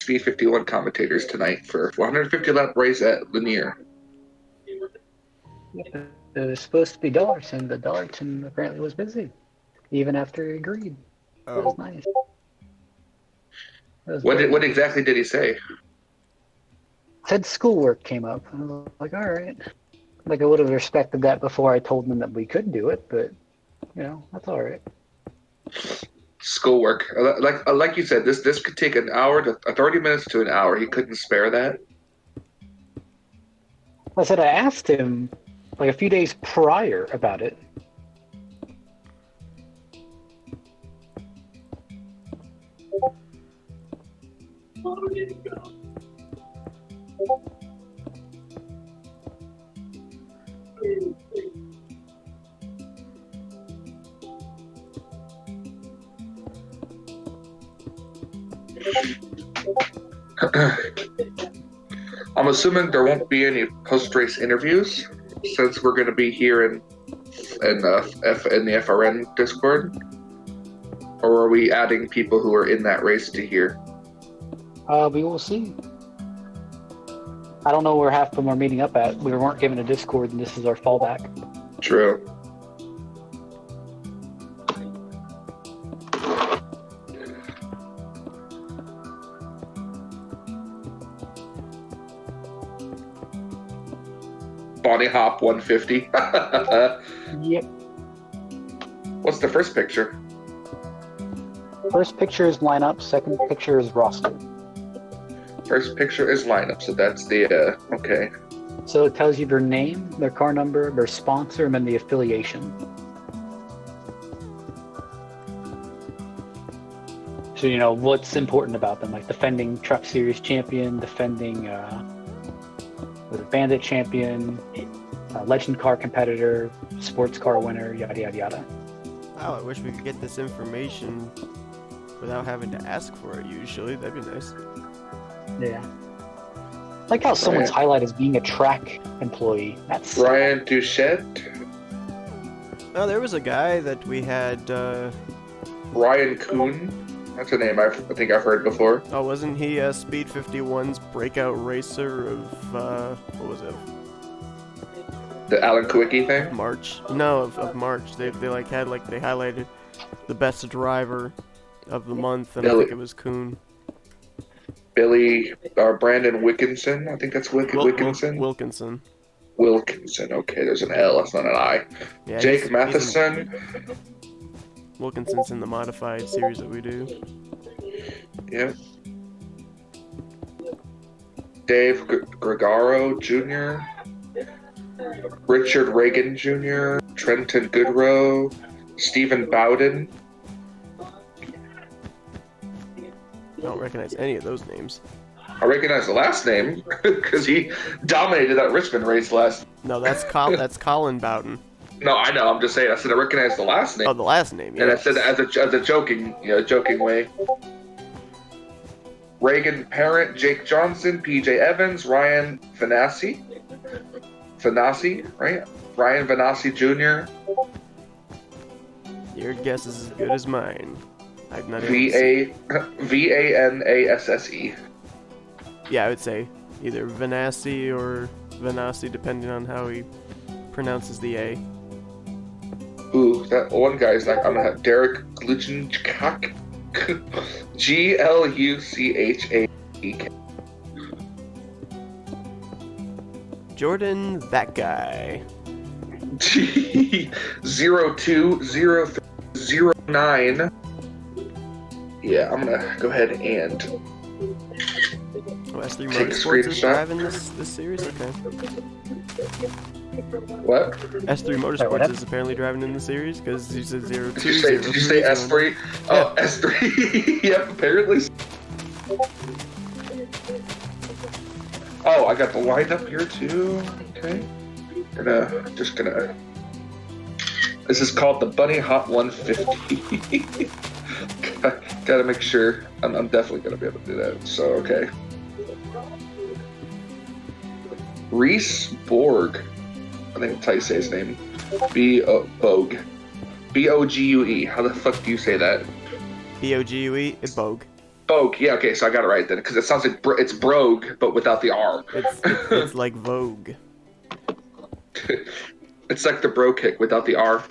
Speed 51 commentators tonight for 150 lap race at Lanier. It was supposed to be Dollarton, but Dollarton apparently was busy, even after he agreed. That was nice. That was What exactly did he say? Said schoolwork came up. I was like, all right. Like I would have respected that before I told him that we could do it, but that's all right. Schoolwork. Like you said, this could take an hour to 30 minutes to an hour. He couldn't spare that. I said I asked him like a few days prior about it. I'm assuming there won't be any post-race interviews since we're going to be here in the FRN Discord. Or are we adding people who are in that race to here? We will see. I don't know where half of them are meeting up at. We weren't given a Discord, and this is our fallback. True. Bonnie Hop 150. Yep. What's the first picture? First picture is lineup. Second picture is roster. First picture is lineup, so that's the okay. So it tells you their name, their car number, their sponsor, and then the affiliation. So what's important about them, like defending Truck Series champion, defending Bandit champion, legend car competitor, sports car winner, yada yada yada. Wow, I wish we could get this information without having to ask for it usually. That'd be nice. Yeah. Like how someone's highlight as being a track employee. That's Ryan Duchette. Oh, there was a guy that we had. Ryan Kuhn. That's a name I think I've heard before. Oh, wasn't he Speed 51's breakout racer of what was it? The Alan Kwiecki thing? March. No, of March. They highlighted the best driver of the month, and I think it was Kuhn. Brandon Wilkinson. I think that's Wilkinson. Wilkinson. Wilkinson. Okay, there's an L. That's not an I. Yeah, Jake Matheson. Wilkinson's in the modified series that we do. Yeah. Dave Gregaro Jr. Richard Reagan Jr. Trenton Goodrow. Stephen Bowden. I don't recognize any of those names. I recognize the last name because he dominated that Richmond race last. No, that's Colin Bowden. No, I know. I'm just saying. I said I recognize the last name. Oh, the last name. Yeah. And I said as a joking way. Reagan Parent, Jake Johnson, PJ Evans, Ryan Vanassi, right? Ryan Vanassi Jr. Your guess is as good as mine. I've not Vanasse. Yeah, I would say either Vanassi or Vanassi, depending on how he pronounces the A. Ooh, that one guy's like, I'm gonna have Derek Gluchenchak. Gluchhake. Jordan, that guy. 020309. Yeah, I'm gonna go ahead and S3 take a Motorsports is screenshot. driving this series? Okay. What? S3 Motorsports is apparently driving in the series because you said 02. Did you say S3? Oh, yeah. S3. Yep, apparently. Oh, I got the lineup here too. Okay. This is called the Bunny Hot 150. Gotta make sure. I'm definitely gonna be able to do that. So, okay. Reese Borg. I think that's how you say his name. Bogue. Bogue. How the fuck do you say that? Bogue. Bogue. Bogue. Yeah, okay, so I got it right then, because it sounds like it's Brogue, but without the R. It's like Vogue. It's like the bro kick without the R.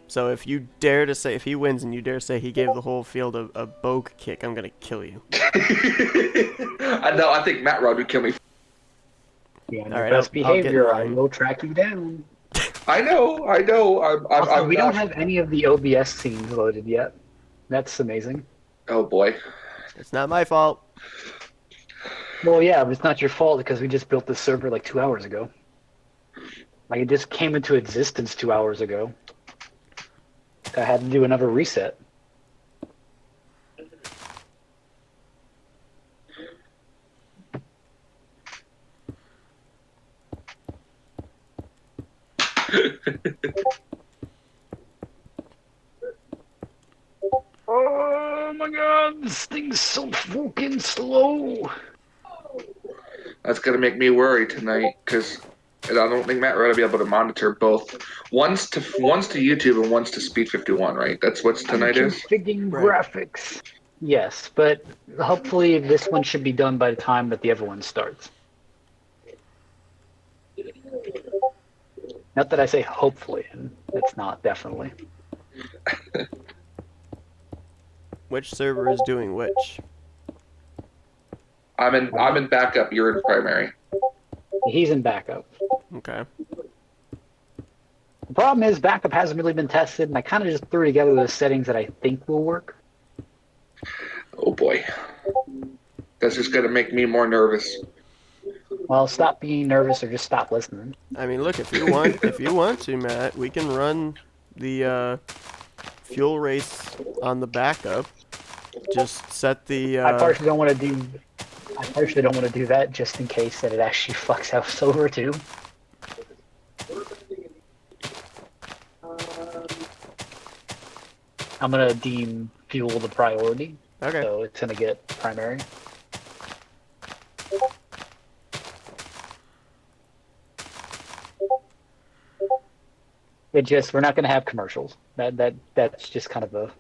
So if you dare to say, if he wins and you dare say he gave the whole field a Bogue kick, I'm gonna kill you. I know. I think Matt Rod would kill me. Yeah, All right, best I'll get in behavior. I line. will track you down. I know. Also, we don't not... have any of the OBS scenes loaded yet. That's amazing. Oh boy. It's not my fault. Well, yeah, but it's not your fault because we just built this server like 2 hours ago. Like, it just came into existence 2 hours ago. I had to do another reset. Oh my god, this thing's so fucking slow. That's gonna make me worry tonight because I don't think Matt Rod will be able to monitor both. Once to YouTube and once to Speed 51, right? That's what tonight is. Configuring Right. graphics. Yes, but hopefully this one should be done by the time that the other one starts. Not that I say hopefully, and it's not, definitely. Which server is doing which? I'm in backup. You're in primary. He's in backup. Okay. The problem is backup hasn't really been tested, and I kind of just threw together the settings that I think will work. Oh boy. That's just gonna make me more nervous. Well, stop being nervous or just stop listening. I mean, look, if you want to, Matt, we can run the fuel race on the backup. Just set the. I partially don't want to do. I partially don't want to do that just in case that it actually fucks us over too. I'm gonna deem fuel the priority, Okay. so it's gonna get primary. We're not gonna have commercials. That's just kind of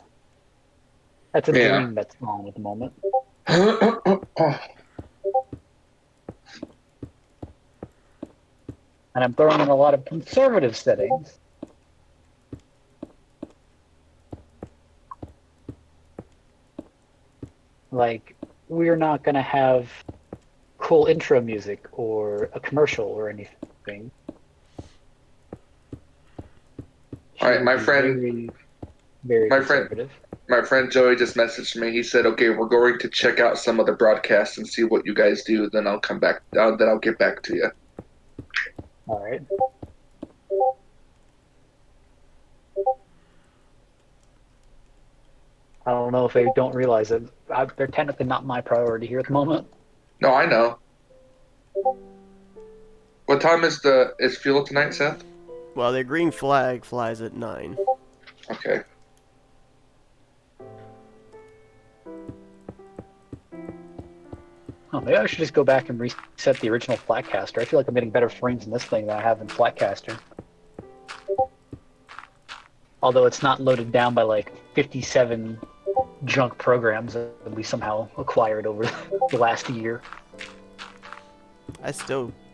that's a dream that's on at the moment. And I'm throwing in a lot of conservative settings. Like, we're not going to have cool intro music or a commercial or anything. All right, my friend. Very, very conservative. My friend Joey just messaged me. He said, "Okay, we're going to check out some of the broadcasts and see what you guys do. Then I'll come back. Then I'll get back to you." All right. I don't know if they don't realize it. They're technically not my priority here at the moment. No, I know. What time is fuel tonight, Seth? Well, the green flag flies at 9. Okay. Oh, maybe I should just go back and reset the original Flatcaster. I feel like I'm getting better frames in this thing than I have in Flatcaster. Although it's not loaded down by like 57 junk programs that we somehow acquired over the last year.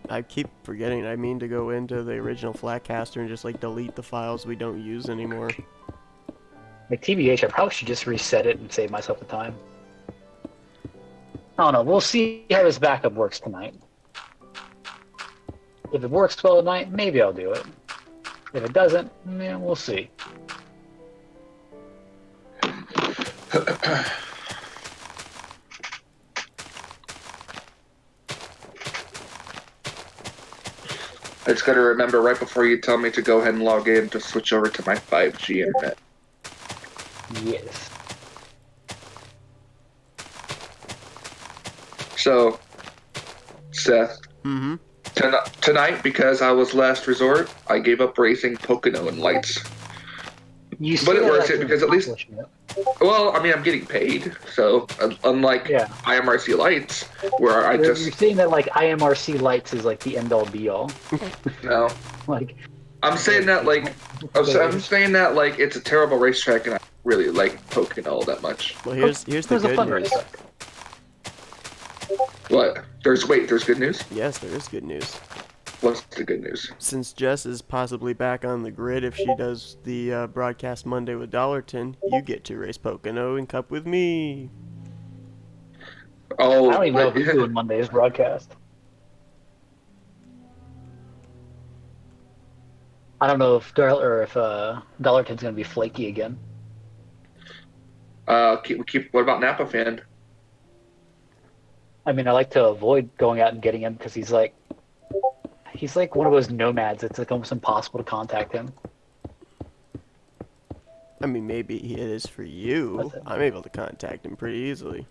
I keep forgetting. I mean to go into the original Flatcaster and just like delete the files we don't use anymore. Like TBH, I probably should just reset it and save myself the time. I don't know. We'll see how this backup works tonight. If it works well tonight, maybe I'll do it. If it doesn't, yeah, we'll see. I just got to remember right before you tell me to go ahead and log in to switch over to my 5G internet. Yes. So, Seth, Mm-hmm. tonight, because I was last resort, I gave up racing Pocono and lights. But it works because at least, well, I mean, I'm getting paid. So, unlike IMRC lights, where I just... You're saying that, like, IMRC lights is, like, the end-all, be-all. No. Like... I'm saying that, like, I'm saying that, like, it's a terrible racetrack, and really like Pocono all that much. Well, here's the There's a good fun news. race. What? There's good news? Yes, there is good news. What's the good news? Since Jess is possibly back on the grid if she does the broadcast Monday with Dollarton, you get to race Pocono and Cup with me. Oh, I don't even know who's doing Monday's broadcast. I don't know if Dollarton's gonna be flaky again. What about Napa fan? I mean, I like to avoid going out and getting him because he's like one of those nomads. It's like almost impossible to contact him. I mean, maybe it is for you. I'm able to contact him pretty easily.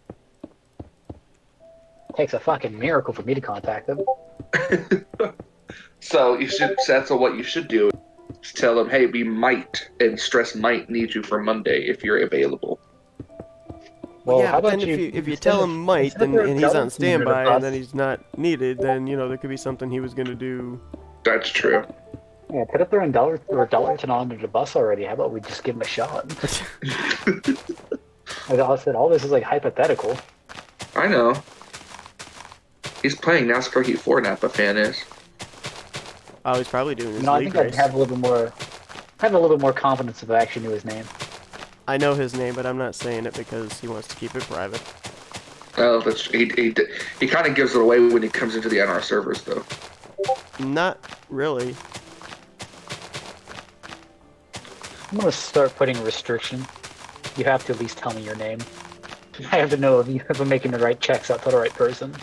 Takes a fucking miracle for me to contact him. So that's what you should do. Just tell them, hey, we might, and stress might need you for Monday if you're available. Well, yeah, how but about then you? if you tell him might, instead of and he's on throwing Dollarton under the standby, and then bus- he's not needed, then there could be something he was gonna do. That's true. Yeah, instead of throwing Dollarton under the bus already, how about we just give him a shot? Like I said, all this is like hypothetical. I know. He's playing NASCAR Heat 4, Napa fan is. Oh, he's probably doing his I league think I'd race. have a little bit more confidence if I actually knew his name. I know his name, but I'm not saying it because he wants to keep it private. Oh, he kind of gives it away when he comes into the NR servers, though. Not really. I'm gonna start putting a restriction. You have to at least tell me your name. I have to know if I'm making the right checks out to the right person.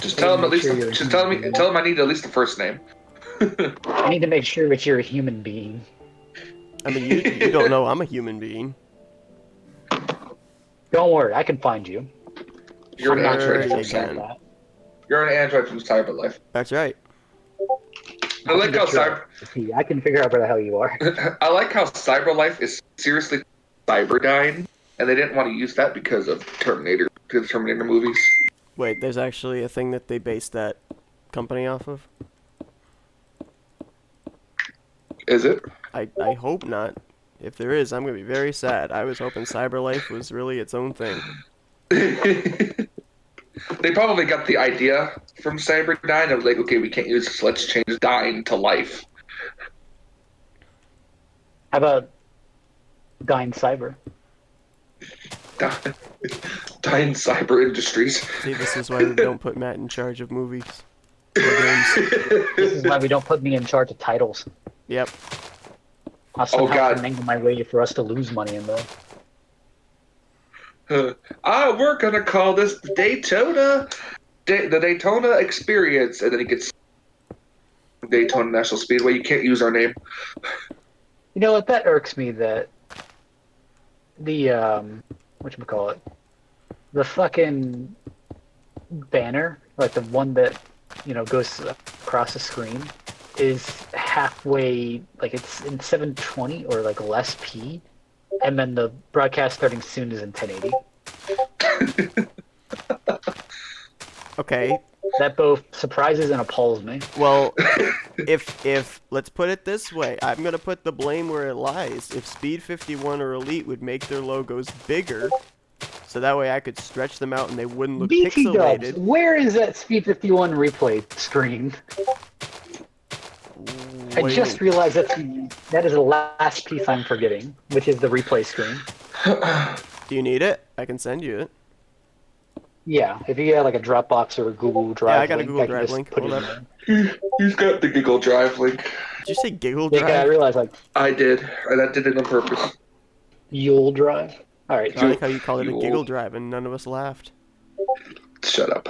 Just tell him at make least. sure you're a Just human being. tell him I need at least the first name. I need to make sure that you're a human being. I mean, you don't know I'm a human being. Don't worry, I can find you. You're an I'm not android you from sure can. about that. You're an android from Cyberlife. That's right. I like how I can figure out where the hell you are. I like how Cyberlife is seriously Cyberdyne, and they didn't want to use that because of the Terminator movies. Wait, there's actually a thing that they based that company off of? Is it? I hope not. If there is, I'm going to be very sad. I was hoping Cyberlife was really its own thing. They probably got the idea from Cyberdyne of like, okay, we can't use this, let's change Dyne to life. How about Dying Cyber? Dyne Cyber Industries. See, this is why we don't put Matt in charge of movies or games. This is why we don't put me in charge of titles. Yep. I'll somehow God. finagle my way for us to lose money in though. We're gonna call this the Daytona Experience, and then it gets Daytona National Speedway. You can't use our name. You know what? That irks me that the whatchamacallit, the fucking banner, like the one that goes across the screen, is halfway, like it's in 720 or like less p, and then the broadcast starting soon is in 1080. Okay. That both surprises and appalls me. Well, if let's put it this way, I'm gonna put the blame where it lies. If Speed 51 or Elite would make their logos bigger, so that way I could stretch them out and they wouldn't look BT Dubs, pixelated. where is that Speed 51 replay screen? I just realized that is the last piece I'm forgetting, which is the replay screen. Do you need it? I can send you it. Yeah, if you got like a Dropbox or a Google Drive Yeah, I got a link, Google I can Drive just link. put it Hold in up. there. He's got the Google Drive link. Did you say Giggle Yeah, I Drive? realized like I did. I did it on purpose. Yule Drive. All right, I like how you called it a You Giggle old- Drive and none of us laughed. Shut up.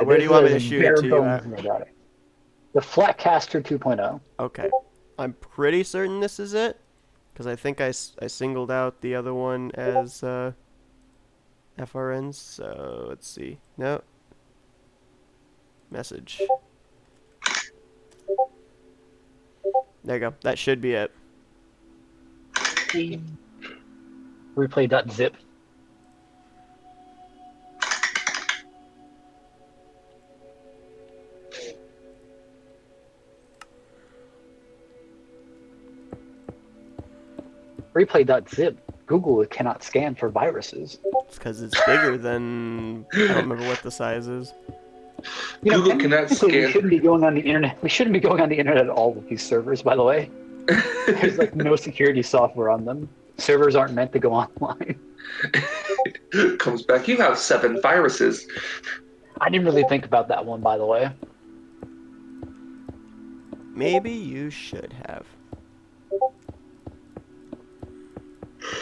Where do you want me to shoot it to you at? The Flatcaster 2.0. Okay. I'm pretty certain this is it, because I think I singled out the other one as FRNs, so let's see. No. Message. There you go. That should be it. Replay.zip. replay.zip. Google cannot scan for viruses. It's because it's bigger than... I don't remember what the size is. You know, Google cannot technically, we scan. shouldn't be going on the internet. We shouldn't be going on the internet at all with these servers, by the way. There's like no security software on them. Servers aren't meant to go online. Comes back. You have 7 viruses. I didn't really think about that one, by the way. Maybe you should have.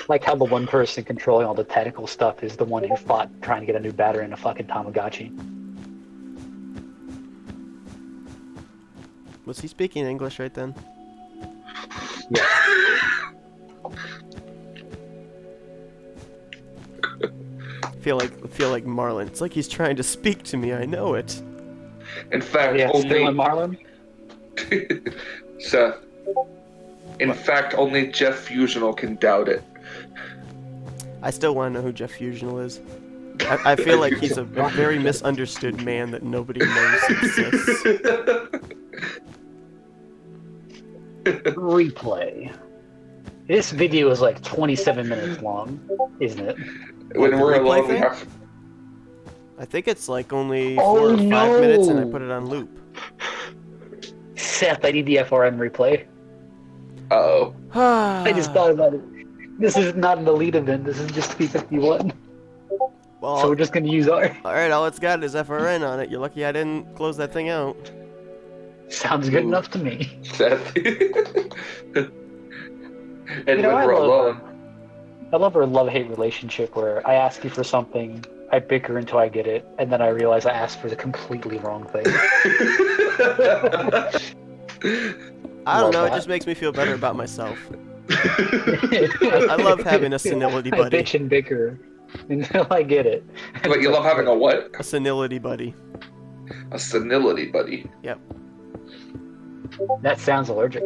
Like how the one person controlling all the technical stuff is the one who fought trying to get a new battery in a fucking Tamagotchi. Was he speaking English right then? Yeah. Feel like Marlon. It's like he's trying to speak to me. I know it. In fact, Yeah, only Sterling Marlin. Seth. In fact, only Jeff Fusional can doubt it. I still want to know who Jeff Fusional is. I feel like he's a very misunderstood man that nobody knows exists. Replay. This video is like 27 minutes long, isn't it? When the we're replay alone, we thing? have. I think it's like only Oh, 4 or 5 minutes, and I no. put it on loop. Seth, I need the FRN replay. Uh-oh. I just thought about it. This is not an elite event, this is just P51. Well, So we're just gonna use our... alright, all it's got is FRN on it. You're lucky I didn't close that thing out. Sounds good enough to me. Seth. And You know, when I we're love- alone. I love our love-hate relationship where I ask you for something, I bicker until I get it, and then I realize I asked for the completely wrong thing. I don't Love know, it that. just makes me feel better about myself. I love having a senility I buddy. bitch and bicker until I get it. But you love having a what? A senility buddy. A senility buddy. Yep. That sounds allergic.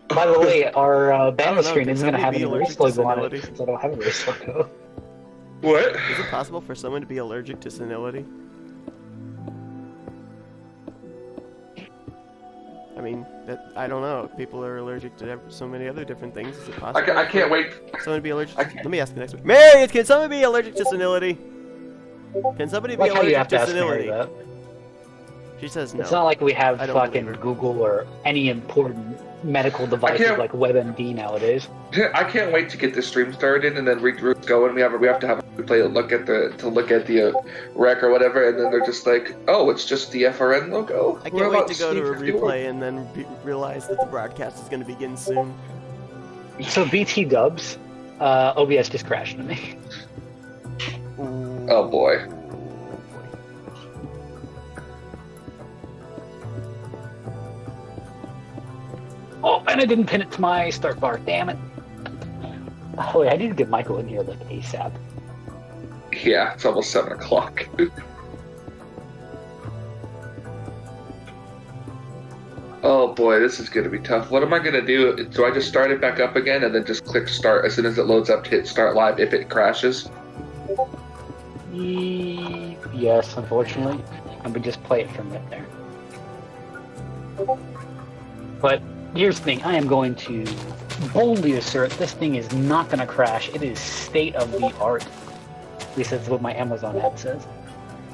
By the way, our I banner don't know, screen can isn't going to have somebody any be race allergic to logo on it senility? since I don't have a race logo. What? Is it possible for someone to be allergic to senility? I mean, I don't know. People are allergic to so many other different things. Is it possible? I can't wait. Someone be allergic? I To, can't- let me ask the next one. Mary, can someone be allergic to senility? Can somebody be Like how you allergic have to to ask Mary senility? that. She says no. It's not like we have I don't fucking believe her. Google or any important medical devices can't- like WebMD nowadays. I can't wait to get the stream started and then Regroup's going. We have to have a play to look at the rec or whatever, and then they're just like, oh, it's just the FRN logo. I What can't wait about to go to a Steve 51? replay and then realize that the broadcast is going to begin soon. So BT dubs, OBS just crashed to me. Oh boy. Oh, and I didn't pin it to my start bar. Damn it. Oh, wait, I need to get Michael in here like ASAP. Yeah, it's almost 7 o'clock. Oh boy, this is gonna be tough. What am I gonna do? Do I just start it back up again and then just click start as soon as it loads up to hit start live if it crashes? Yes, unfortunately. And we just play it from there. But here's the thing, I am going to boldly assert this thing is not going to crash. It is state of the art. At least that's what my Amazon ad says.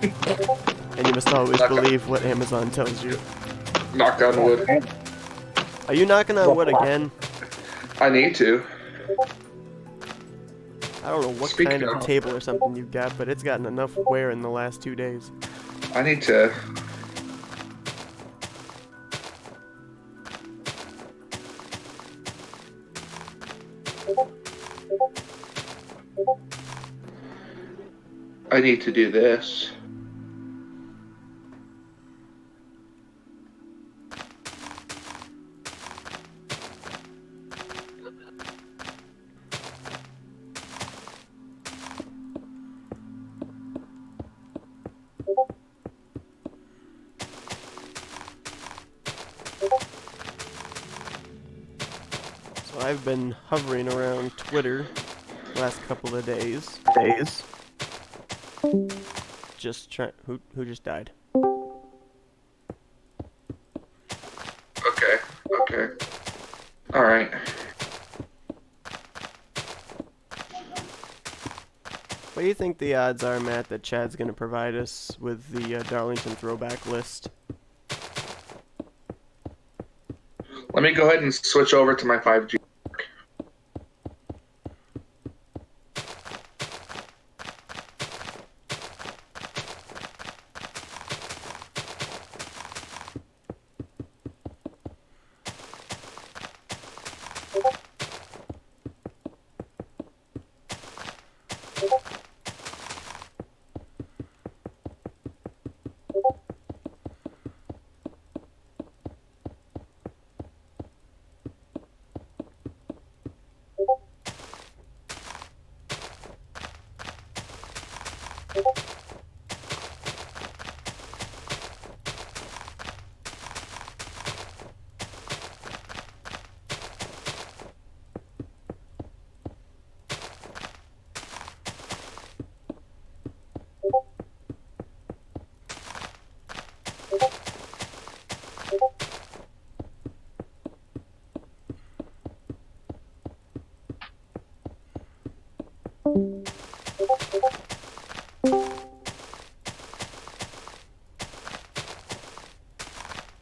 And you must always believe what Amazon tells you. Knock on wood. Are you knocking on wood again? I need to. I don't know what Speaking kind of of- table or something you've got, but it's gotten enough wear in the last 2 days. I need to. I need to do this. So I've been hovering around Twitter the last couple of days. Just trying. Who just died? Okay. What do you think the odds are, Matt, that Chad's going to provide us with the Darlington throwback list? Let me go ahead and switch over to my 5G.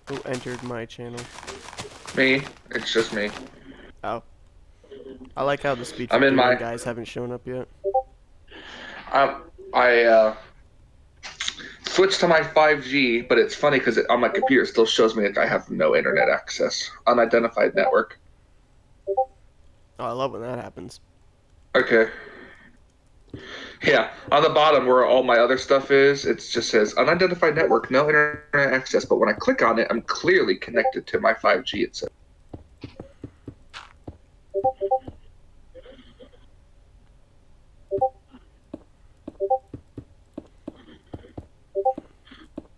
Who entered my channel? Me. It's just me. Oh. I like how the Speed I'm in 51 my- guys haven't shown up yet. I switched to my 5G, but it's funny because on my computer it still shows me that I have no internet access. Unidentified network. Oh, I love when that happens. Okay. Yeah, on the bottom where all my other stuff is, it just says unidentified network, no internet access. But when I click on it, I'm clearly connected to my 5G. It says.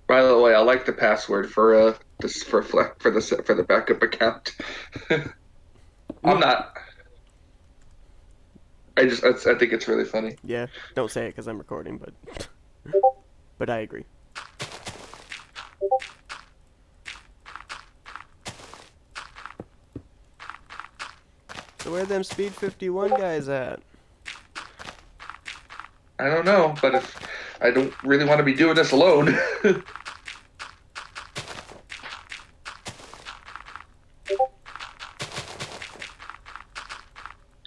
By the way, I like the password for this for the backup account. I'm not. I think it's really funny. Yeah, don't say it because I'm recording, but but I agree. So where them Speed 51 guys at? I don't know, but if I don't really want to be doing this alone.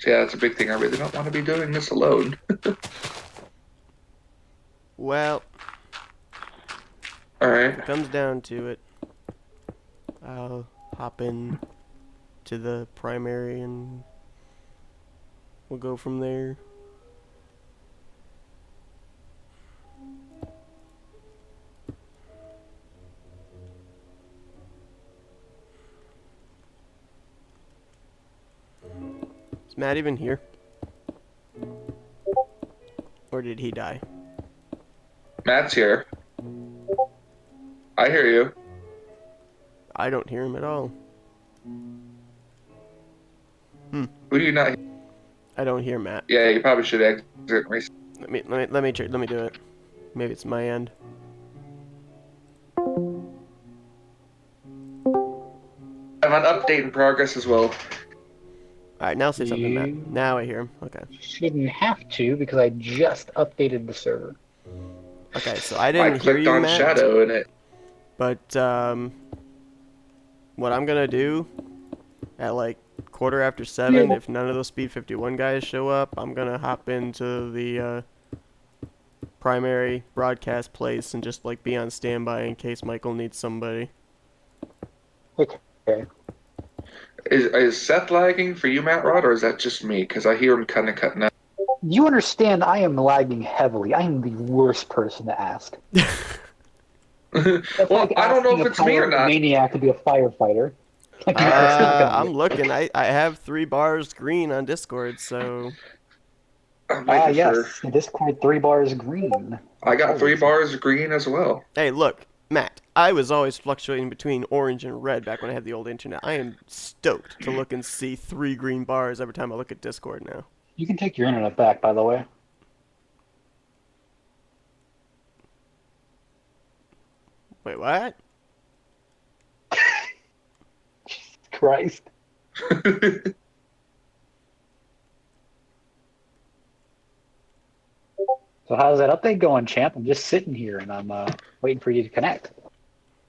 Yeah, that's a big thing. I really don't want to be doing this alone. Well, All if right. it comes down to it, I'll hop in to the primary and we'll go from there. Is Matt even here? Or did he die? Matt's here. I hear you. I don't hear him at all. Who do you not? I don't hear Matt. Yeah, you probably should exit and reset. Let me do it. Maybe it's my end. I have an update in progress as well. Alright, now say something, Matt. You Now I hear him. Okay. shouldn't have to because I just updated the server. Okay, so I I didn't hear clicked you, on Matt. Shadow and it. But what I'm gonna do at like 7:15, if none of those Speed 51 guys show up, I'm gonna hop into the primary broadcast place and just like be on standby in case Michael needs somebody. Okay. Is Seth lagging for you, Matt Rod, or is that just me? Because I hear him kind of cutting out. You understand I am lagging heavily. I am the worst person to ask. That's Well, like I don't know asking if a it's me or not. maniac to be a firefighter. Like, it's not gonna I'm be. looking. I have 3 bars green on Discord, so I'm waiting Yes, the Discord 3 bars green. I got 3 Always. bars green as well. hey, look, Matt. I was always fluctuating between orange and red back when I had the old internet. I am stoked to look and see 3 green bars every time I look at Discord now. You can take your internet back, by the way. Wait, what? Christ. So how's that update going, champ? I'm just sitting here and I'm waiting for you to connect.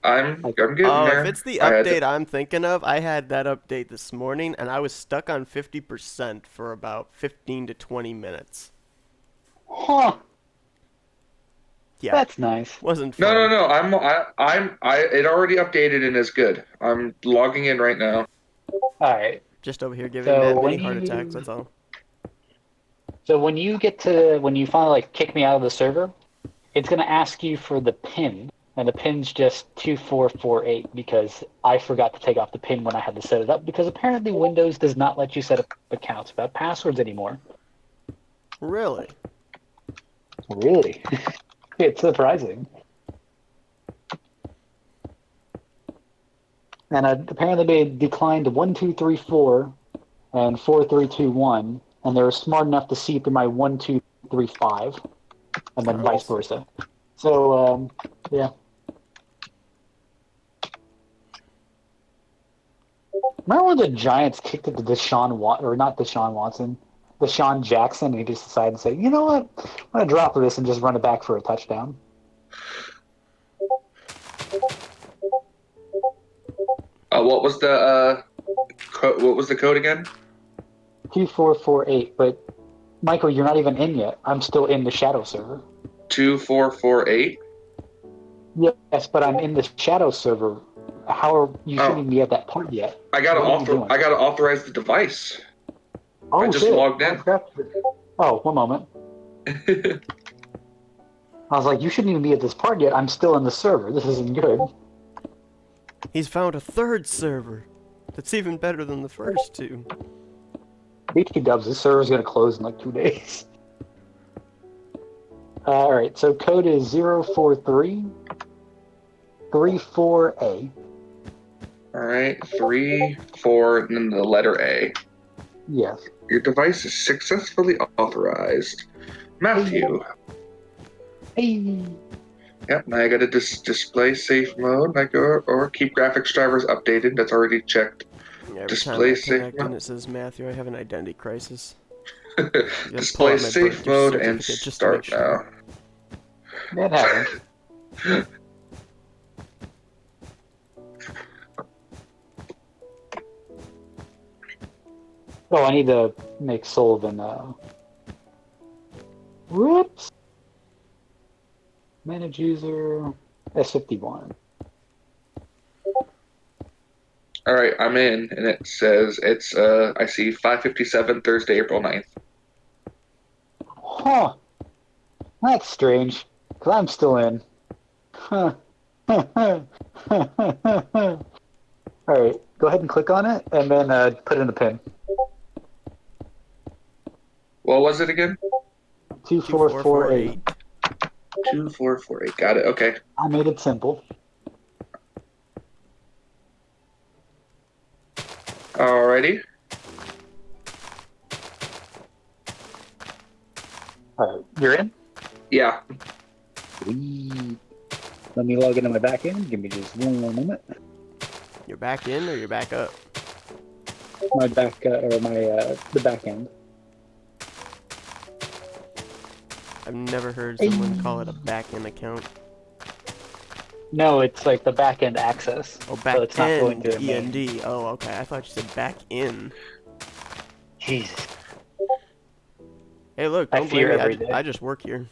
I'm getting Oh, if there. it's the I had update I'm thinking of, I had that update this morning, and I was stuck on 50% for about 15 to 20 minutes. Huh. Yeah, That's nice. wasn't no, fun. no, no. It already updated and is good. I'm logging in right now. All right. Just over here giving So Matt mini when heart attacks, you that's all. when you finally like kick me out of the server, it's gonna ask you for the pin, and the pin's just 2448 because I forgot to take off the pin when I had to set it up because apparently Windows does not let you set up accounts without passwords anymore. Really? Really? It's surprising. And apparently they declined 1234 and 4321, and they were smart enough to see through my 1235, and then vice Nice. versa. So yeah. Remember when the Giants kicked it to Deshaun Watson, Deshaun Jackson, and he just decided to say, you know what, I'm gonna drop this and just run it back for a touchdown. What was the what was the code again? 2448. But Michael, you're not even in yet. I'm still in the shadow server. 2448. Yes, but I'm in the shadow server. How are you shouldn't Oh, even be at that part yet? I gotta What are you doing? I gotta authorize the device. I Oh just shit! logged I in. forgot. Oh, one moment. I was like, you shouldn't even be at this part yet. I'm still in the server. This isn't good. He's found a third server. That's even better than the first two. BT dubs, this server's gonna close in like 2 days. All right, so code is 04334A. All right, 3, 4, and then the letter A. Yes. Your device is successfully authorized. Matthew. Hey. Yep, now I gotta display safe mode. Or keep graphics drivers updated. That's already checked. Every time Display I safe connect and mode. it says Matthew, I have an identity crisis. You gotta pull Display out my birth safe mode and certificate just to make start now. sure. That happens. Oh, I need to make Sullivan, whoops. Manage user, S51. All right, I'm in, and it says it's I see 5:57 Thursday, April 9th. Huh. That's strange, because I'm still in. Huh. Alright, go ahead and click on it, and then put in the pin. What was it again? 2448. 2448. Got it. Okay. I made it simple. Alrighty. Alright, you're in? Yeah. Sweet. Let me log into my back end. Give me just one more moment. You're back in or you're back up? My back, the back end. I've never heard someone call it a back-end account. No, it's like the back end access. Oh, So it's not going back-end, to the main. END. Oh, okay. I thought you said back in. Jesus. Hey, look, I don't fear blame me. every day. I just work here.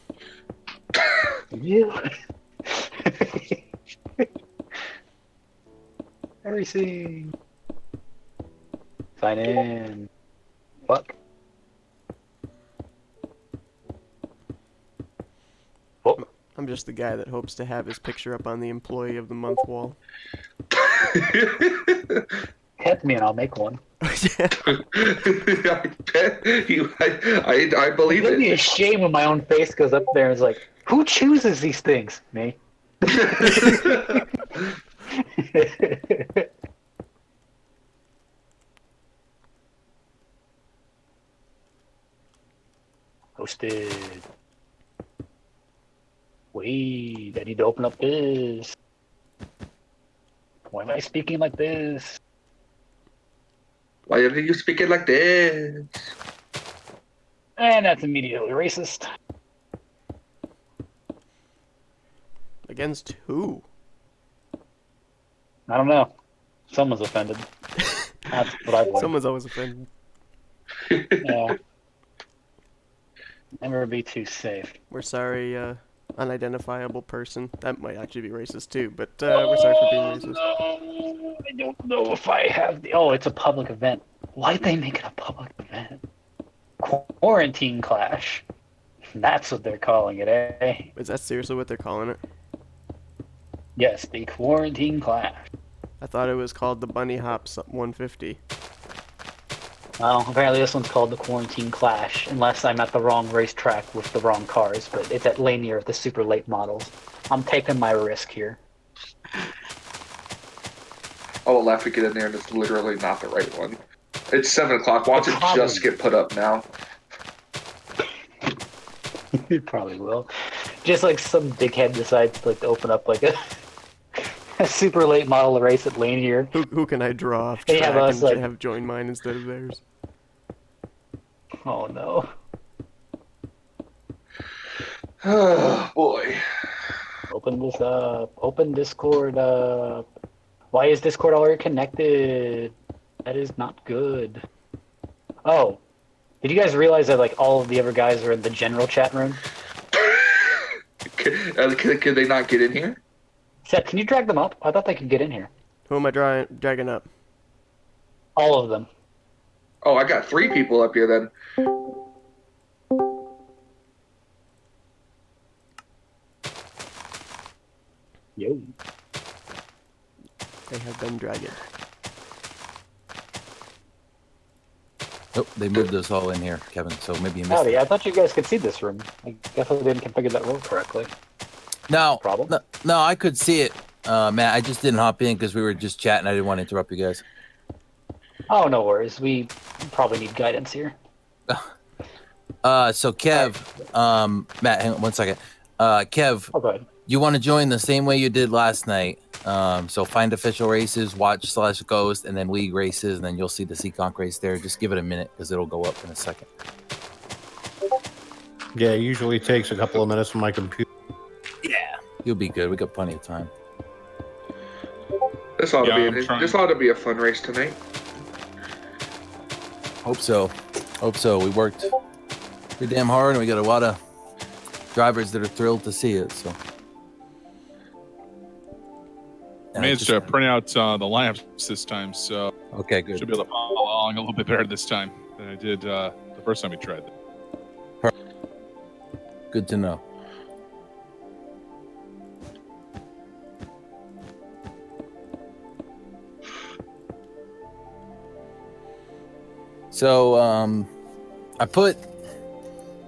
You. Everything. Sign in. Fuck. Oh, I'm just the guy that hopes to have his picture up on the Employee of the Month wall. hit me and I'll make one. I bet you. I believe It'd be it. a shame when my own face goes up there and is like, who chooses these things? Me. Hosted. Wait, I need to open up this. Why am I speaking like this? Why are you speaking like this? And that's immediately racist. Against who? I don't know. Someone's offended. That's what I believe. Someone's always offended. Yeah. Never be too safe. We're sorry, unidentifiable person. That might actually be racist too, but we're sorry for being racist. No, I don't know if I have the... Oh, it's a public event. Why'd they make it a public event? Quarantine clash. That's what they're calling it, eh? Is that seriously what they're calling it? Yes, the quarantine clash. I thought it was called the Bunny Hops 150. Well, apparently this one's called the Quarantine Clash, unless I'm at the wrong racetrack with the wrong cars, but it's at Lanier with the super late models. I'm taking my risk here. I will laugh to get in there and it's literally not the right one. It's 7 o'clock. Watch it Probably. just get put up now. It probably will. Just like some dickhead decides to open up a super late model race at Lanier. Who can I draw off They track have us, and have join mine instead of theirs? Oh no. Oh boy. Open this up. Open Discord up. Why is Discord already connected? That is not good. Oh. Did you guys realize that all of the other guys are in the general chat room? Could they not get in here? Seth, can you drag them up? I thought they could get in here. Who am I dragging up? All of them. Oh, I got 3 people up here then. Yo. They have been dragged. Oh, they moved us all in here, Kevin, so maybe you missed Howdy, it. I thought you guys could see this room. I guess I didn't configure that role correctly. No, Problem? no, I could see it, Matt. I just didn't hop in because we were just chatting. I didn't want to interrupt you guys. Oh, no worries. We probably need guidance here. So Kev, Matt, hang on 1 second. Kev, Oh, go ahead. you want to join the same way you did last night? So find official races, watch /ghost, and then league races, and then you'll see the Seaconk race there. Just give it a minute because it'll go up in a second. Yeah, it usually takes a couple of minutes on my computer. Yeah, you'll be good. We got plenty of time. This ought I'm to be a fun race tonight. Hope so. Hope so. We worked pretty damn hard, and we got a lot of drivers that are thrilled to see it. So. I managed to print out the lineups this time, so Okay, good. should be able to follow along a little bit better this time than I did the first time we tried that. Good to know. So, I put,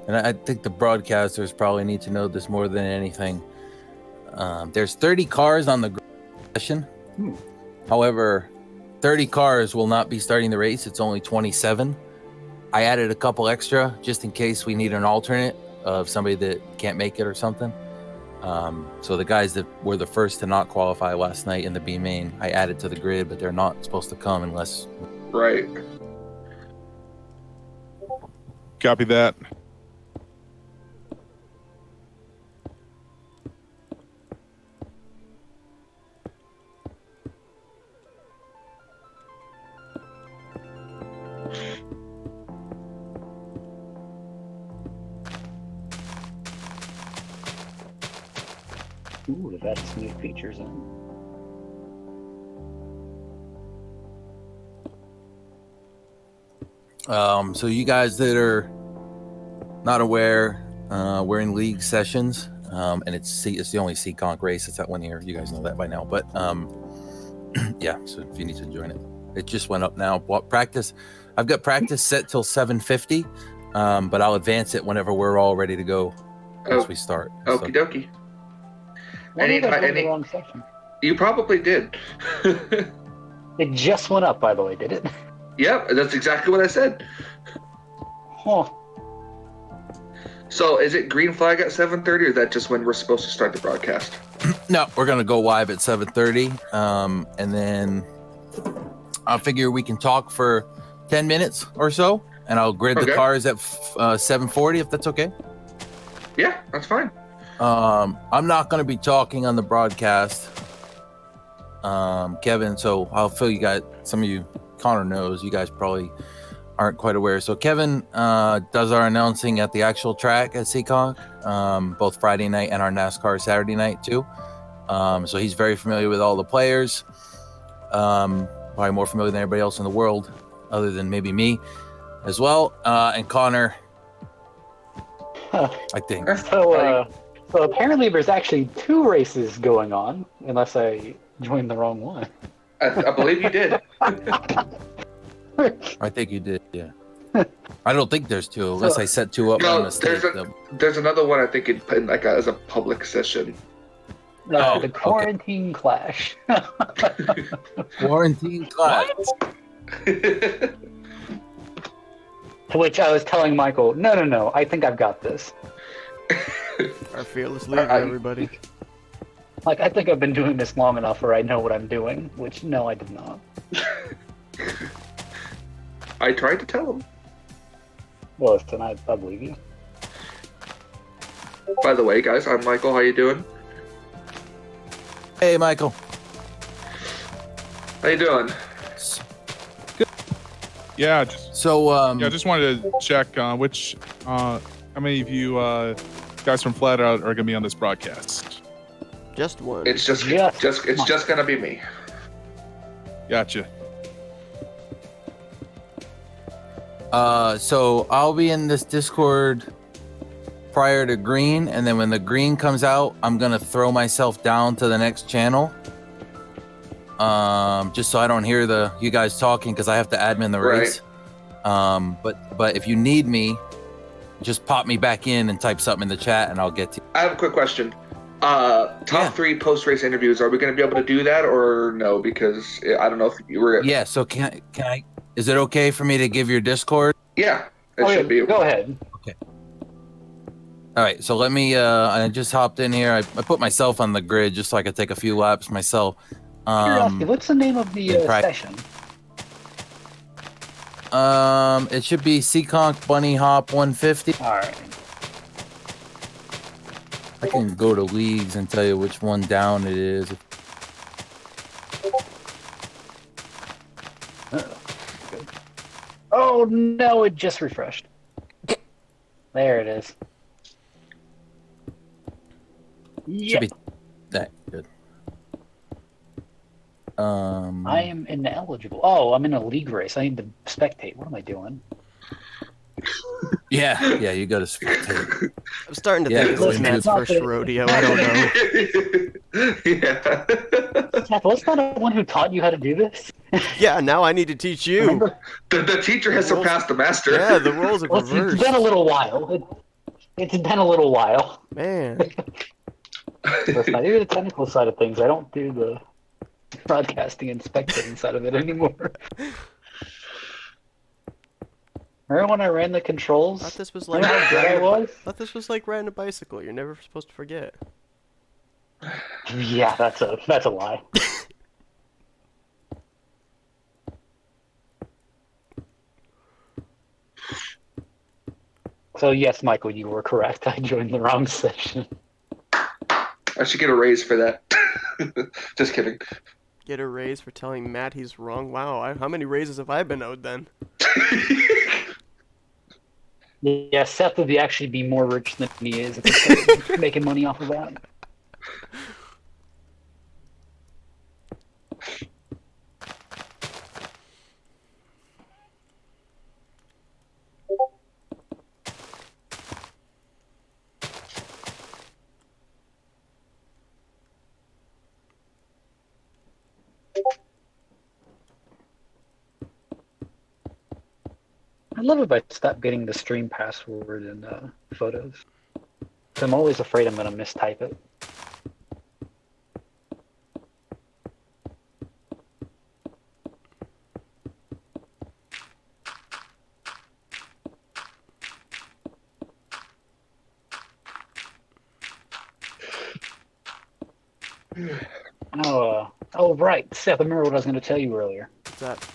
and I think the broadcasters probably need to know this more than anything. There's 30 cars on the session. However, 30 cars will not be starting the race. It's only 27. I added a couple extra just in case we need an alternate of somebody that can't make it or something. So the guys that were the first to not qualify last night in the B main, I added to the grid, but they're not supposed to come unless. Right. Copy that. Ooh, they've added some new features in. So you guys that are not aware, we're in league sessions, and it's the only Seaconk race. It's that one here. You guys know that by now, but yeah. So if you need to join it, it just went up now. Practice, I've got practice set till 7:50, but I'll advance it whenever we're all ready to go once we start. Okie dokie. Why did I go to the wrong section? You probably did. It just went up, by the way, did it? Yep, that's exactly what I said. Huh. So is it green flag at 7:30, or is that just when we're supposed to start the broadcast? No, we're gonna go live at 7:30, and then I figure we can talk for 10 minutes or so, and I'll grid the Okay. cars at 7:40 if that's okay. Yeah, that's fine. I'm not going to be talking on the broadcast, Kevin. So I'll fill you guys. Some of you, Connor knows. You guys probably aren't quite aware. So Kevin does our announcing at the actual track at Seekonk, both Friday night and our NASCAR Saturday night too. So he's very familiar with all the players. Probably more familiar than everybody else in the world, other than maybe me as well. And Connor, I think. So apparently there's actually 2 races going on, unless I joined the wrong one. I believe you did. I think you did, yeah. I don't think there's 2, unless I set 2 up by No, mistake. there's another one I think in like as a public session. The quarantine clash. Quarantine class. To which I was telling Michael, no, I think I've got this. Our fearless leader, everybody. Like, I think I've been doing this long enough where I know what I'm doing, which, no, I did not. I tried to tell him. Well, listen, I believe you. By the way, guys, I'm Michael. How you doing? Hey, Michael. How you doing? Yeah, just wanted to check which how many of you guys from Flat Out are going to be on this broadcast. Just one. It's just gonna be me. Gotcha. So I'll be in this Discord prior to green, and then when the green comes out, I'm gonna throw myself down to the next channel. Just so I don't hear you guys talking, because I have to admin the race. But if you need me, just pop me back in and type something in the chat, and I'll get to you. I have a quick question. Top 3 post-race interviews. Are we going to be able to do that or no? Because I don't know if you were. Yeah. So can I? Is it okay for me to give your Discord? Yeah, it should be. Go ahead. Okay. All right. So let me. I just hopped in here. I put myself on the grid just so I could take a few laps myself. Curiosity, what's the name of the session? It should be Seekonk Bunny Hop 150. All right. I can go to leagues and tell you which one down it is. Oh no, it just refreshed. There it is. Should be that good. I am ineligible. Oh, I'm in a league race. I need to spectate. What am I doing? Yeah, you got to spectate. I'm starting to think this is Matt's first rodeo. I don't know. Yeah. Seth, was that the one who taught you how to do this? Yeah, now I need to teach you. Remember? The teacher has surpassed the master. Yeah, the roles are Well, reversed. it's been a little while. It's been a little while. Man. Listen, I do the technical side of things. I don't do the broadcasting and spectating side of it anymore. Remember when I ran the controls? Thought this was like Remember how good I was? Thought this was like riding a bicycle. You're never supposed to forget. Yeah, that's a lie. So yes, Michael, you were correct. I joined the wrong session. I should get a raise for that. Just kidding. Get a raise for telling Matt he's wrong. Wow, how many raises have I been owed then? Yeah, Seth would actually be more rich than he is if he's making money off of that. I'd love if I stopped getting the stream password in photos. 'Cause I'm always afraid I'm going to mistype it. Oh, right. Seth, I remember what I was going to tell you earlier. What's that?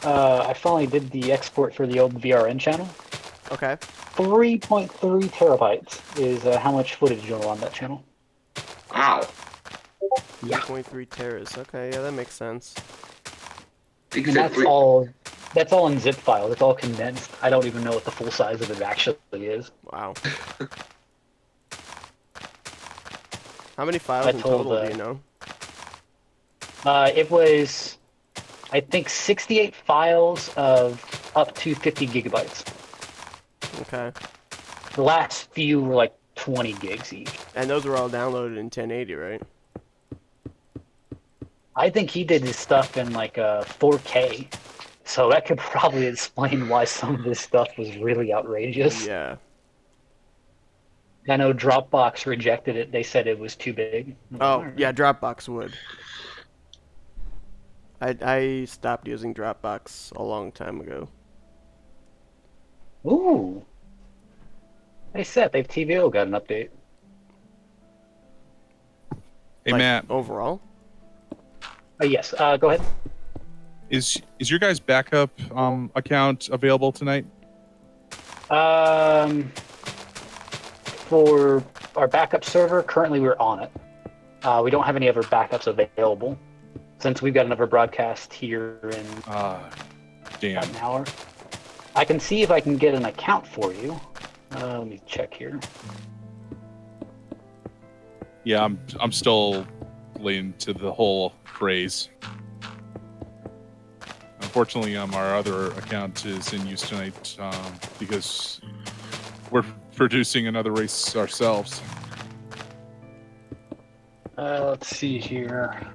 I finally did the export for the old VRN channel. Okay. 3.3 terabytes is how much footage you'll on that channel. Wow. Yeah. 3.3 teras. Okay, yeah, that makes sense. You And said that's three- all. That's all in zip files. It's all condensed. I don't even know what the full size of it actually is. Wow. How many files I in told, total do you know? It was, I think, 68 files of up to 50 gigabytes. Okay. The last few were like 20 gigs each. And those were all downloaded in 1080, right? I think he did his stuff in like 4K, so that could probably explain why some of this stuff was really outrageous. Yeah. I know Dropbox rejected it. They said it was too big. Oh, yeah, Dropbox would. I stopped using Dropbox a long time ago. Ooh. Hey Seth, they've TVO got an update. Hey, Like, Matt, overall? Yes, go ahead. is your guys' backup account available tonight? For our backup server, currently we're on it. We don't have any other backups available since we've got another broadcast here in Damn. about an hour. I can see if I can get an account for you. Let me check here. Yeah, I'm still laying to the whole phrase. Unfortunately, our other account is in use tonight because we're producing another race ourselves. Let's see here.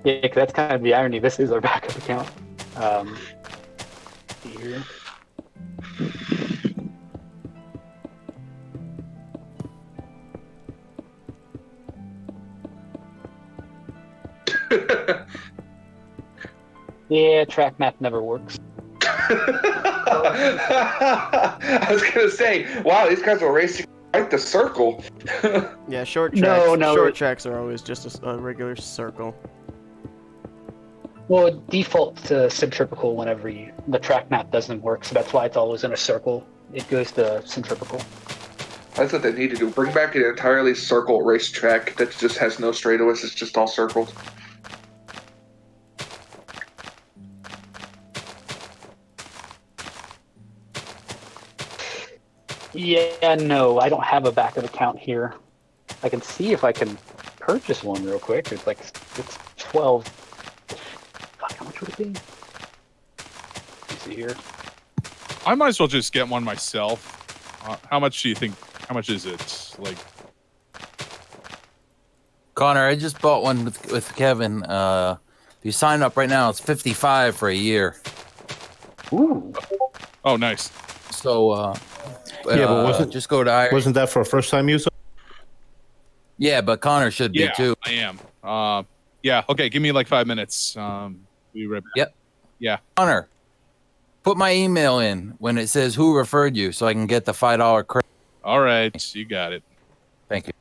Yeah, 'cause that's kind of the irony. This is our backup account. See here. Yeah, track map never works. I was gonna say, wow, these guys are racing right the circle. Yeah, short tracks. No, no, Short it- tracks are always just a regular circle. Well, it defaults to centripetal whenever the track map doesn't work, so that's why it's always in a circle. It goes to centripetal. That's what they need to do. Bring back an entirely circle racetrack that just has no straightaways. It's just all circled. Yeah, no, I don't have a backup account here. I can see if I can purchase one real quick. It's 12. Fuck, how much would it be? Let me see here. I might as well just get one myself. How much do you think? How much is it? Like, Connor, I just bought one with Kevin. If you sign up right now, it's $55 for a year. Ooh. oh, nice. So, Yeah, but wasn't- just go to Wasn't that for a first time user? Yeah, but Connor should be Yeah, too. I am. Yeah. Okay, give me like 5 minutes. Be right back. Yep. Yeah. Connor, put my email in when it says who referred you, so I can get the $5 credit. All right, you got it. Thank you.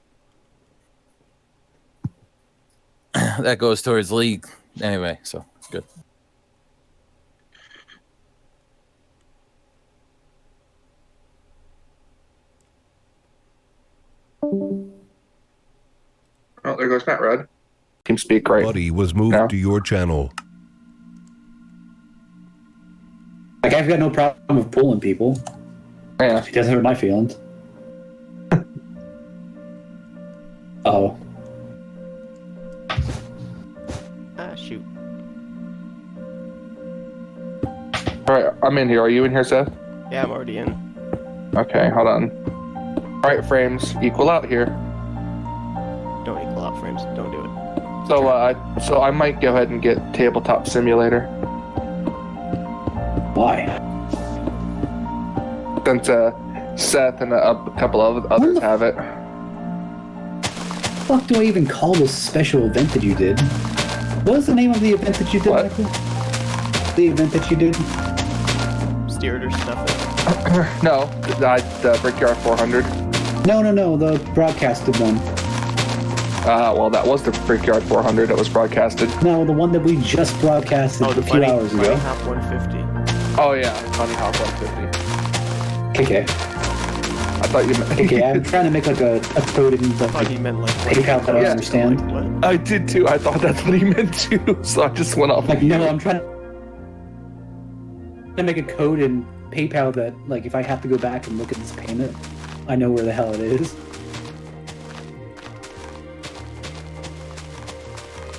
That goes towards league anyway, so it's good. Oh, there goes Matt Rudd. Team speak right. Buddy was moved now. to your channel. Like, I've got no problem with pulling people. Yeah. It doesn't hurt my feelings. Oh. Ah, shoot. All right, I'm in here. Are you in here, Seth? Yeah, I'm already in. Okay, hold on. All right, frames equal out here. Don't equal out frames. Don't do it. So I might go ahead and get Tabletop Simulator Why? since Seth and a couple of others have it. What the fuck do I even call this special event that you did? What was the name of the event that you did, What? Michael? The event that you did? Steered or stuff it. No, the Brickyard 400. No, the broadcasted one. Well, that was the Brickyard 400 that was broadcasted. No, the one that we just broadcasted Oh, the a few hours Funny ago. Hop 150. Oh yeah, Funny Hop 150. Okay. I thought you meant. Okay, I'm trying to make like a coded I thought like he meant like PayPal that I Yeah. understand. Like, what? I did too. I thought that's what he meant too. So I just went off. Like, no, I'm trying to make a code in PayPal that, like, if I have to go back and look at this payment, I know where the hell it is.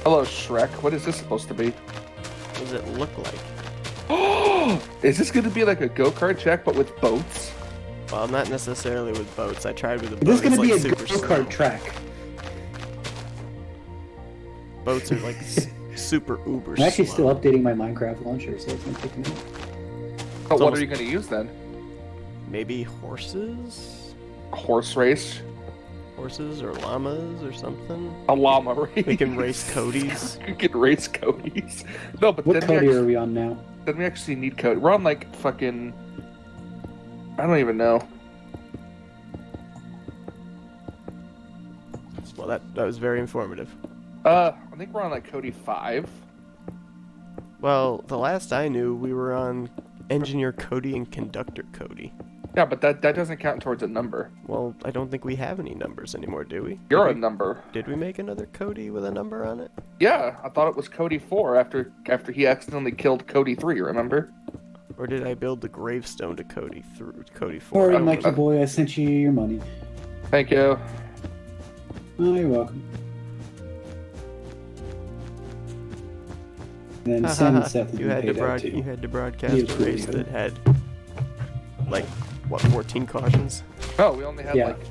Hello, Shrek. What is this supposed to be? What does it look like? Is this going to be like a go-kart track but with boats? Well, not necessarily with boats. I tried with a boat. This is going to It's, be like, a super slow. go-kart track. Boats are like super uber I'm actually slow. still updating my Minecraft launcher, so it's going to take a minute. But what almost- are you going to use then? Maybe horses? Horse race? Horses or llamas or something? A llama race? We can race Cody's. We can race Cody's. No, but What then Cody we, are we on now? then we actually need Cody. We're on like fucking... I don't even know. Well, that was very informative. I think we're on like Cody 5. Well, the last I knew, we were on Engineer Cody and Conductor Cody. Yeah, but that doesn't count towards a number. Well, I don't think we have any numbers anymore, do we? You're a Did number. Did we make another Cody with a number on it? Yeah, I thought it was Cody 4 after he accidentally killed Cody 3, remember? Or did I build the gravestone to Cody through Cody 4? Sorry, I don't Mikey know. boy, I sent you your money. Thank you. Oh, you're welcome. And then Sam and Seth have you been had to paid out too. you had to broadcast He a was pretty race good. that had like what 14 cautions? No, we only had Yeah. like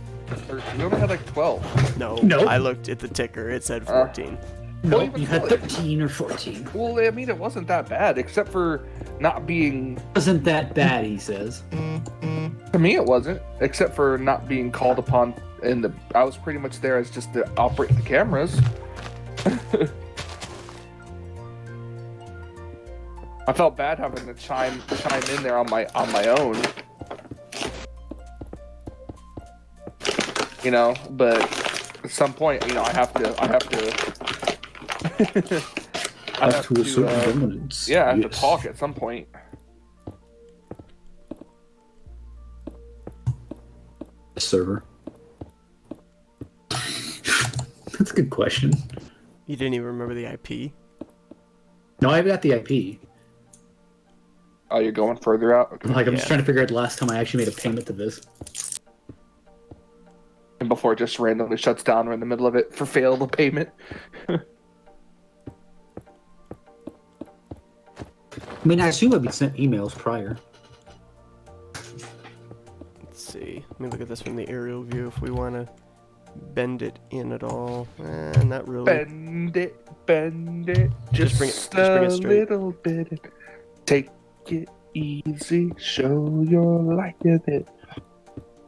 13. We only had like 12. No, Nope. I looked at the ticker. It said 14. Well, Nope, even you had still, 13 or 14. well, I mean, it wasn't that bad, except for not being. Wasn't that bad, he says. To me, it wasn't, except for not being called upon in the. I was pretty much there as just to operate the cameras. I felt bad having to chime in there on my own. You know, but at some point, you know, I have to. I have Up to a certain to, dominance. yeah, I have Yes. to talk at some point. Server. That's a good question. You didn't even remember the IP? No, I've got the IP. Oh, you're going further out? Okay. Like, I'm just Yeah. trying to figure out the last time I actually made a payment to this. And before it just randomly shuts down in the middle of it for failed payment. I mean, I assume I've been sent emails prior. Let's see. Let me look at this from the aerial view if we want to bend it in at all. Not really. Bend it, Just bring it a straight. little bit. Take it easy, show your life with it.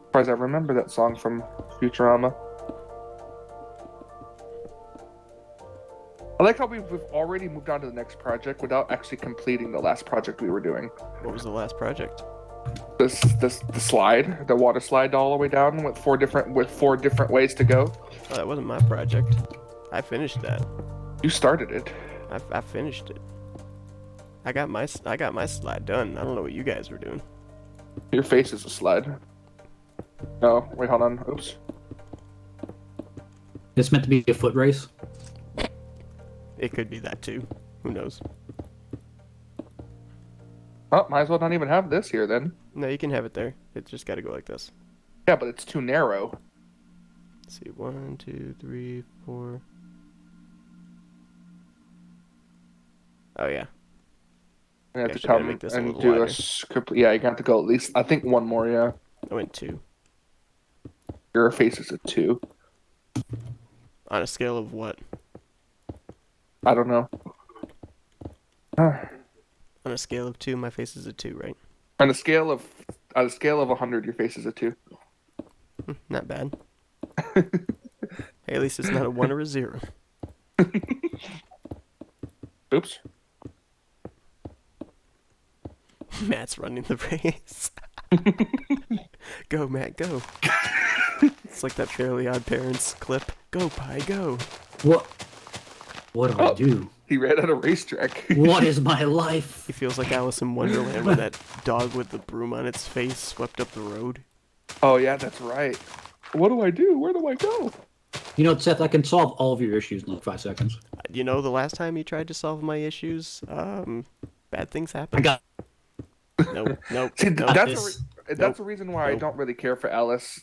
Surprised I remember that song from Futurama. I like how we've already moved on to the next project without actually completing the last project we were doing. What was the last project? The slide, the water slide all the way down with four different ways to go. Oh, that wasn't my project. I finished that. You started it. I finished it. I got my slide done. I don't know what you guys were doing. Your face is a slide. No, wait, hold on. Oops. It's meant to be a foot race. It could be that too. Who knows? Oh, might as well not even have this here then. No, you can have it there. It just got to go like this. Yeah, but it's too narrow. Let's see, 1, 2, 3, 4. Oh yeah. You have Okay, to so I gotta come make this a and little do wider. a script. Yeah, you have to go at least. I think one more. Yeah, I went 2. your face is a 2. On a scale of what? I don't know. On a scale of 2, my face is a 2, right? On a scale of 100, your face is a 2. Not bad. Hey, at least it's not a 1 or a 0. Oops. Matt's running the race. Go, Matt, go. like that Fairly Odd Parents clip. Go, Pie, go. What do I Oh. do? He ran at a racetrack. What is my life? He feels like Alice in Wonderland when that dog with the broom on its face swept up the road. Oh yeah, that's right. What do I do? Where do I go? You know, Seth, I can solve all of your issues in like 5 seconds. You know, the last time you tried to solve my issues, bad things I happened. got Nope. See, nope. that's Nope. the reason why I Nope. don't really care for Alice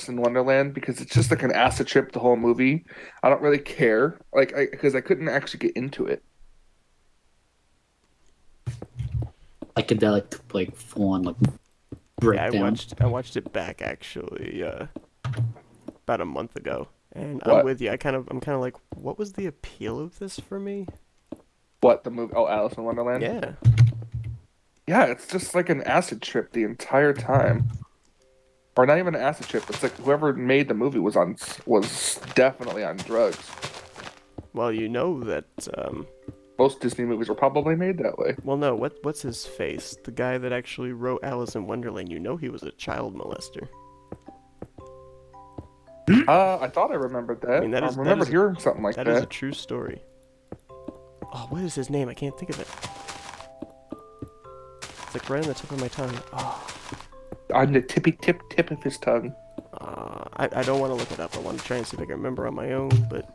in Wonderland, because it's just like an acid trip the whole movie. I don't really care, because I couldn't actually get into it. psychedelic, like full on like Yeah, breakdown. I watched it back actually about a month ago, and What? I'm with you. I'm kind of like, what was the appeal of this for me? What, the movie? Oh, Alice in Wonderland. Yeah. Yeah, it's just like an acid trip the entire time. Or not even an acid trip. It's like whoever made the movie was definitely on drugs. Well, you know that. Most Disney movies were probably made that way. Well, no. What's his face? The guy that actually wrote Alice in Wonderland. You know he was a child molester. I thought I remembered that. I mean, that is- I remember that is- hearing something like That is a true story. Oh, what is his name? I can't think of it. It's like right on the tip of my tongue. Oh, On the tippy tip of his tongue. I don't want to look it up. I want to try and see if I can remember on my own, but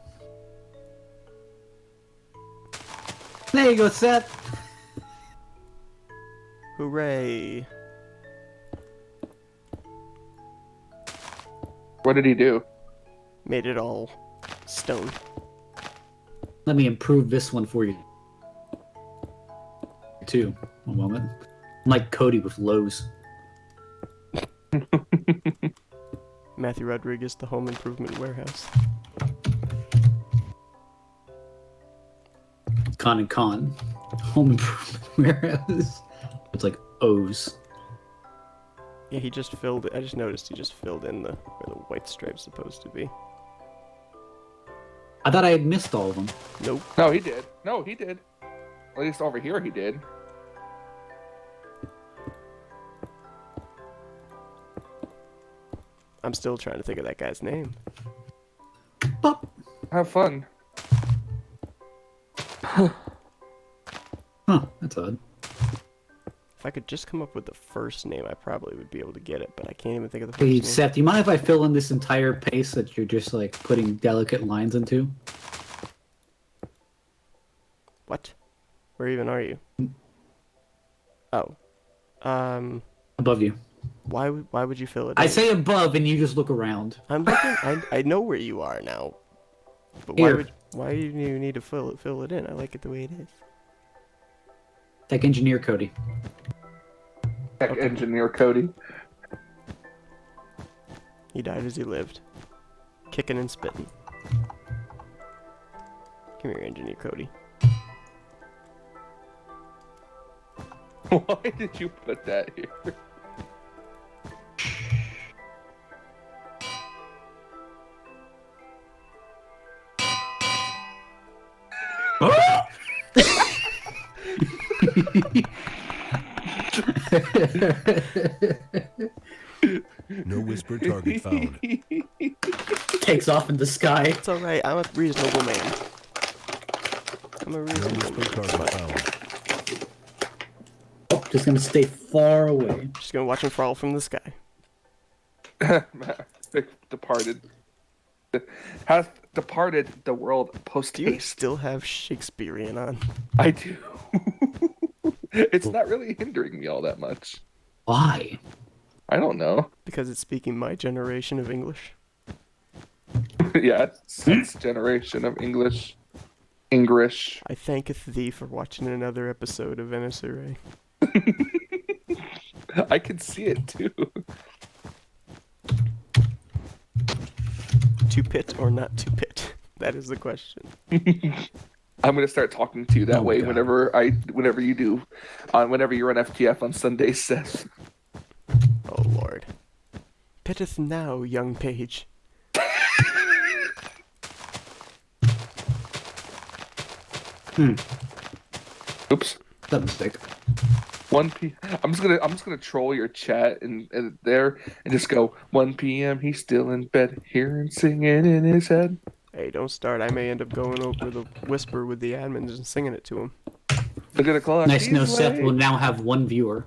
There you go, Seth. hooray. What did he do? Made it all stone. Let me improve this one for you. Too. One moment. I'm like Cody with Lowe's. Matthew Rodriguez, The Home Improvement Warehouse. Con and Con. Home Improvement Warehouse. It's like O's. Yeah, he just filled it. I just noticed he just filled in where the white stripe's supposed to be. I thought I had missed all of them. Nope. No, he did. No, he did. At least over here he did. I'm still trying to think of that guy's name. Bop. Have fun. Huh, that's odd. If I could just come up with the first name, I probably would be able to get it, but I can't even think of the first Hey, name. Seth, do you mind if I fill in this entire pace that you're just like putting delicate lines into? What? Where even are you? Oh. Above you. Why would you fill it I in? say above and you just look around. I'm looking. I know where you are now. But Here. why do you need to fill it in? I like it the way it is. Tech engineer Cody. Tech engineer Cody. He died as he lived, kicking and spitting. Come here, engineer Cody. Why did you put that here? No whispered target found. Takes off in the sky. It's all right. I'm a reasonable man. I'm a No reasonable whispered man. target But found. Oh, just gonna stay far away. just gonna watch him fall from the sky. Departed. Hath departed the world post Do you haste. still have Shakespearean on? I do. It's not really hindering me all that much. Why? I don't know. Because it's speaking my generation of English. Yeah, it's sixth generation of English. English. I thanketh thee for watching another episode of NNSCRA. I can see it too. To pit or not to pit? That is the question. I'm gonna start talking to you that Oh, way God. whenever you do, whenever you run FTF on Sundays, Seth. Oh lord. Pitteth now, young page. Oops. That mistake. I'm just gonna troll your chat and there and just go 1 p.m. He's still in bed, hearing singing in his head. Hey, don't start. I may end up going over the whisper with the admins and singing it to him. Look at the clock. Nice to know He's Seth late. will now have one viewer.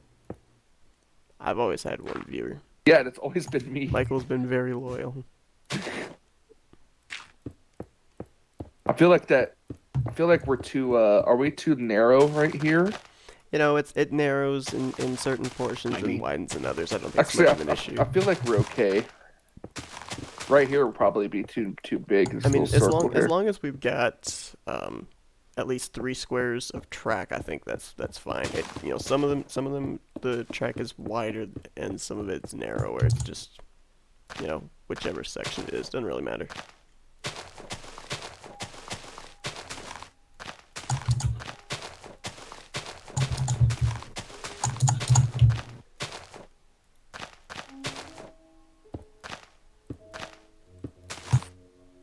I've always had one viewer. Yeah, it's always been me. Michael's been very loyal. I feel like we're too. Are we too narrow right here? You know, it narrows in certain portions and widens in others. I don't think Actually, it's much of an issue. I feel like we're okay. Right here will probably be too big. This I mean, little as long as we've got at least 3 squares of track, I think that's fine. You know, some of them the track is wider and some of it's narrower. It's just, you know, whichever section it is, doesn't really matter.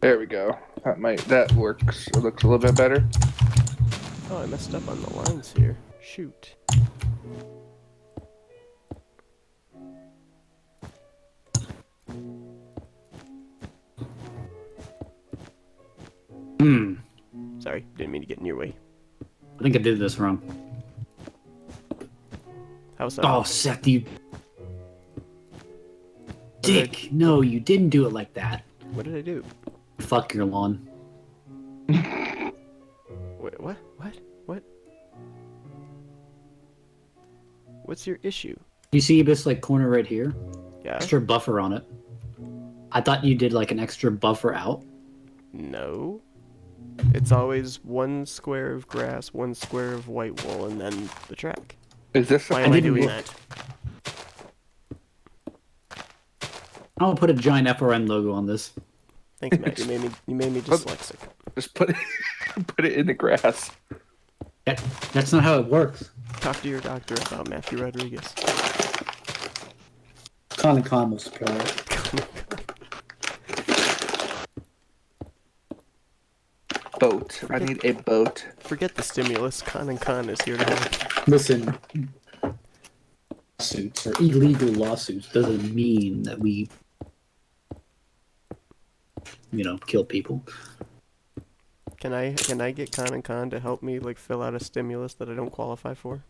There we go. That works. It looks a little bit better. Oh, I messed up on the lines here. Shoot. Sorry, didn't mean to get in your way. I think I did this wrong. How's that? Oh, Seth, you dick! No, you didn't do it like that. What did I do? Fuck your lawn. Wait, what? What? What's your issue? You see this like corner right here? Yeah? Extra buffer on it. I thought you did like an extra buffer out. No. It's always 1 square of grass, 1 square of white wool, and then the track. Is this? Why am I didn't doing look. that? I'll put a giant FRN logo on this. Thanks, Matt. You made me dyslexic. Just put it in the grass. That's not how it works. Talk to your doctor about Matthew Rodriguez. Con will supply it. Boat. I need a boat. Forget the stimulus. Con is here to help. Listen, lawsuits or illegal lawsuits doesn't mean that we, kill people. Can I get Con to help me like fill out a stimulus that I don't qualify for?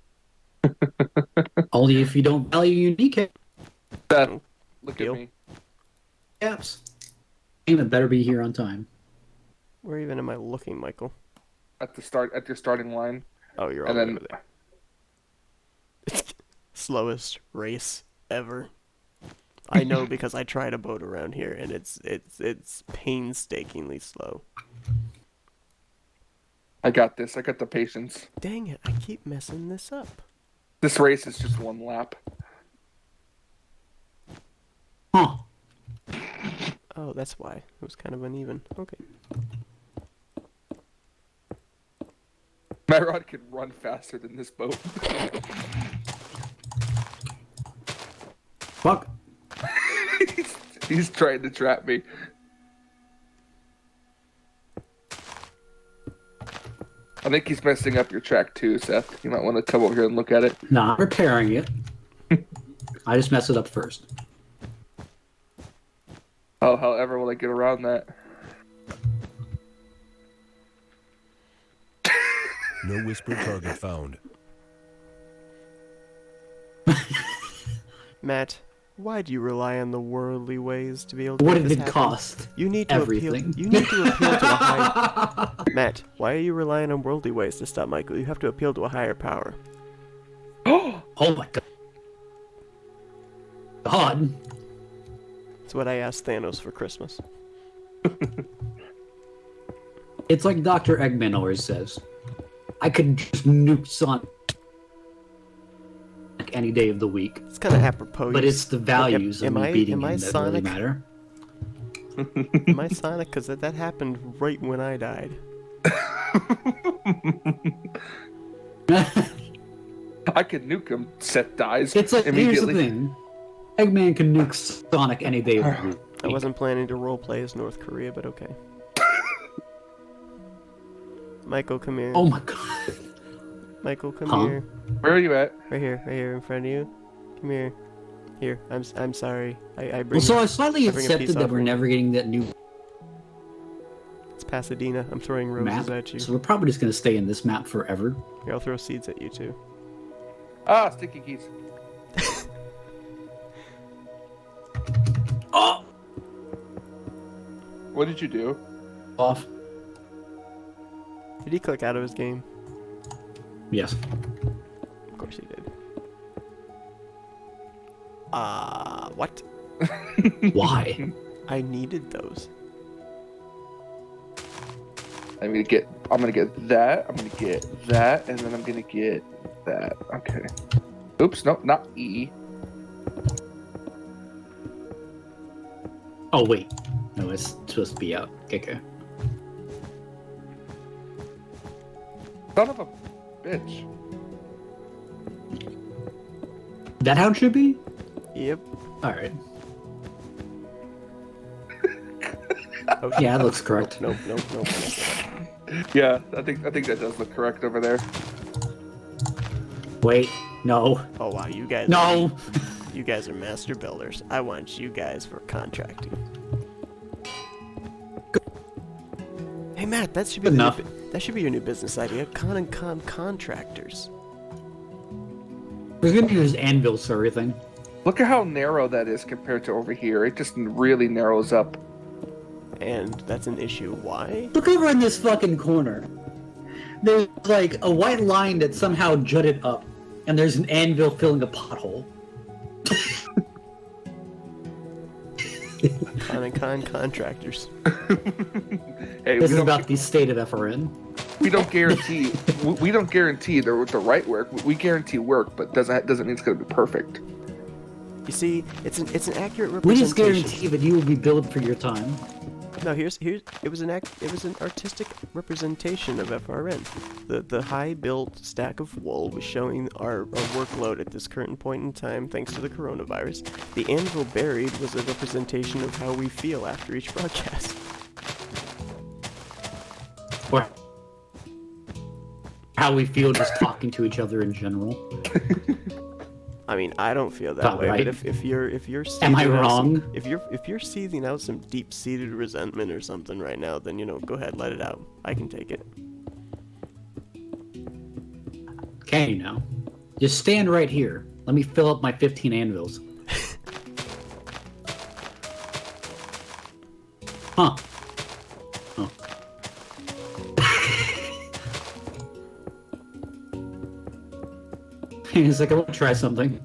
Only if you don't value unique Seth, look Deal. at me. apps. Payment better be here on time. Where even am I looking, Michael? At your starting line. Oh, you're all And the way then- over there. Slowest race ever. I know because I tried a boat around here and it's painstakingly slow. I got this. I got the patience. Dang it, I keep messing this up. This race is just 1 lap. Huh. Oh, that's why. It was kind of uneven. Okay. My rod can run faster than this boat. Fuck. He's trying to trap me. I think he's messing up your track too, Seth. You might want to come over here and look at it. Not repairing it. I just messed it up first. Oh, however will I get around that? No whisper target found. Matt, why do you rely on the worldly ways to be able to What make did this it happen? cost? You need to Everything. appeal. You need to appeal to a higher. Matt, why are you relying on worldly ways to stop Michael? You have to appeal to a higher power. Oh my god. God. That's what I asked Thanos for Christmas. It's like Dr. Eggman always says. I could just nuke Sonic any day of the week. It's kind of apropos. But it's the values of me beating him that really Sonic? matter. Am I Sonic? Because that happened right when I died. I could nuke him. Seth dies It's like, here's the immediately. thing. Eggman can nuke Sonic any day of the week. I wasn't planning to roleplay as North Korea, but okay. Michael, come here. Oh my god. Michael, come Huh? here. Where are you at? Right here in front of you. Come here. Here, I'm sorry. I bring. Well, so I slightly I bring a accepted piece that off we're of- never getting that new It's Pasadena. I'm throwing roses map, at you. so we're probably just gonna stay in this map forever. Here, I'll throw seeds at you too. Ah, sticky keys. Oh! What did you do? Off. Did he click out of his game? Yes. Of course he did. What? Why? I needed those. I'm gonna get that. I'm gonna get that, and then I'm gonna get that. Okay. Oops, no, not E. Oh wait, no, it's supposed to be out. Okay. Son of a bitch. That how it should be? Yep. All right. Oh, Yeah, that looks correct. Nope. Yeah, I think that does look correct over there. Wait, no, Oh wow, you guys. no. You guys are master builders. I want you guys for contracting. Hey Matt, that should be Good the enough. that should be your new business idea. Con contractors. We're gonna use anvils for everything. Look at how narrow that is compared to over here. It just really narrows up. And that's an issue. Why? Look over in this fucking corner. There's like a white line that somehow jutted up, and there's an anvil filling a pothole. Con contractors. Hey, This is about the state of FRN. we don't guarantee we don't guarantee the right work. We guarantee work, but doesn't mean it's gonna be perfect. You see, it's an accurate We just representation. guarantee that you will be billed for your time. No, here's it was an artistic representation of FRN. The high built stack of wool was showing our workload at this current point in time thanks to the coronavirus. The anvil buried was a representation of how we feel after each broadcast. Or how we feel just talking to each other in general. I mean, I don't feel that Not way, right. but if you're Am I seething out wrong? some- if you're seething out some deep-seated resentment or something right now, then go ahead, let it out. I can take it. Can you now? Just stand right here. Let me fill up my 15 anvils. Huh. Oh. He's like, I want to try something.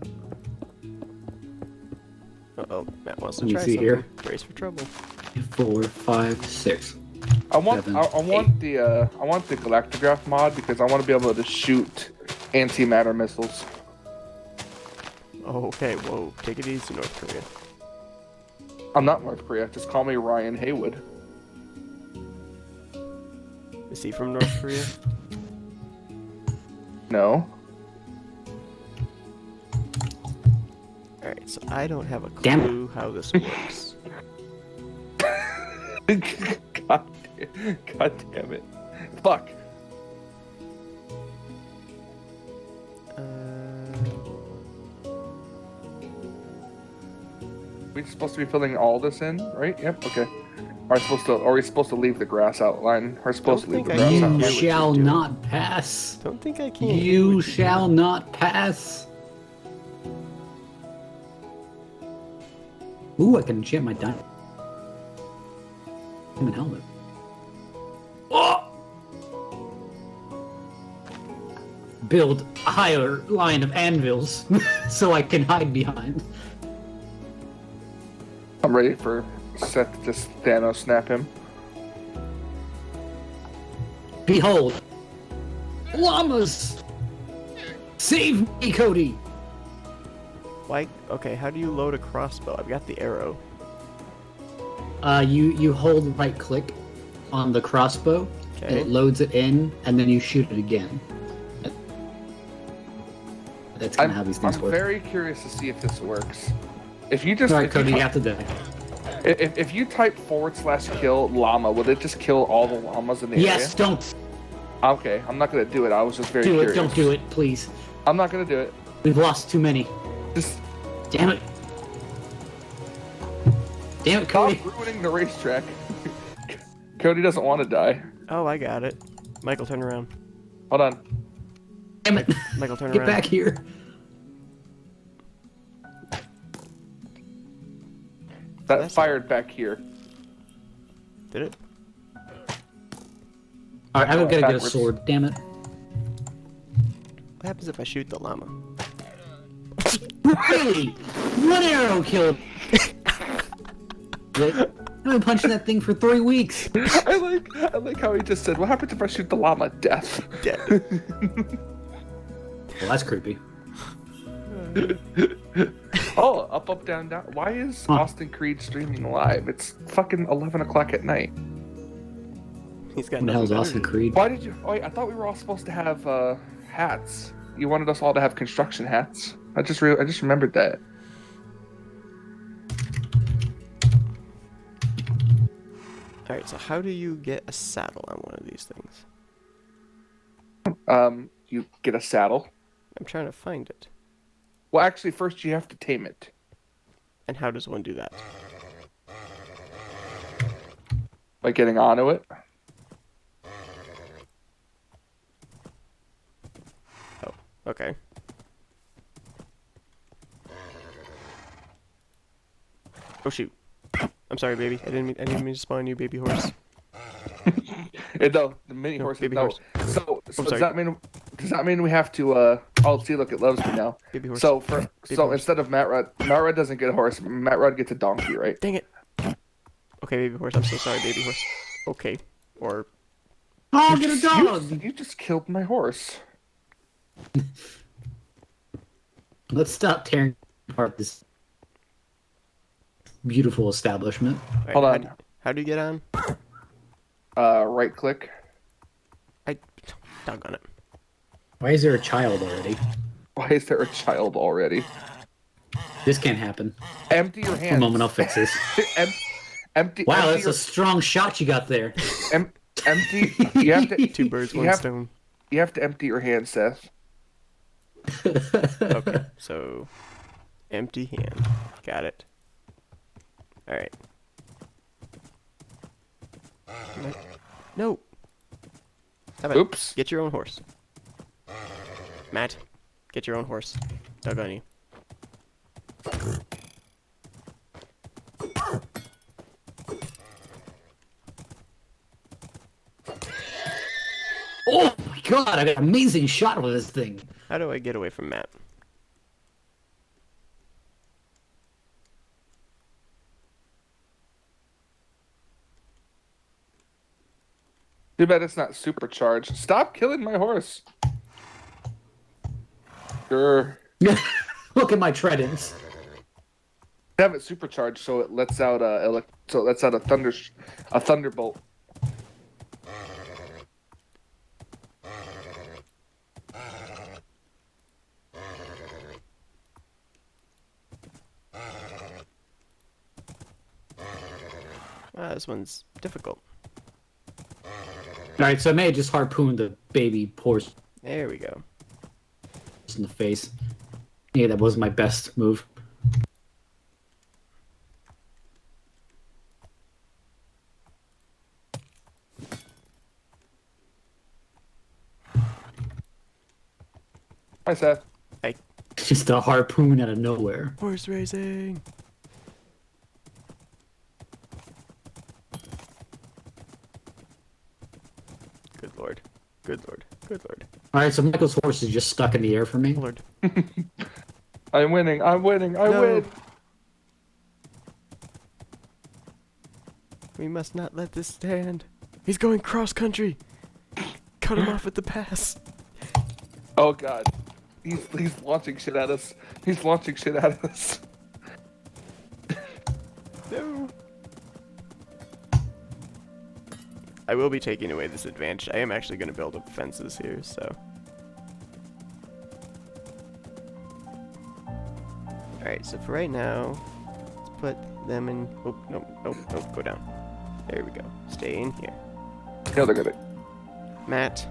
Uh-oh, Matt wants to Let me try see something. here. Brace for trouble. 4, 5, 6. I want Seven, I want the galactograph mod because I want to be able to shoot antimatter missiles. Oh, okay, whoa. Take it easy, North Korea. I'm not North Korea. Just call me Ryan Haywood. Is he from North Korea? No. Alright, so I don't have a Damn it. clue how this works. God damn it. Fuck. We're supposed to be filling all this in, right? Yep. Okay. Are we supposed to leave the grass outline? Are we supposed to leave the think I grass can. outline? You what shall you're doing. not pass. Don't think I can. You shall not pass. Ooh, I can enchant my diamond helmet. Oh! Build a higher line of anvils so I can hide behind. I'm ready for Seth to just Thanos snap him. Behold, llamas! Save me, Cody! Why? Okay, how do you load a crossbow? I've got the arrow. You hold right click on the crossbow, Okay. it loads it in, and then you shoot it again. That's kind of how these things I'm work. very curious to see if this works. If you just Alright, if you Cody, you ty- have to die. if you type /kill llama, will it just kill all the llamas in the Yes, don't. Okay, I'm not gonna do it. I was just very Do curious. it. Don't do it, please. I'm not gonna do it. We've lost too many. Just Damn it. Damn it, stop Cody. ruining the racetrack. Cody doesn't want to die. Oh, I got it. Michael, turn around. Hold on. Damn it. Michael, turn Get around. back here. That That's- fired back here. Did it? Alright, I'm gonna get a Backwards. sword. Damn it. What happens if I shoot the llama? Really? One arrow killed. I've been punching that thing for 3 weeks. I like how he just said, "What happens if I shoot the llama? Death." Dead. Well, that's creepy. Oh, up, down, down. Why is Austin Creed streaming live? It's fucking 11 o'clock at night. He's got What the hell is nothing Austin better to do. Creed? Why did you? Oh, wait, I thought we were all supposed to have hats. You wanted us all to have construction hats. I just remembered that. Alright, so how do you get a saddle on one of these things? You get a saddle. I'm trying to find it. Well, actually, first you have to tame it. And how does one do that? By getting onto it. Oh, okay. Oh shoot. I'm sorry, baby. I didn't mean to spawn you, baby horse. No, the mini No, horse. baby No. horse. So sorry. does that mean we have to? Oh, see, look, it loves me now. Baby horse. So Baby horse. instead of Matt Rod doesn't get a horse. Matt Rod gets a donkey, right? Dang it. Okay, baby horse. I'm so sorry, baby horse. Okay. Or Oh, get a dog! You just killed my horse. Let's stop tearing apart this beautiful establishment. Alright, Hold on. How do you get on? Right click. Doggone it. Why is there a child already? Why is there a child already? This can't happen. Empty your A hands. moment, I'll fix this. Empty. Wow, empty that's a strong shot you got there. empty. You have to. Two birds, you one have, stone. You have to empty your hands, Seth. Okay, so empty hand. Got it. Alright. No. How about Oops. get your own horse? Matt, get your own horse. Doggone you. Oh my god, I got an amazing shot with this thing. How do I get away from Matt? Too bad it's not supercharged. Stop killing my horse. Sure. Look at my tridents. Have it supercharged so it lets out a thunderbolt. This one's difficult. Alright, so I may have just harpooned the baby horse There we go. in the face. Yeah, that was my best move. Hi, Seth. Just a harpoon out of nowhere. Horse racing. Good lord. Good lord. Good lord. Alright, so Michael's horse is just stuck in the air for me. Lord. I'm winning. I No. win. We must not let this stand. He's going cross country. Cut him off at the pass. Oh god. He's launching shit at us. He's launching shit at us. No. I will be taking away this advantage. I am actually going to build up fences here, so. Alright, so for right now, let's put them in. Oh, no, no, no, go down. There we go. Stay in here. No, they're gonna. Matt,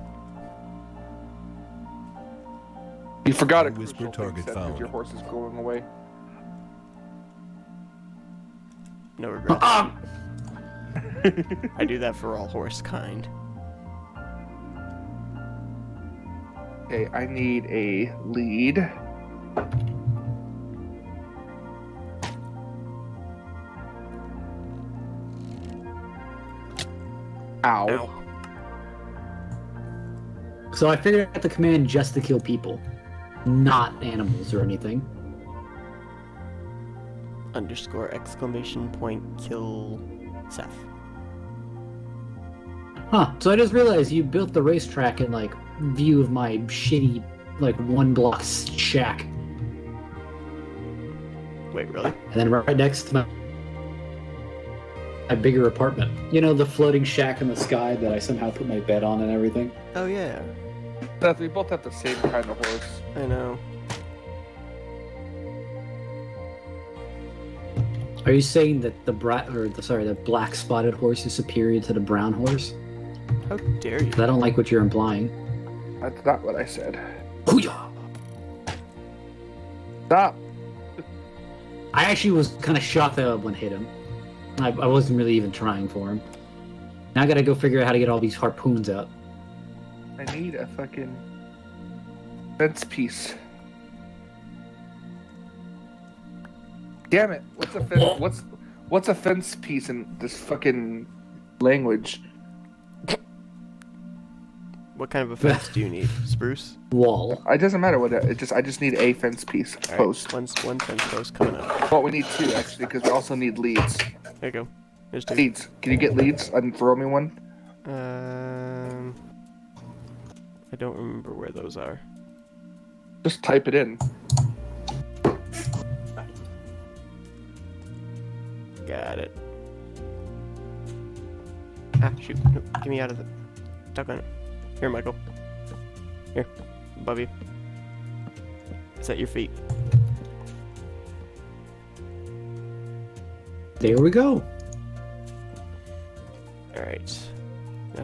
You forgot a No whisper crucial thing, target Seth, 'cause found. your horse is going away. No regrets. I do that for all horse kind. Okay, I need a lead. Ow. Ow. So I figured out the command just to kill people, not animals or anything. _ exclamation point kill Seth. Huh. So I just realized you built the racetrack in, like, view of my shitty, like, one block shack. Wait, really? And then right next to my bigger apartment. You know, the floating shack in the sky that I somehow put my bed on and everything? Oh yeah, Seth, we both have the same kind of horse. I know. Are you saying that the black spotted horse is superior to the brown horse? How dare you? 'Cause I don't like what you're implying. That's not what I said. Hoo-yah! Stop. I actually was kind of shocked that one hit him. I wasn't really even trying for him. Now I gotta go figure out how to get all these harpoons out. I need a fucking fence piece. Damn it! What's a fence piece in this fucking language? What kind of a fence do you need? Spruce? Wall. It doesn't matter what I just need a fence piece All right, post. one fence post coming up. Well, we need two actually because we also need leads. There you go. There's two. Leads. Can you get leads and throw me one? I don't remember where those are. Just type it in. Got it. Ah, shoot. No, get me out of the... Stuck on it. Here, Michael. Here. Above you. It's at your feet. There we go. Alright.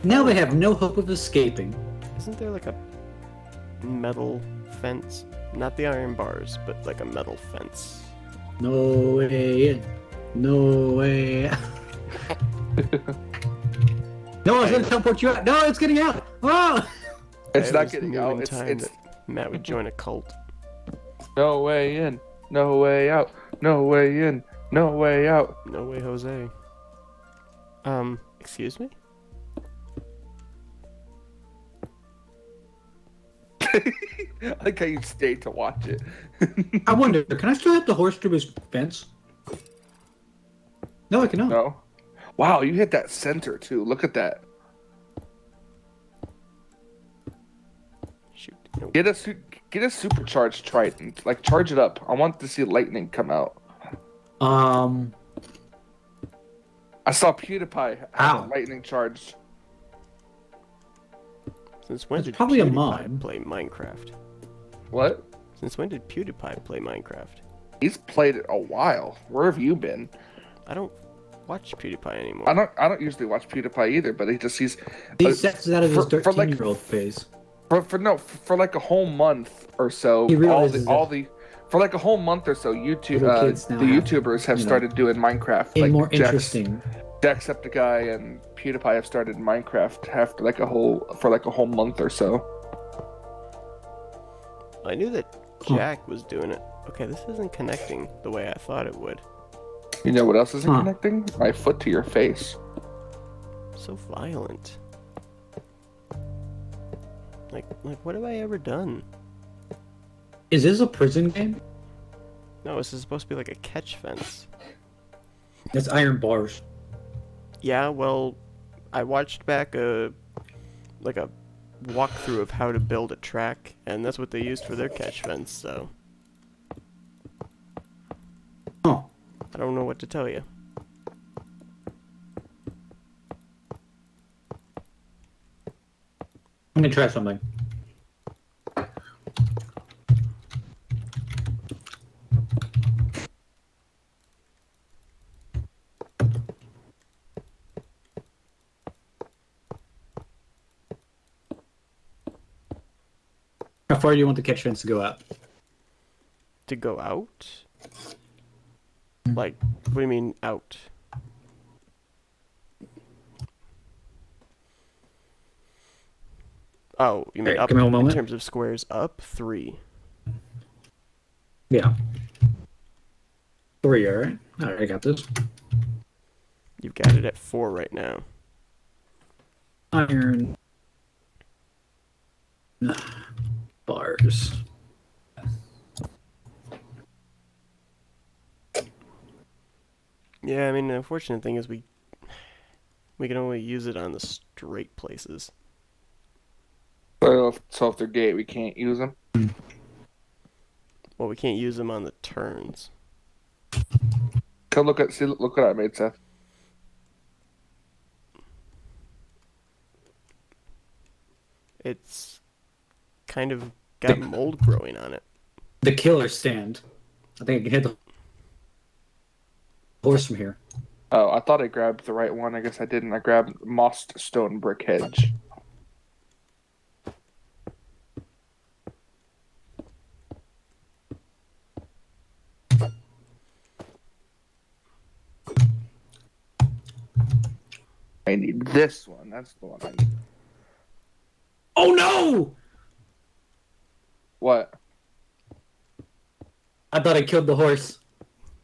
Now they have no hope of escaping. Isn't there like a metal fence? Not the iron bars, but like a metal fence. No way in. No way. No, it's gonna teleport you out. No, it's getting out. Oh! It's I not was getting moving out. It's time that Matt would join a cult. no way in, no way out, no way in, no way out. No way, Jose. Excuse me? I like how you stayed to watch it. I wonder, can I still hit the horse through his fence? No, I cannot. No. Wow, you hit that center too. Look at that. Shoot. No. Get a supercharged trident. Like charge it up. I want to see lightning come out. I saw PewDiePie have Ow. a lightning charged. Since when It's did probably a PewDiePie mod. play Minecraft? What? Since when did PewDiePie play Minecraft? He's played it a while. Where have you been? I don't watch PewDiePie anymore. I don't usually watch PewDiePie either, but he's He sets out of his for like- 13-year-old phase. for like a whole month or so. He realizes For like a whole month or so, YouTube Little kids now the have, YouTubers have you know, started doing Minecraft. A Like more Jax- interesting. Jacksepticeye and PewDiePie have started Minecraft after like a whole month or so. I knew that Jack was doing it. Okay, this isn't connecting the way I thought it would. You know what else isn't Huh. connecting? My foot to your face. So violent. Like what have I ever done? Is this a prison game? No, this is supposed to be like a catch fence. That's iron bars. Yeah, well, I watched back a walkthrough of how to build a track, and that's what they used for their catch fence, so Huh. I don't know what to tell you. I'm gonna try something. How far do you want the catch fence to go out? To go out? Like, what do you mean out? Oh, you mean Hey, up give me a in moment. terms of squares? Up 3. Yeah. 3, alright. Alright, I got this. You've got it at 4 right now. Iron bars. Yeah, I mean, the unfortunate thing is we can only use it on the straight places. So if they're gate, we can't use them. Well, we can't use them on the turns. Come look what I made, Seth. It's kind of got mold growing on it. The killer stand. I think I can hit the horse from here. Oh, I thought I grabbed the right one. I guess I didn't. I grabbed mossed stone brick hedge. I need this one. That's the one I need. Oh no! What? I thought I killed the horse.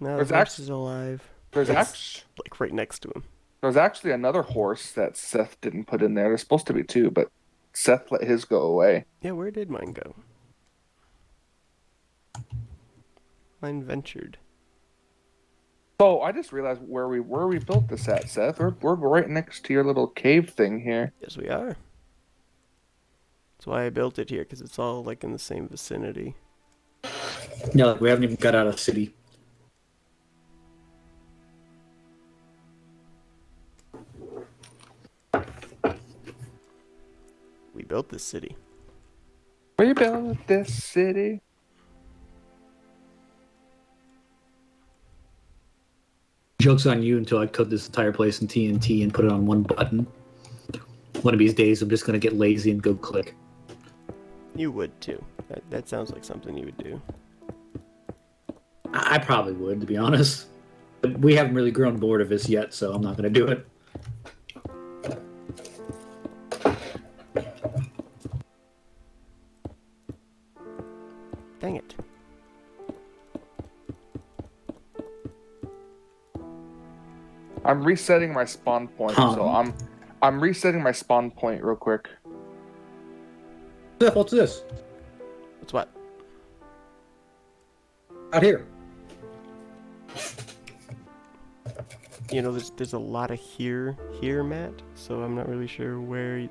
No, There's the horse is alive. There's It's, actually like right next to him. there's actually another horse that Seth didn't put in there. There's supposed to be 2, but Seth let his go away. Yeah, where did mine go? Mine ventured. So I just realized where we built this at, Seth. We're right next to your little cave thing here. Yes, we are. That's why I built it here, because it's all like in the same vicinity. No, we haven't even got out of the city. We built this city. We built this city. Joke's on you until I coat this entire place in TNT and put it on one button. One of these days, I'm just gonna get lazy and go click. You would too. That sounds like something you would do. I probably would, to be honest. But we haven't really grown bored of this yet, so I'm not gonna do it. Dang it. I'm resetting my spawn point, so I'm resetting my spawn point real quick. Seth, what's this? What's what? Out here. You know, there's a lot of here, Matt, so I'm not really sure where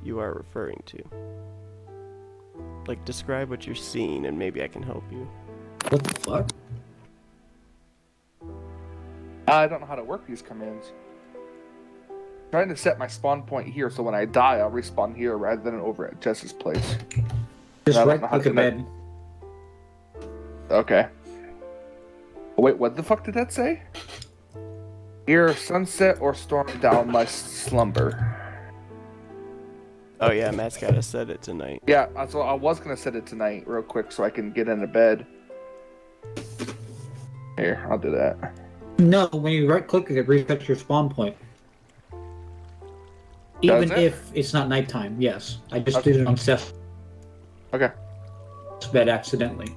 you are referring to. Like, describe what you're seeing, and maybe I can help you. What the fuck? I don't know how to work these commands. Trying to set my spawn point here, so when I die, I'll respawn here rather than over at Jess's place. Just I don't right know how click to a bed. Okay. Wait, what the fuck did that say? Here, sunset or storm down my slumber. Oh yeah, Matt's gotta set it tonight. Yeah, so I was gonna set it tonight real quick so I can get into bed. Here, I'll do that. No, when you right click, it resets your spawn point. Even Does it? if it's not nighttime, yes. I just did it on Seth's Okay. bed accidentally.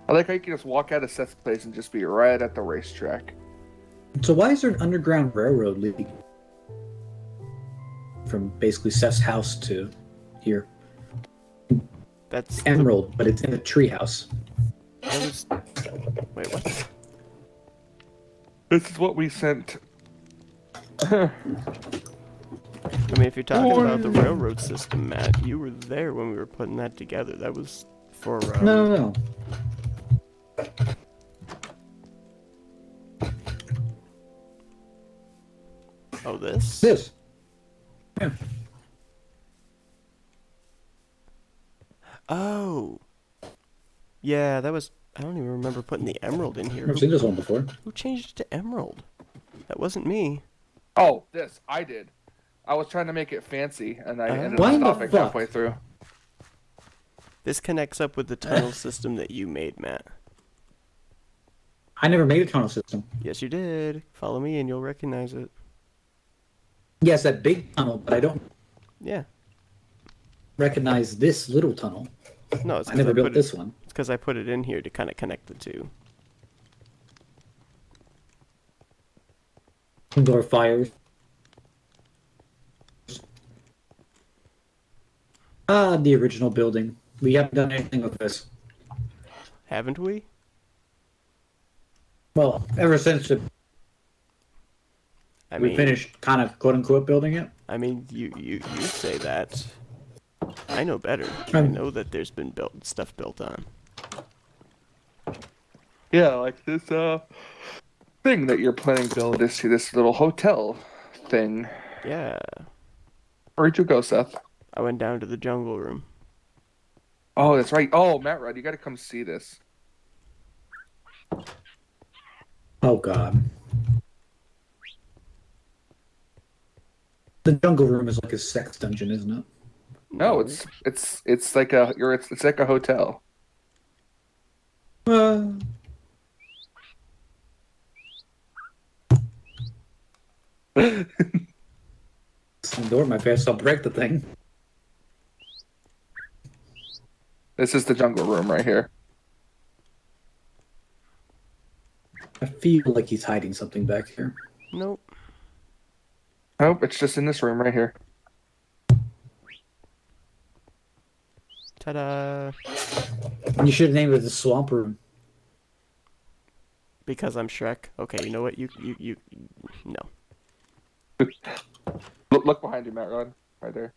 I like how you can just walk out of Seth's place and just be right at the racetrack. So why is there an underground railroad leading from basically Seth's house to here? That's Emerald, but it's in a treehouse. That was... Wait, what? This is what we sent. I mean, if you're talking about the railroad system, Matt, you were there when we were putting that together. That was for... No. Oh, this? This. Yeah. Oh. Yeah, that was... I don't even remember putting the emerald in here. I've seen this one before. Who changed it to emerald? That wasn't me. Oh, this. I did. I was trying to make it fancy, and I ended Why up in the stopping fuck? halfway through. This connects up with the tunnel system that you made, Matt. I never made a tunnel system. Yes, you did. Follow me and you'll recognize it. Yes, that big tunnel, but I don't Yeah. recognize this little tunnel. No, it's I 'cause never built put this one. It's because I put it in here to kind of connect the two. Indoor fires. The original building. We haven't done anything with this. Haven't we? Well, ever since I we mean, finished kind of quote unquote building it. I mean, you say that. I know better. I know that there's been stuff built on. Yeah, like this thing that you're planning to build, this little hotel thing. Yeah. Where'd you go, Seth? I went down to the jungle room. Oh, that's right. Oh, Matt Rudd, you got to come see this. Oh god. The jungle room is like a sex dungeon, isn't it? No, it's like it's like a hotel. It's the door in my face, I'll break the thing. This is the jungle room right here. I feel like he's hiding something back here. Nope. Nope, it's just in this room right here. Ta-da! You should have named it the swamp room. Because I'm Shrek. Okay, you know what? You no. Look behind you, Matt Rudd. Right there.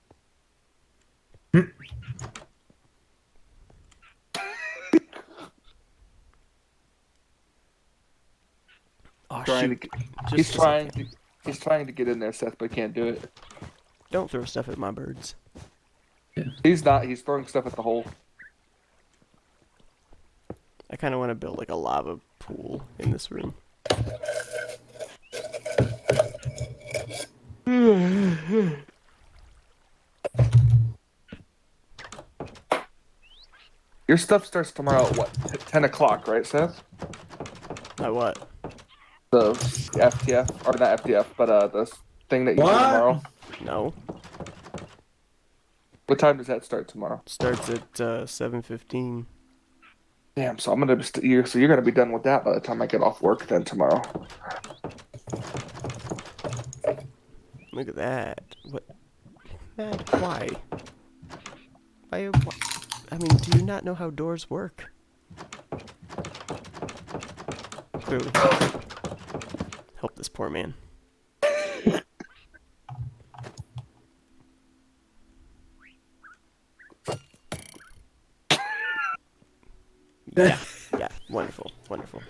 Oh Trying shoot! to, he's trying to get in there, Seth, but can't do it. Don't throw stuff at my birds. He's not. He's throwing stuff at the hole. I kind of want to build like a lava pool in this room. Your stuff starts tomorrow at what? 10 o'clock, right, Seth? My what? The FTF, or not FTF, but the thing that you do What? tomorrow. No. What time does that start tomorrow? Starts at 7:15. Damn, so I'm gonna so you're gonna be done with that by the time I get off work then tomorrow. Look at that. What? Matt, why? Why? I mean, do you not know how doors work? Clearly. Help this poor man. Yeah, yeah, wonderful, wonderful.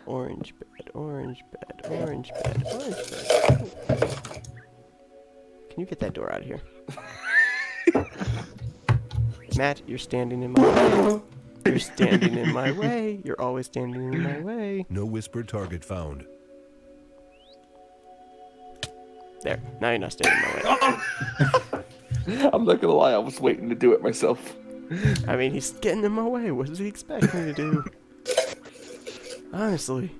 Orange bed, orange bed, orange bed, orange bed. Can you get that door out of here? Matt, you're standing in my way. You're standing in my way. You're always standing in my way. No whispered target found. There. Now you're not standing in my way. I'm not gonna lie, I was waiting to do it myself. I mean, he's getting in my way. What does he expect me to do? Honestly.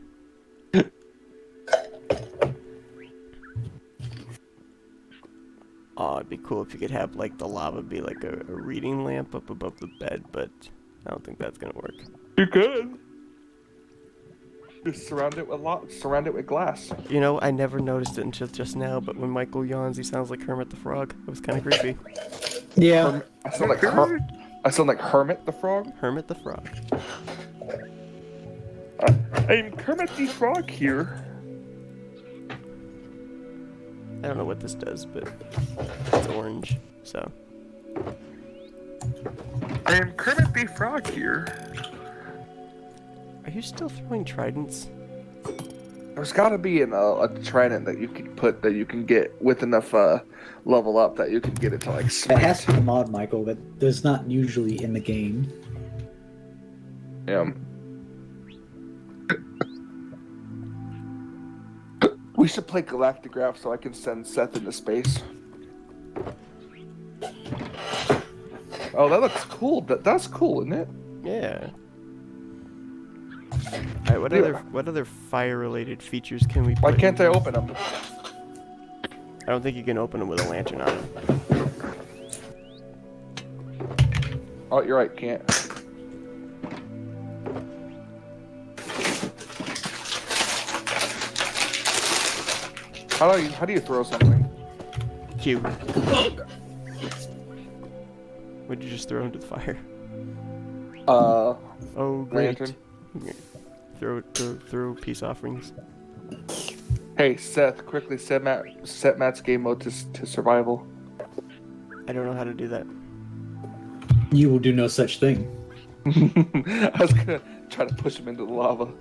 Oh, it'd be cool if you could have, like, the lava be like a reading lamp up above the bed, but I don't think that's gonna work. You could. Just surround it with glass. You know, I never noticed it until just now, but when Michael yawns, he sounds like Kermit the Frog. It was kind of creepy. Yeah. I sound like Hermit the Frog. Hermit the Frog. I'm Kermit the Frog here. I don't know what this does, but it's orange, so. I am Kermit the Frog here. Are you still throwing tridents? There's got to be a trident that you can put that you can get with enough level up that you can get it to like It smite. has to be a mod, Michael, but there's not usually in the game. Yeah. We should play Galactograph so I can send Seth into space. Oh, that looks cool. That's cool, isn't it? Yeah. All right. What other fire-related features can we? Why put can't in I here? open them? I don't think you can open them with a lantern on it. Oh, you're right. Can't. How do you throw something? Q. What'd you just throw into the fire? Oh, great. Lantern. Throw peace offerings. Hey, Seth, quickly set Matt's game mode to survival. I don't know how to do that. You will do no such thing. I was gonna try to push him into the lava.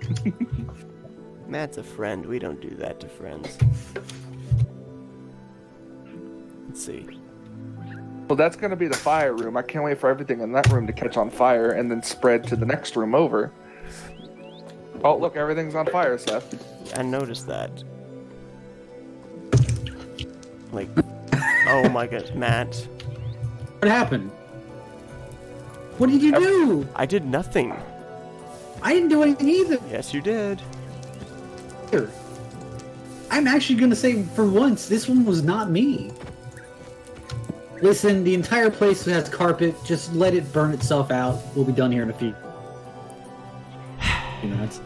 Matt's a friend. We don't do that to friends. Let's see. Well, that's gonna be the fire room. I can't wait for everything in that room to catch on fire and then spread to the next room over. Oh, look, everything's on fire, Seth. I noticed that. Like, oh my god, Matt. What happened? What did you do? I did nothing. I didn't do anything either. Yes, you did. I'm actually gonna say, for once, this one was not me. Listen, the entire place has carpet. Just let it burn itself out. We'll be done here in a few minutes.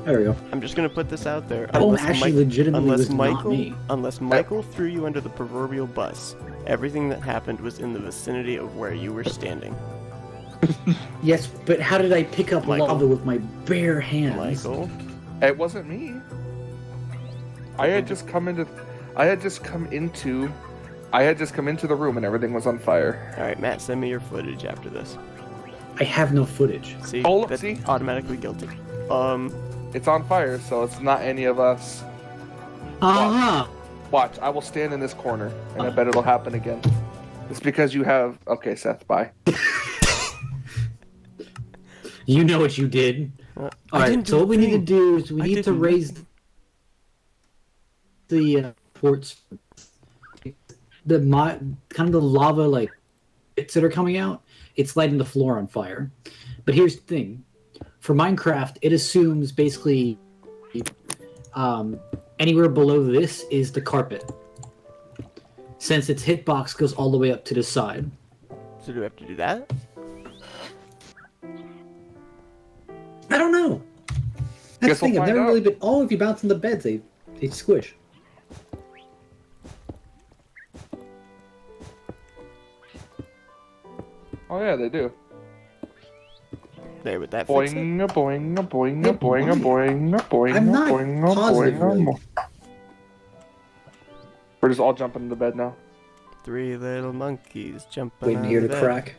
There we go. I'm just gonna put this out there. That one actually legitimately was not me. Unless Michael threw you under the proverbial bus, everything that happened was in the vicinity of where you were standing. Yes, but how did I pick up Michael. lava with my bare hands? Michael? It wasn't me. I had just come into the room and everything was on fire. Alright, Matt, send me your footage after this. I have no footage. See? Oh, look, That's see? automatically guilty. It's on fire, so it's not any of us. Watch, I will stand in this corner, and I bet it'll happen again. It's because you have... Okay, Seth, bye. You know what you did. Alright, so what we need to do is we need to raise the ports. Kind of the lava, like, bits that are coming out. It's lighting the floor on fire. But here's the thing. For Minecraft, it assumes basically anywhere below this is the carpet. Since its hitbox goes all the way up to the side. So do we have to do that? I don't know. That's Guess the thing. we'll I've never find really out. been. Oh, if you bounce in the beds, they squish. Oh yeah, they do. There, would that fix it? Boing, a boing, a boing, a boing, a boing, a boing, I'm a not boing, a positive, boing, a really. boing. We're just all jumping into bed now. Three little monkeys jumping Waiting on to hear the the bed. crack.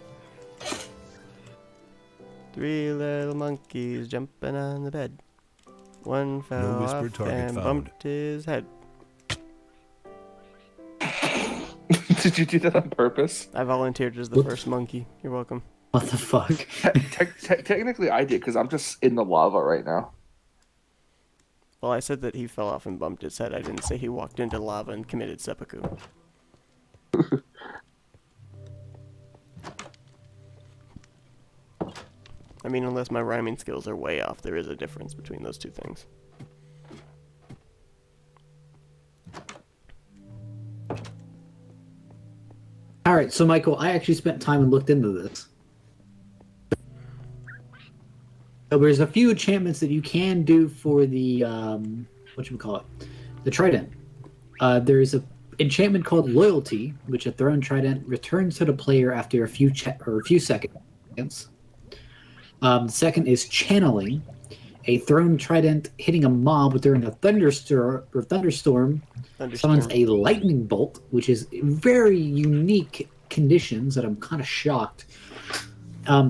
Three little monkeys jumping on the bed. One fell whispered off target and found. bumped his head. Did you do that on purpose? I volunteered as the Whoops. first monkey. You're welcome. What the fuck? Technically, I did because I'm just in the lava right now. Well, I said that he fell off and bumped his head. I didn't say he walked into lava and committed seppuku. I mean, unless my rhyming skills are way off, there is a difference between those two things. Alright, so Michael, I actually spent time and looked into this. So there's a few enchantments that you can do for the, the trident. There's a enchantment called Loyalty, which a thrown trident returns to the player after a few seconds. The second is Channeling. A thrown trident hitting a mob during a thunderstorm summons a lightning bolt, which is very unique conditions that I'm kind of shocked.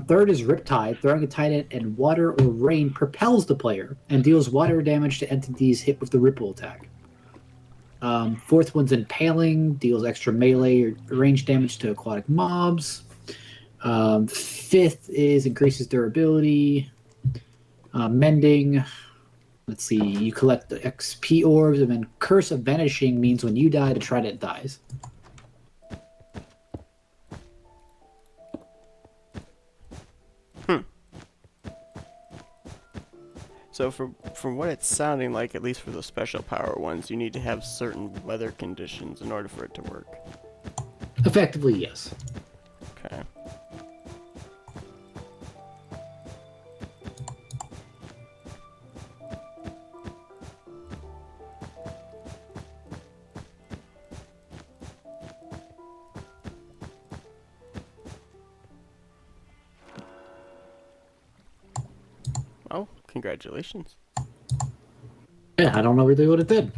Third is Riptide. Throwing a trident in water or rain propels the player and deals water damage to entities hit with the ripple attack. Fourth one's Impaling. Deals extra melee or range damage to aquatic mobs. Fifth is increases durability. Mending. Let's see. You collect the XP orbs, and then Curse of Vanishing means when you die, the trident dies. So from what it's sounding like, at least for the special power ones, you need to have certain weather conditions in order for it to work. Effectively, yes. Okay. Oh, congratulations. Yeah, I don't know really what it did.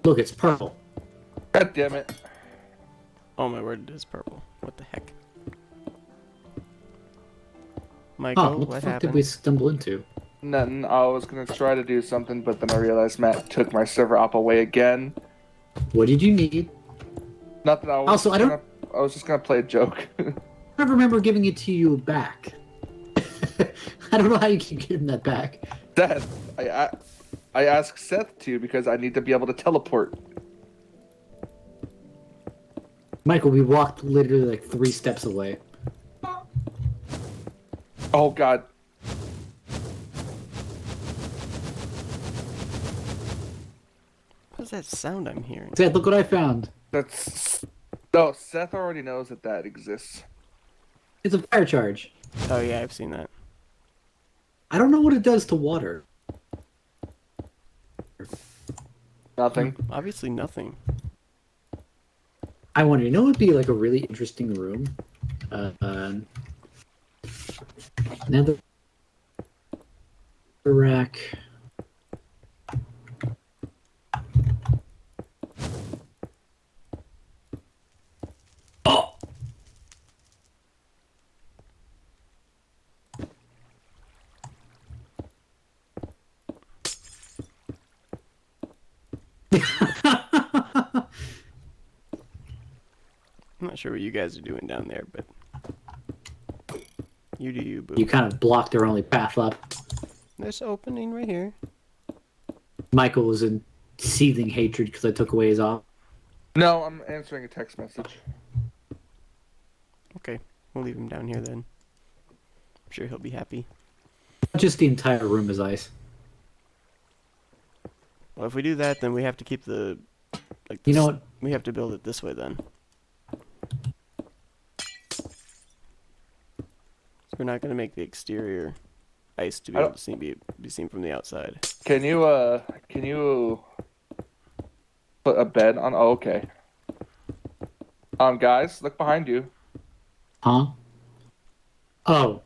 Look, it's purple. God damn it. Oh my word, it is purple. What the heck? Oh, Michael, what the what fuck happened? did we stumble into? Nothing. I was gonna try to do something, but then I realized Matt took my server op away again. What did you need? Nothing. I was Also, I was just gonna play a joke. I remember giving it to you back. I don't know how you keep getting that back. Seth, I asked Seth to because I need to be able to teleport. Michael, we walked literally like 3 steps away. Oh God. What is that sound I'm hearing? Dad, look what I found. That's no. Seth already knows that exists. It's a fire charge. Oh yeah, I've seen that. I don't know what it does to water. Nothing. Obviously nothing. I wonder, you know what would be like a really interesting room? Nether rack. Oh! I'm not sure what you guys are doing down there, but you do you, boo. You kind of blocked our only path up. There's an opening right here. Michael was in seething hatred because I took away his off. No, I'm answering a text message. Okay, we'll leave him down here then. I'm sure he'll be happy. Just the entire room is ice. Well, if we do that, then we have to keep the... like. You know what? We have to build it this way then. So we're not going to make the exterior ice to be able to be seen from the outside. Can you put a bed on? Oh, okay. Guys, look behind you. Huh? Oh.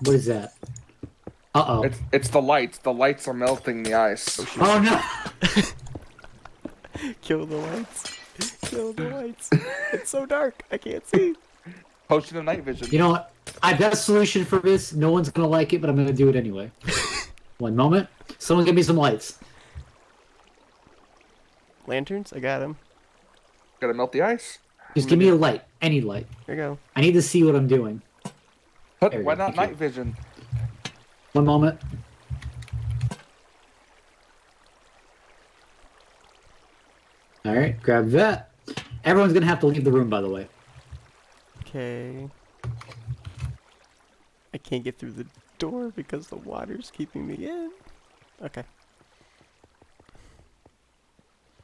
What is that? Uh-oh. It's the lights. The lights are melting the ice. Oh, no! Kill the lights. Kill the lights. It's so dark. I can't see. Potion of night vision. You know what? I've got a solution for this. No one's gonna like it, but I'm gonna do it anyway. One moment. Someone give me some lights. Lanterns? I got them. Gotta melt the ice. Just give me a light. Any light. Here you go. I need to see what I'm doing. Why not Thank night you. vision? One moment. Alright, grab that. Everyone's gonna have to leave the room, by the way. Okay. I can't get through the door because the water's keeping me in. Okay.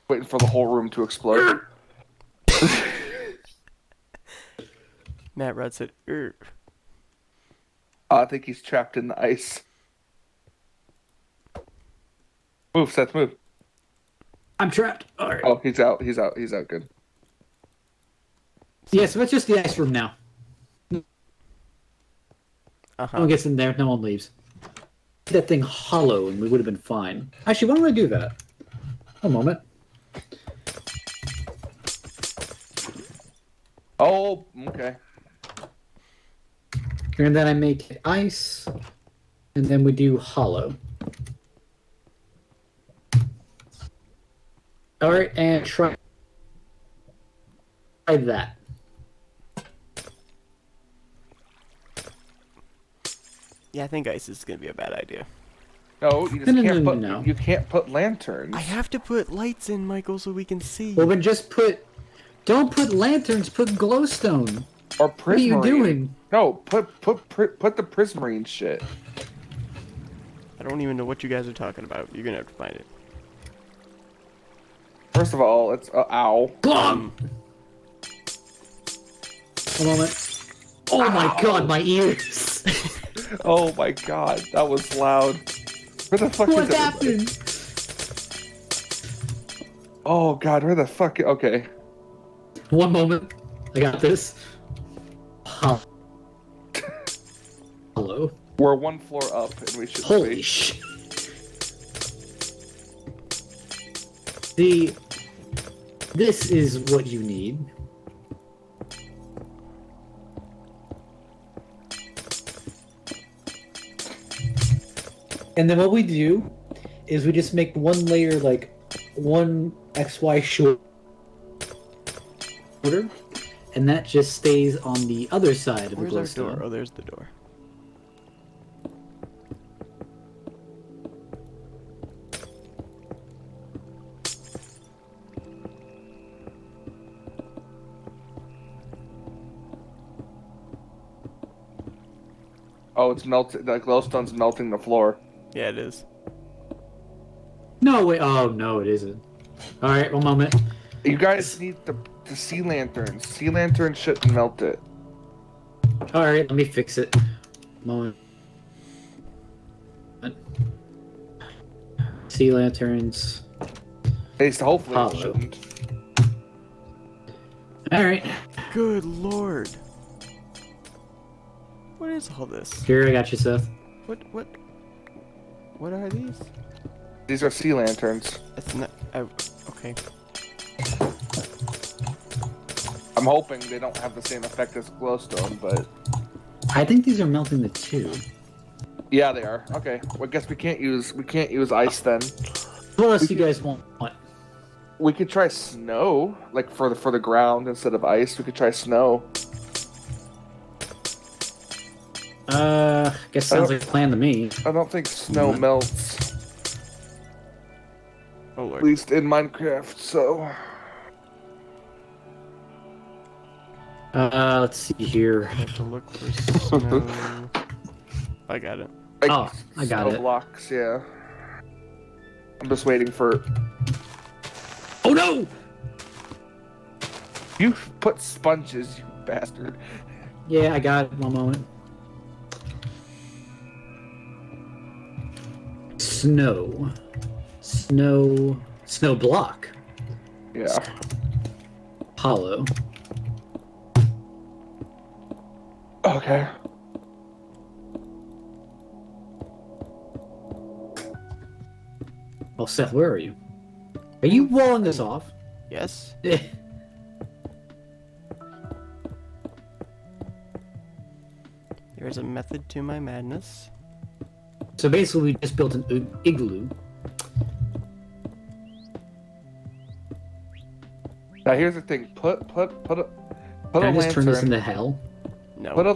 Waiting for the whole room to explode. Matt Rudd said, I think he's trapped in the ice. Move, Seth, move. I'm trapped. Alright. Oh, he's out. He's out. He's out. Good. Yeah, so that's just the ice room now. No one gets in there, no one leaves. That thing hollow and we would have been fine. Actually, why don't I do that? A moment. Oh, okay. And then I make it ice, and then we do hollow. Alright, and try that. Yeah, I think ice is gonna be a bad idea. No, you just No. You can't put lanterns. I have to put lights in, Michael, so we can see. Well, then just don't put lanterns, put glowstone. Or prismarine. What are you doing? No, put the prismarine shit. I don't even know what you guys are talking about. You're gonna have to find it. First of all, it's ow. Glom! A moment. Oh my god, my ears! Oh my god, that was loud. Where the fuck What is everybody? happened? Oh god, where the fuck? Okay. One moment. I got this. Hello. We're one floor up, and we should. Holy be. shit. This is what you need. And then what we do is we just make one layer like one XY shorter, and that just stays on the other side of Where's the our glowstone. door? Oh, there's the door. Oh, it's melting. The glowstone's melting the floor. Yeah, it is. No, wait. Oh, no, it isn't. All right, one moment. You guys need the sea lanterns. Sea lanterns shouldn't melt it. All right, let me fix it. Moment. Sea lanterns. At least hopefully Hollow. it shouldn't. All right, Good lord. What is all this? here I got you, Seth. What are these? These are sea lanterns. It's not. Okay. I'm hoping they don't have the same effect as glowstone, but I think these are melting the two. yeah, they are. Okay, well, I guess we can't use ice then. What else do you guys want? We could try snow, like for the ground instead of ice. We could try snow. Guess sounds like a plan to me. I don't think snow melts, Oh at lord. least in Minecraft. So Let's see here. I have to look for snow. I got it. like, Oh, I got snow it. blocks. Yeah. I'm just waiting for Oh no! you. Put sponges, you bastard. Yeah, I got it. One moment. Snow block. Yeah. Hollow. Okay. Oh, Seth, where are you? Are you walling this off? Yes. There is a method to my madness. So basically, we just built an igloo. Now here's the thing. Put Can a I just turn this lantern. into hell? No. Put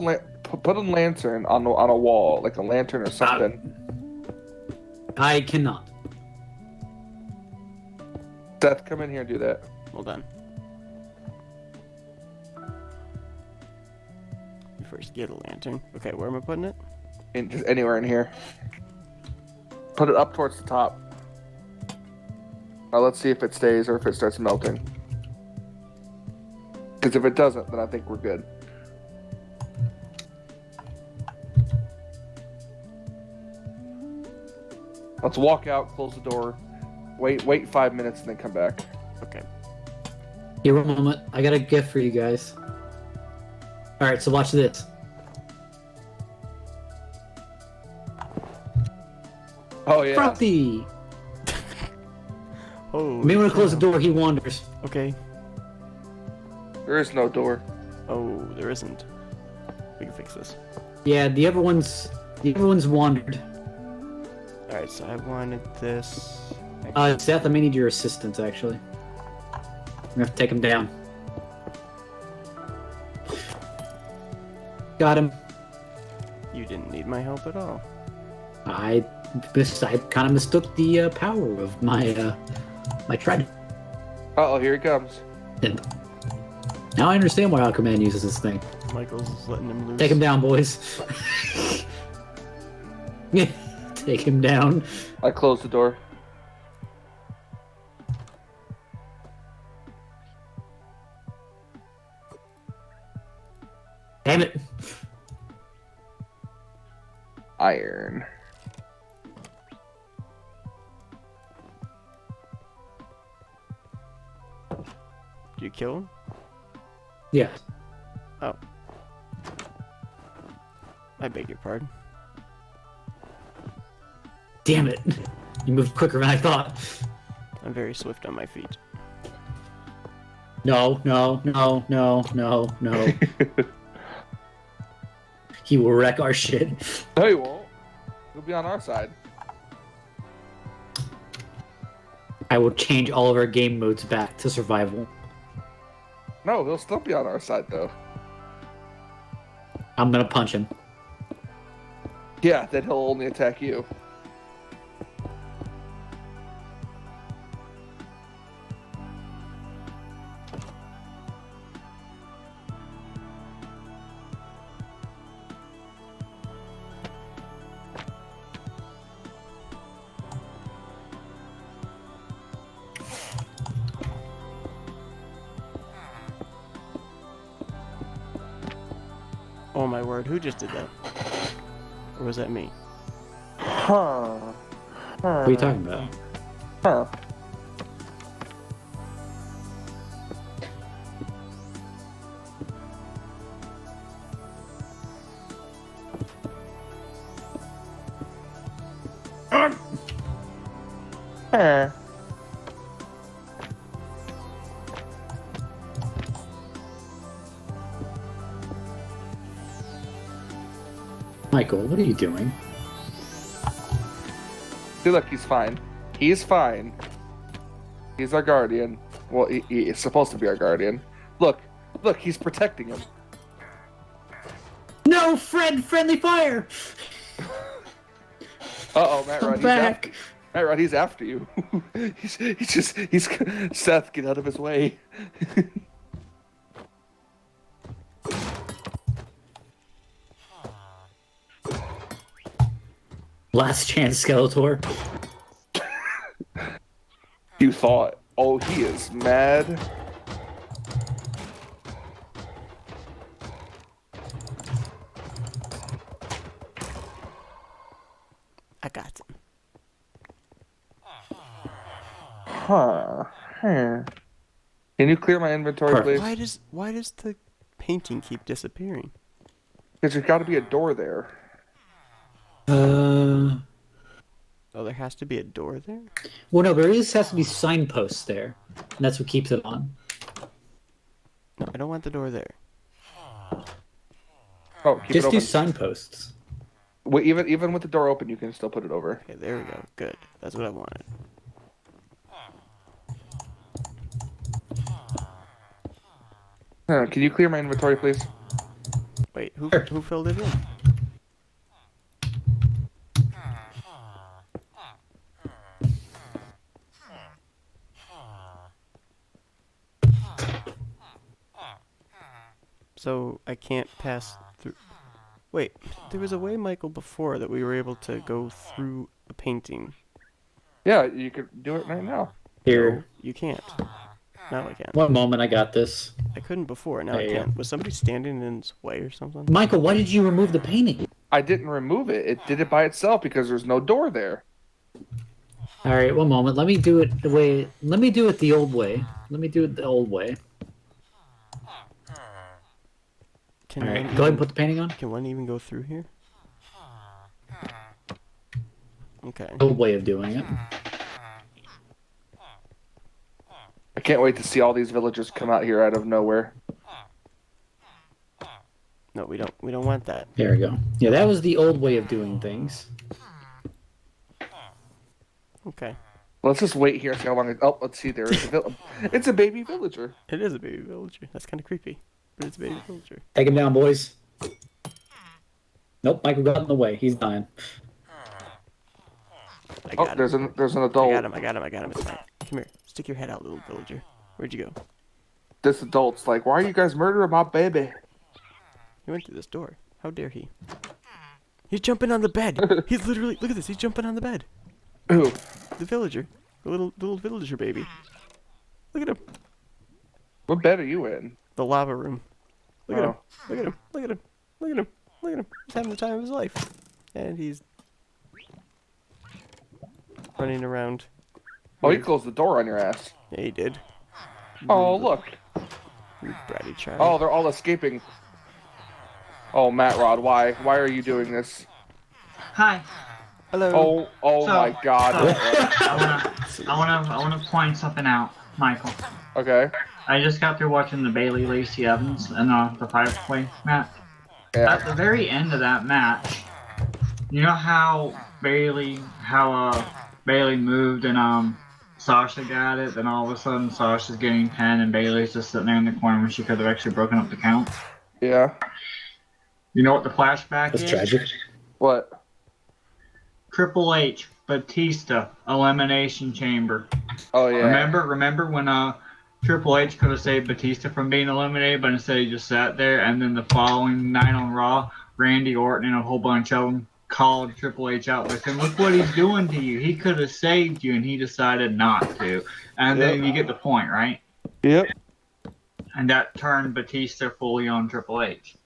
a lantern on a wall, like a lantern or something. I cannot. Seth, come in here and do that. Hold on. You first get a lantern. Okay, where am I putting it? Just anywhere in here. Put it up towards the top. Now let's see if it stays or if it starts melting. Because if it doesn't, then I think we're good. Let's walk out, close the door, wait 5 minutes, and then come back. Okay. Here, one moment. I got a gift for you guys. Alright, so watch this. Oh yeah. Frothy! Oh. You may want to close the door, he wanders. Okay. There is no door. Oh, there isn't. We can fix this. Yeah, the other one's wandered. Alright, so I wanted this. Seth, I may need your assistance, actually. I'm gonna have to take him down. Got him. You didn't need my help at all. I kind of mistook the power of my my trident. Oh, here he comes. And now I understand why Aquaman uses this thing. Michael's letting him loose. Take him down, boys. Take him down. I closed the door. Damn it. Iron. Did you kill him? Yeah. Oh. I beg your pardon. Damn it. You moved quicker than I thought. I'm very swift on my feet. No, no, no, no, no, no. He will wreck our shit. No, he won't. He'll be on our side. I will change all of our game modes back to survival. No, he'll still be on our side, though. I'm gonna punch him. Yeah, then he'll only attack you. Oh my word, who just did that? Or was that me? What are you talking about? Huh. Michael, what are you doing? See, look, he's fine. He's fine. He's our guardian. Well, he is supposed to be our guardian. Look, he's protecting him. No, Fred, friendly fire! Uh-oh, Matt Rudd, Come back! Matt Rudd, he's after you. he's Seth, get out of his way. Last chance, Skeletor. You thought, oh, he is mad. I got him. Huh. Can you clear my inventory, please? Why does the painting keep disappearing? Because there's got to be a door there. Oh, there has to be a door there? Well, no, there has to be signposts there. And that's what keeps it on. No, I don't want the door there. Oh, keep Just it do open. signposts. Wait, even with the door open, you can still put it over. Okay, there we go. Good. That's what I wanted. Can you clear my inventory, please? Wait, who filled it in? So I can't pass through. Wait, there was a way, Michael, before that we were able to go through a painting. Yeah, you could do it right now. Here. No, you can't. Now I can. One moment, I got this. I couldn't before. Now There I you can. go. Was somebody standing in its way or something? Michael, why did you remove the painting? I didn't remove it. It did it by itself because there's no door there. All right, one moment. Let me do it the way. Let me do it the old way. Let me do it the old way. Can All right, one go ahead and even- put the painting on. Can one even go through here? Okay. Old way of doing it. I can't wait to see all these villagers come out here out of nowhere. No, we don't want that. There we go. Yeah, that was the old way of doing things. Okay. Let's just wait here and see how long. Oh, let's see. There is it's a baby villager. It is a baby villager. That's kind of creepy, but it's a baby villager. Take him down, boys. Nope, Michael got in the way. He's dying. I got him. There's an I adult. got him. It's fine. Come here. Stick your head out, little villager. Where'd you go? This adult's like, why are you guys murdering my baby? He went through this door. How dare he? He's jumping on the bed. He's literally, look at this. He's jumping on the bed. Who? The villager. The little villager baby. Look at him. What bed are you in? The lava room. Look at him. Oh. Look at him. Look at him. Look at him. Look at him. He's having the time of his life. And he's running around. Oh, he closed the door on your ass. Yeah, he did. Oh, look. You bratty child. Oh, they're all escaping. Oh, Matt Rod, why? Why are you doing this? Hi. Hello. Oh my God. I wanna point something out, Michael. Okay. I just got through watching the Bailey Lacey Evans and the five-way match. Yeah. At the very end of that match, you know how Bailey moved and Sasha got it, then all of a sudden Sasha's getting pinned and Bailey's just sitting there in the corner when she could have actually broken up the count. Yeah. You know what the flashback That's is? tragic. What? Triple H, Batista, Elimination Chamber. Oh yeah. Remember when Triple H could have saved Batista from being eliminated, but instead he just sat there, and then the following night on Raw, Randy Orton and a whole bunch of them called Triple H out by saying, look what he's doing to you. He could have saved you, and he decided not to. And then you get the point, right? Yep. And that turned Batista fully on Triple H.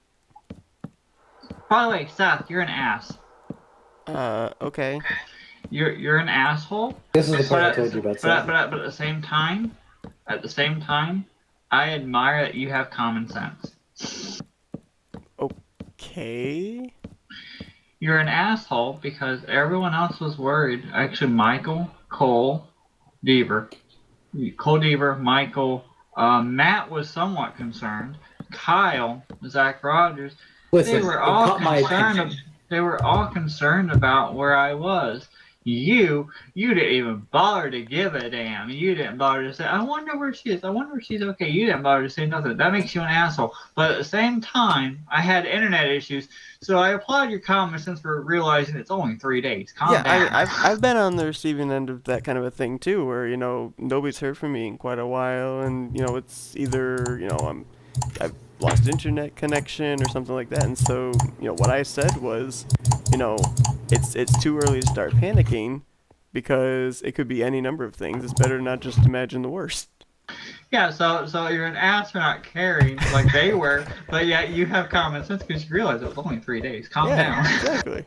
By the way, Seth, you're an ass. Okay. You're an asshole. This is the part I told you about. But at the same time, I admire that you have common sense. Okay. You're an asshole because everyone else was worried. Actually, Michael, Cole, Deaver, Michael, Matt was somewhat concerned. Kyle, Zach Rogers, Listen, they were all caught my concerned. attention. They were all concerned about where I was. You didn't even bother to give a damn. You didn't bother to say, I wonder where she is. I wonder if she's okay. You didn't bother to say nothing. That makes you an asshole. But at the same time, I had internet issues, so I applaud your common sense for realizing it's only 3 days. Calm down. I've been on the receiving end of that kind of a thing too, where nobody's heard from me in quite a while, and it's either I've lost internet connection or something like that, and so what I said was, it's too early to start panicking because it could be any number of things. It's better not just imagine the worst. Yeah, so you're an ass for not caring like they were, but yet you have common sense because you realize it was only 3 days. Calm down. Exactly.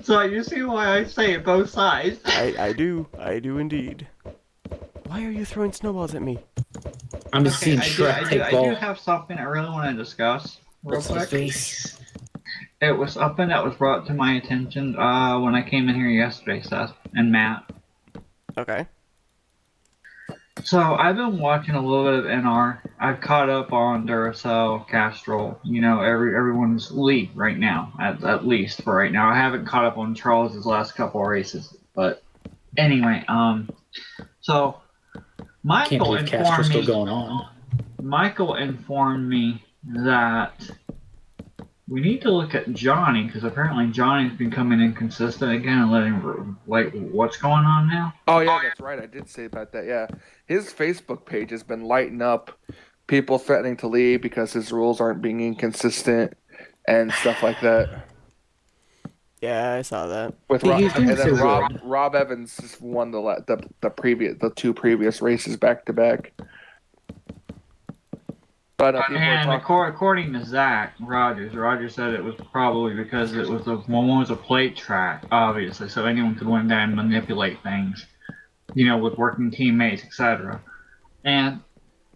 So you see why I say it both sides. I do indeed. Why are you throwing snowballs at me? I'm just seeing Shrek take I ball. do have something I really want to discuss real What's the quick. face? It was something that was brought to my attention when I came in here yesterday, Seth and Matt. Okay. So I've been watching a little bit of NR. I've caught up on Duracell, Castrol. Everyone's lead right now, at least for right now. I haven't caught up on Charles's last couple of races, but anyway, so Can't Michael believe Castro's informed still me. going on. Michael informed me that we need to look at Johnny because apparently Johnny's been coming inconsistent again and letting what's going on now. Oh yeah, that's right. I did say about that. Yeah, his Facebook page has been lighting up people threatening to leave because his rules aren't being inconsistent and stuff like that. Yeah, I saw that. With He's doing and then so good. Rob Evans just won the two previous races back to back. But people And are talking. according to Zach Rogers said it was probably because it was one was a plate track, obviously, so anyone could win that and manipulate things, with working teammates, etc. And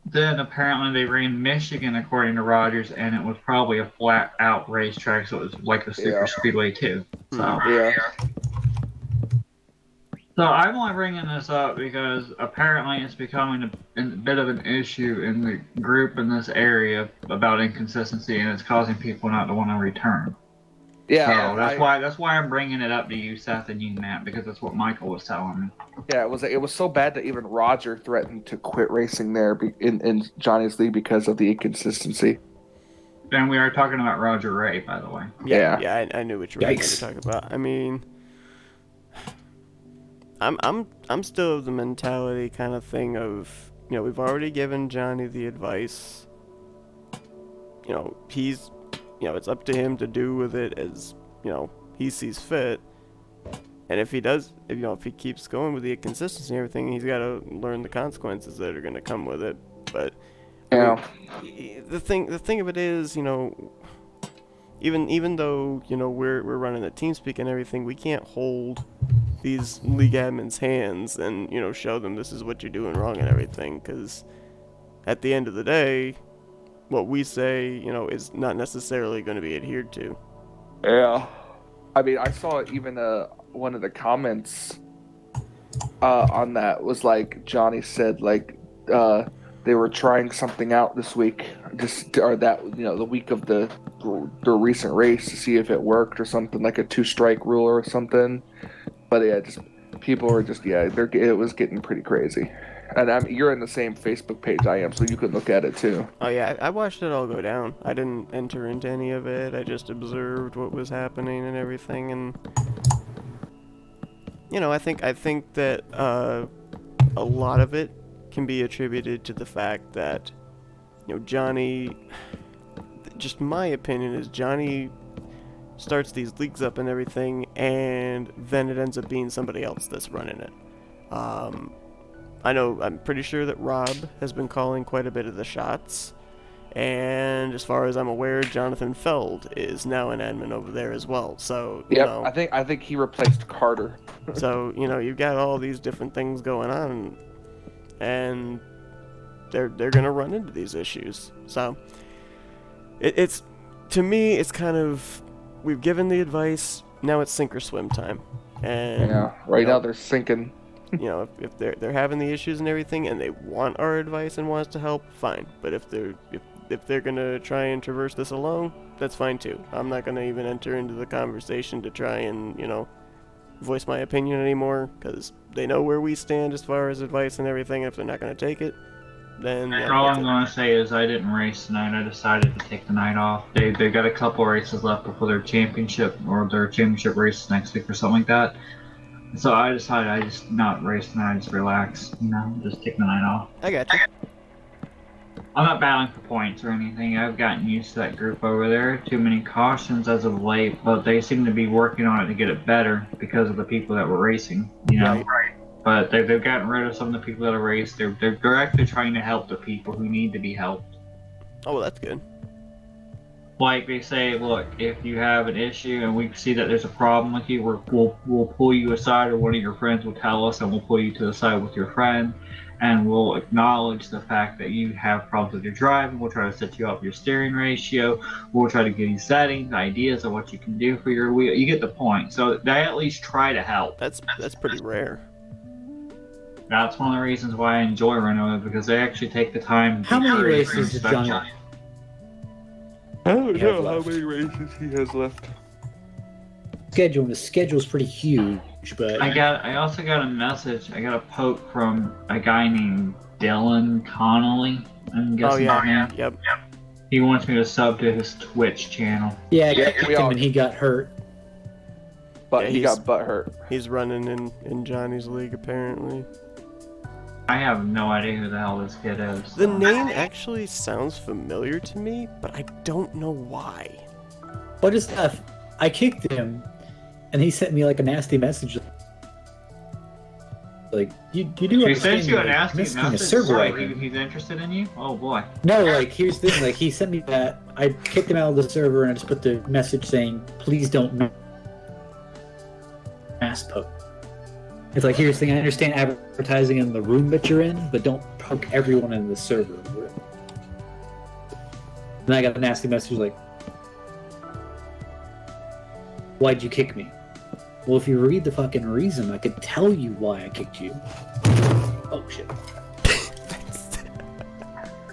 then apparently they ran Michigan, according to Rogers, and it was probably a flat-out racetrack, so it was like a super speedway too. So Yeah. So I'm only bringing this up because apparently it's becoming a bit of an issue in the group in this area about inconsistency, and it's causing people not to want to return. Yeah. So that's why I'm bringing it up to you, Seth, and you, Matt, because that's what Michael was telling me. Yeah, it was so bad that even Roger threatened to quit racing there in Johnny's league because of the inconsistency. And we are talking about Roger Ray, by the way. Yeah, I knew what you were going to Yikes. talk about. I mean, I'm still of the mentality kind of thing of, we've already given Johnny the advice. He's, it's up to him to do with it as, he sees fit. And if he does, if he keeps going with the inconsistency and everything, he's got to learn the consequences that are going to come with it. But the thing of it is, even though we're running the TeamSpeak and everything, we can't hold these league admins' hands and show them this is what you're doing wrong and everything, because at the end of the day, what we say is not necessarily going to be adhered to. Yeah, I mean, I saw even one of the comments on that was like Johnny said like they were trying something out this week, the week of the recent race to see if it worked or something, like a 2-strike rule or something. But yeah, just people were just it was getting pretty crazy. And you're in the same Facebook page I am, so you could look at it too. Oh yeah, I watched it all go down. I didn't enter into any of it. I just observed what was happening and everything, and I think that a lot of it can be attributed to the fact that Johnny. Just my opinion is Johnny starts these leagues up and everything, and then it ends up being somebody else that's running it. I'm pretty sure that Rob has been calling quite a bit of the shots, and as far as I'm aware, Jonathan Feld is now an admin over there as well. So I think he replaced Carter. So you've got all these different things going on, and they're gonna run into these issues. So it's to me, it's kind of, we've given the advice, now it's sink or swim time. And now they're sinking. If they're having the issues and everything, and they want our advice and want us to help, fine. But if they're gonna try and traverse this alone, that's fine too. I'm not gonna even enter into the conversation to try and voice my opinion anymore, because they know where we stand as far as advice and everything. And if they're not gonna take it, then all I'm gonna say is I didn't race tonight. I decided to take the night off. They got a couple races left before their championship race next week or something like that. So I decided I just not race tonight. I just relax, just take the night off. I got you. I'm not battling for points or anything. I've gotten used to that group over there. Too many cautions as of late, but they seem to be working on it to get it better because of the people that were racing. Right. But they've gotten rid of some of the people that are raced. They're actually trying to help the people who need to be helped. Oh, well, that's good. Like they say, look, if you have an issue and we see that there's a problem with you, we'll pull you aside, or one of your friends will tell us, and we'll pull you to the side with your friend, and we'll acknowledge the fact that you have problems with your driving. We'll try to set you up your steering ratio. We'll try to give you settings, ideas of what you can do for your wheel. You get the point. So they at least try to help. That's pretty rare. That's one of the reasons why I enjoy Renault, because they actually take the time. How many races did Johnny? I don't know how many races he has left. The schedule's pretty huge, but I also got a message. I got a poke from a guy named Dylan Connolly. I'm guessing his name. Yep. He wants me to sub to his Twitch channel. I kicked him and he got hurt. But he got butt hurt. He's running in Johnny's league apparently. I have no idea who the hell this kid is. The name actually sounds familiar to me, but I don't know why. What is that? I kicked him, and he sent me like a nasty message. Like, you do He sent you a nasty message? Server He's interested in you? Oh boy. No, like, here's the thing. Like, he sent me that. I kicked him out of the server, and I just put the message saying, please don't mass poke. It's like, here's the thing, I understand advertising in the room that you're in, but don't poke everyone in the server. And I got a nasty message like, why'd you kick me? Well, if you read the fucking reason, I could tell you why I kicked you. Oh, shit.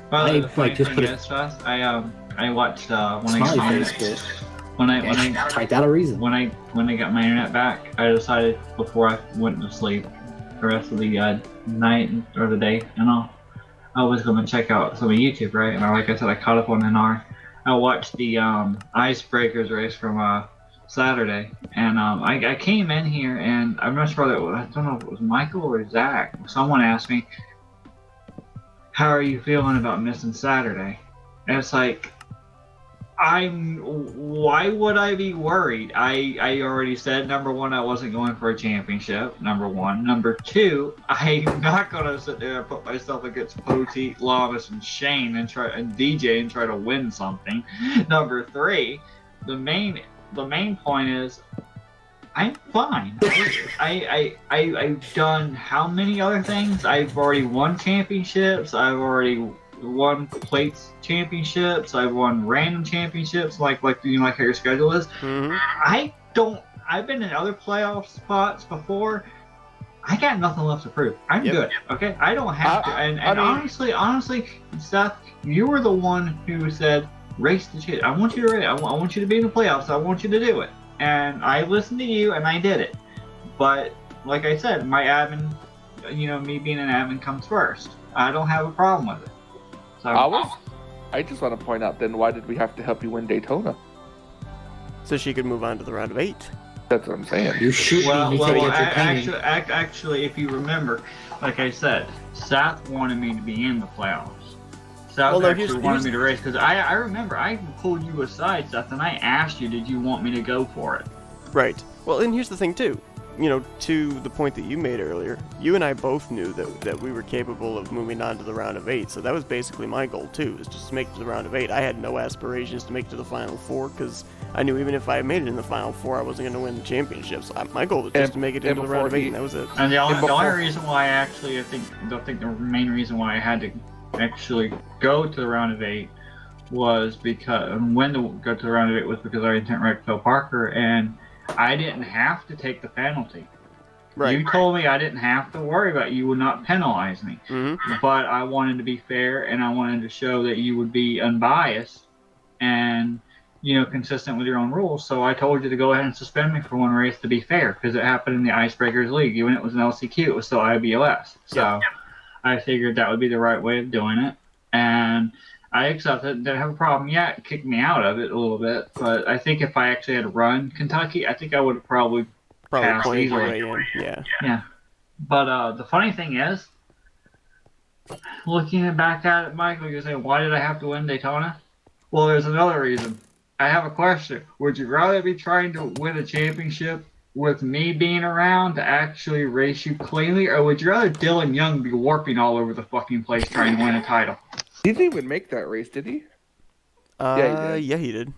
Well, the funny thing is, I watched when I typed out a reason. When I got my internet back, I decided before I went to sleep, the rest of the night or the day, I was going to check out some of YouTube, right? And like I said, I caught up on NR. I watched the Icebreakers race from Saturday, and I came in here and I'm not sure I don't know if it was Michael or Zach. Someone asked me, "How are you feeling about missing Saturday?" And it's like, why would I be worried? I already said, number one, I wasn't going for a championship, number one. Number two, I'm not gonna sit there and put myself against Poteet, Lamas, and Shane and DJ and try to win something. Number three, the main point is I'm fine. I've done how many other things? I've already won championships. I've already won plates championships. I've won random championships, like how your schedule is. Mm-hmm. I've been in other playoff spots before. I got nothing left to prove. I'm good. Okay, I don't have to. And I mean, honestly, Seth, you were the one who said race the shit. I want you to race. I want you to be in the playoffs. I want you to do it. And I listened to you and I did it. But like I said, my admin, me being an admin comes first. I don't have a problem with it. So I just want to point out then, why did we have to help you win Daytona? So she could move on to the round of 8. That's what I'm saying. You shoot me to get your penny. Actually, if you remember, like I said, Seth wanted me to be in the playoffs. Seth wanted me to race, because I remember I pulled you aside, Seth, and I asked you, did you want me to go for it? Right. Well, and here's the thing, too. To the point that you made earlier, you and I both knew that we were capable of moving on to the round of 8, so that was basically my goal, too, is just to make it to the round of 8. I had no aspirations to make it to the Final Four, because I knew even if I made it in the Final Four, I wasn't going to win the championship, so my goal was just to make it into the round of 8, and that was it. And the only reason why I think the main reason why I had to actually go to the round of 8 was because, go to the round of 8 was because I didn't wreck Phil Parker, and I didn't have to take the penalty. Right. You told me I didn't have to worry about it. You would not penalize me. Mm-hmm. But I wanted to be fair, and I wanted to show that you would be unbiased and, consistent with your own rules. So I told you to go ahead and suspend me for one race to be fair, because it happened in the Icebreakers League. Even if it was an LCQ, it was still IBOS. So I figured that would be the right way of doing it. And I accepted. Didn't have a problem yet. It kicked me out of it a little bit, but I think if I actually had run Kentucky, I think I would have probably passed easily. Yeah. But the funny thing is, looking back at it, Michael, you're saying, why did I have to win Daytona? Well, there's another reason. I have a question. Would you rather be trying to win a championship with me being around to actually race you cleanly, or would you rather Dylan Young be warping all over the fucking place trying to win a title? He didn't even make that race, did he? Yeah, he did.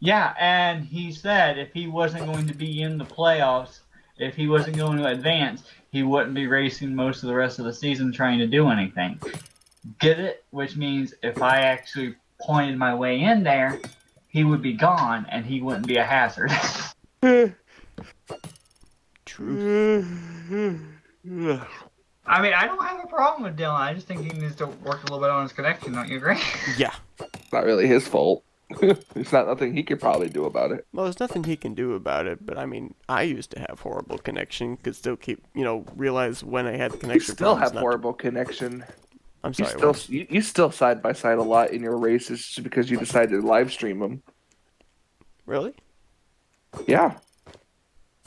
Yeah, and he said if he wasn't going to be in the playoffs, if he wasn't going to advance, he wouldn't be racing most of the rest of the season trying to do anything. Get it? Which means if I actually pointed my way in there, he would be gone and he wouldn't be a hazard. Truth. I mean, I don't have a problem with Dylan. I just think he needs to work a little bit on his connection. Don't you agree? Yeah. It's not really his fault. There's not nothing he could probably do about it. Well, there's nothing he can do about it, but I mean, I used to have horrible connection. Could still keep, realize when I had connection. You still have horrible connection. I'm sorry. You still side by side a lot in your races just because you decided to live stream them. Really? Yeah.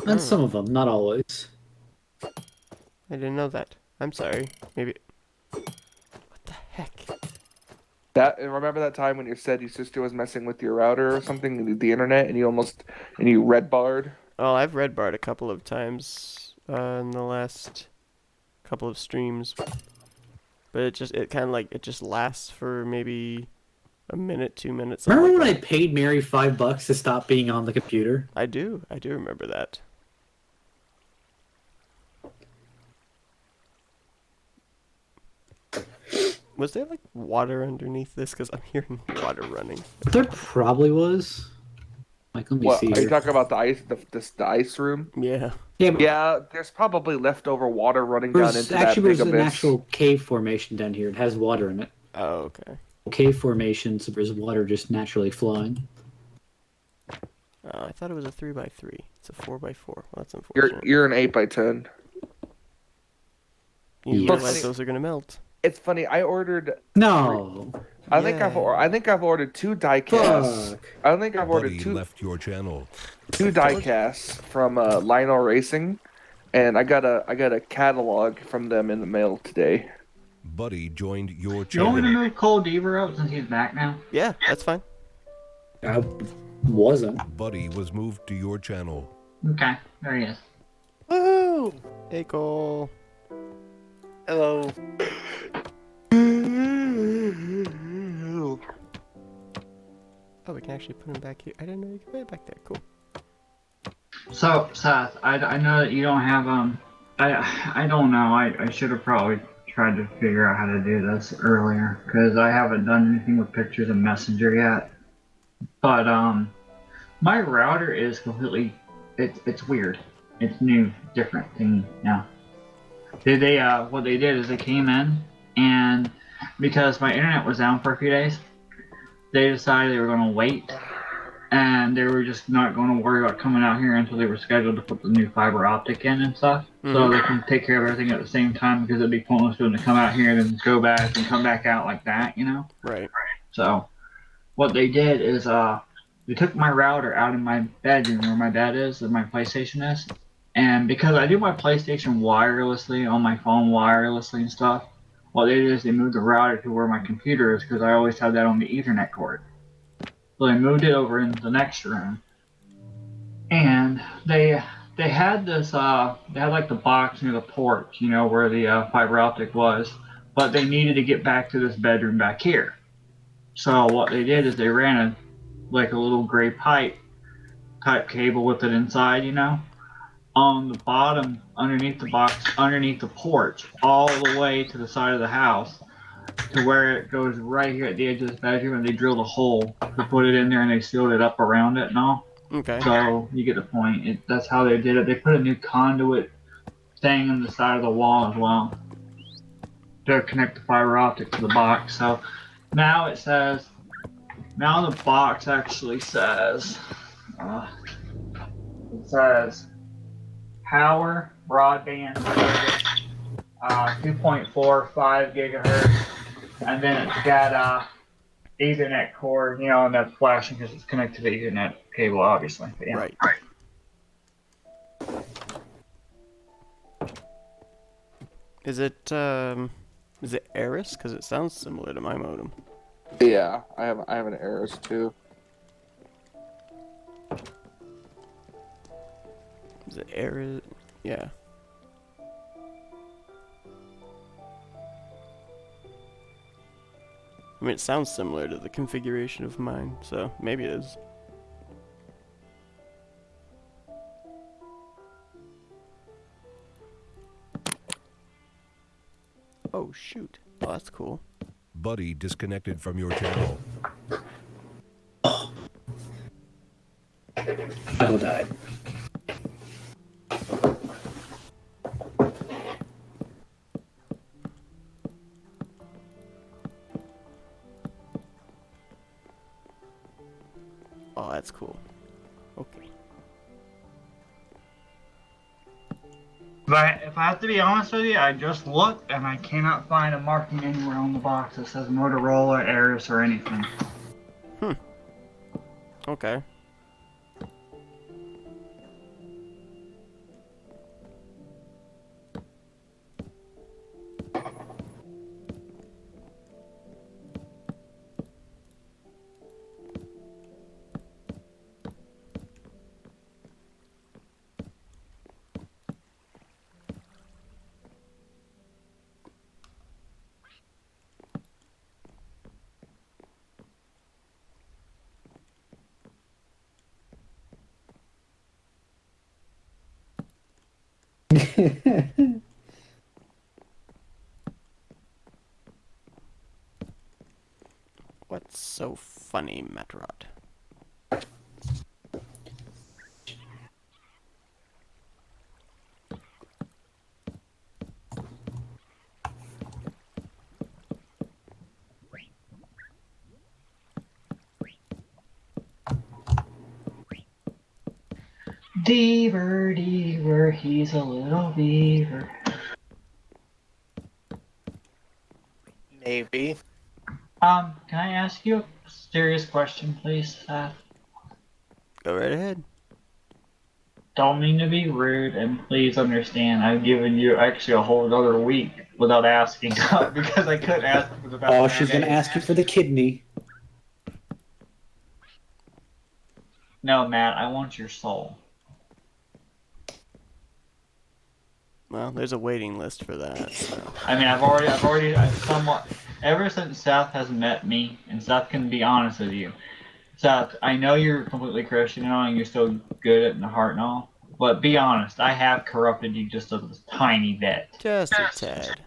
And some of them, not always. I didn't know that. I'm sorry. Maybe. What the heck? Remember that time when you said your sister was messing with your router or something, the internet, and you red barred? Oh, I've red barred a couple of times in the last couple of streams, but it kind of it just lasts for maybe a minute, 2 minutes. Remember when I paid Mary $5 to stop being on the computer? I do remember that. Was there water underneath this? Because I'm hearing water running. There probably was. Let me see. Are you talking about the ice, the ice room? Yeah. Yeah. There's probably leftover water running down into that big abyss. Actually, there's an actual cave formation down here. It has water in it. Oh, okay. Cave formation, so there's water just naturally flowing. I thought it was a 3x3. It's a 4x4. Well, that's unfortunate. You're an 8x10. You realize those are gonna melt. It's funny. I ordered. No. I think I've ordered 2 die casts. Fuck. I think I've ordered Buddy two left your channel. die casts from Lionel Racing, and I got a catalog from them in the mail today. Buddy joined your You channel. want me to move Cole Deaver up since he's back now? Yeah, that's fine. I wasn't. Buddy was moved to your channel. Okay, there he is. Woohoo! Hey, Cole. Hello. Oh, we can actually put him back here. I didn't know you could put it back there. Cool. So, Seth, I know that you don't have, I don't know, I should have probably tried to figure out how to do this earlier, because I haven't done anything with pictures of Messenger yet. But, my router is completely, it's weird. It's new, different thing now. What they did is they came in, and because my internet was down for a few days, they decided they were going to wait, and they were just not going to worry about coming out here until they were scheduled to put the new fiber optic in and stuff, so they can take care of everything at the same time, because it'd be pointless for them to come out here and then go back and come back out like that, you know? Right. So, what they did is, they took my router out in my bedroom where my bed is and my PlayStation is, and because I do my PlayStation wirelessly on my phone wirelessly and stuff, what they did is they moved the router to where my computer is, because I always have that on the Ethernet cord. So they moved it over into the next room, and they had this they had like the box near the porch, you know, where the fiber optic was, but they needed to get back to this bedroom back here. So what they did is they ran a little gray pipe type cable with it inside, you know, on the bottom underneath the box, underneath the porch, all the way to the side of the house, to where it goes right here at the edge of this bedroom, and they drilled a hole to put it in there, and they sealed it up around it and all. Okay. So you get the point. That's how they did it. They put a new conduit thing on the side of the wall as well to connect the fiber optic to the box. So now it says, now the box actually says, it says power broadband 2.45 gigahertz, and then it's got Ethernet cord, you know, and that's flashing because it's connected to the Ethernet cable, obviously. But yeah. Right. Is it Eris? Because it sounds similar to my modem. Yeah, I have an Eris too. Is it Eris? Yeah. I mean, it sounds similar to the configuration of mine, so maybe it is. Oh, shoot. Oh, that's cool. Buddy disconnected from your channel. Michael died. Oh, that's cool. Okay. But if I have to be honest with you, I just looked and I cannot find a marking anywhere on the box that says Motorola, Eris, or anything. Okay. What's so funny, Metrod? Deaver, Deaver, he's a little beaver. Maybe. Can I ask you a serious question, please, Seth? Go right ahead. Don't mean to be rude, and please understand I've given you actually a whole other week without asking because I couldn't ask for the Oh, she's gonna ask you for the kidney. No, Matt, I want your soul. Well, there's a waiting list for that. So. I mean, I've somewhat, ever since Seth has met me, and Seth can be honest with you. Seth, I know you're completely Christian and all, and you're still good at the heart and all, but be honest, I have corrupted you just a tiny bit. Just a tad.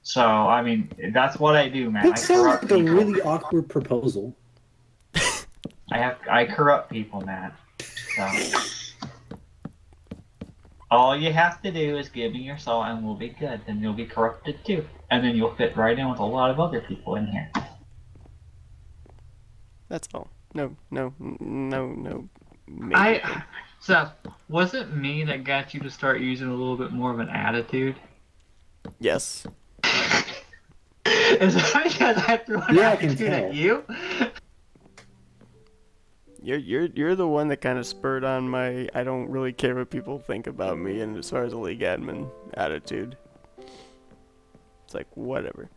So, I mean, that's what I do, man. That I sounds corrupt like a people. really awkward proposal. I corrupt people, Matt. So, all you have to do is give me your soul and we'll be good. Then you'll be corrupted too. And then you'll fit right in with a lot of other people in here. That's all. No. Maybe. Seth, was it me that got you to start using a little bit more of an attitude? Yes. Is that because I threw an attitude at you? You're the one that kind of spurred on my I don't really care what people think about me, and as far as a league admin attitude, it's like whatever.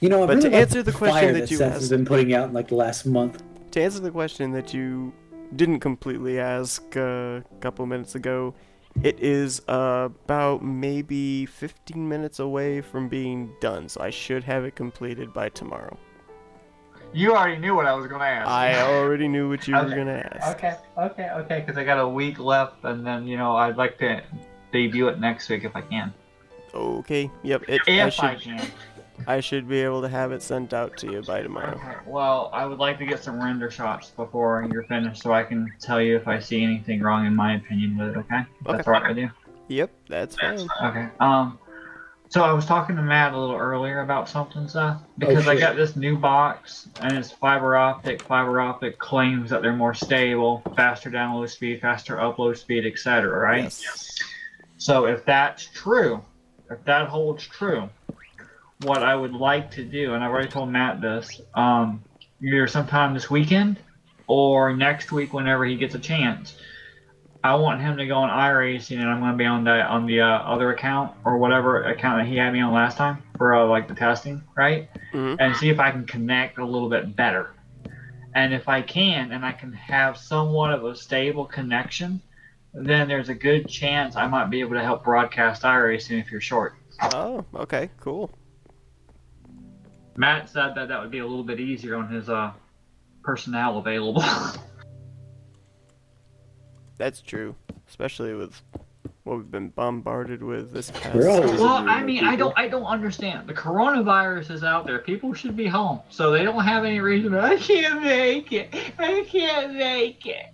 You know, but to answer the question that you Seth has been putting out in like the last month. To answer the question that you didn't completely ask a couple minutes ago, it is about maybe 15 minutes away from being done, so I should have it completed by tomorrow. You already knew what I was going to ask. I already knew what you were going to ask. Okay, because I got a week left, and then, I'd like to debut it next week if I can. Okay, yep. I can. I should be able to have it sent out to you by tomorrow. Okay, well, I would like to get some render shots before you're finished so I can tell you if I see anything wrong in my opinion with it, okay? That's all right with you? Yep, that's fine. Okay, so I was talking to Matt a little earlier about something, Seth, because I got this new box, and it's fiber optic. Fiber optic claims that they're more stable, faster download speed, faster upload speed, etc., right? Yes. So if that's true, if that holds true, what I would like to do, and I've already told Matt this, either sometime this weekend or next week whenever he gets a chance, I want him to go on iRacing, and I'm going to be on the other account or whatever account that he had me on last time for like the testing, right? Mm-hmm. And see if I can connect a little bit better. And if I can, and I can have somewhat of a stable connection, then there's a good chance I might be able to help broadcast iRacing if you're short. Oh, okay, cool. Matt said that would be a little bit easier on his personnel available. That's true, especially with what we've been bombarded with this past. Well, I mean, I don't understand. The coronavirus is out there. People should be home, so they don't have any reason. I can't make it. I can't make it.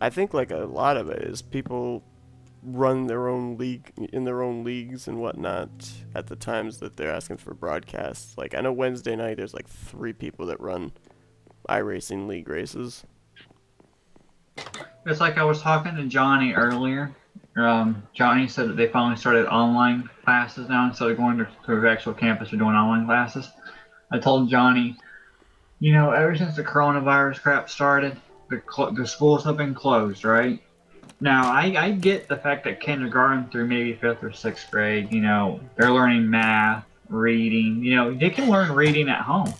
I think like a lot of it is people run their own league in their own leagues and whatnot at the times that they're asking for broadcasts. Like I know Wednesday night there's like 3 people that run iRacing league races. It's like I was talking to Johnny earlier. Johnny said that they finally started online classes now instead of going to the actual campus or doing online classes. I told Johnny, ever since the coronavirus crap started, the schools have been closed, right? Now, I get the fact that kindergarten through maybe 5th or 6th grade, they're learning math, reading, they can learn reading at home,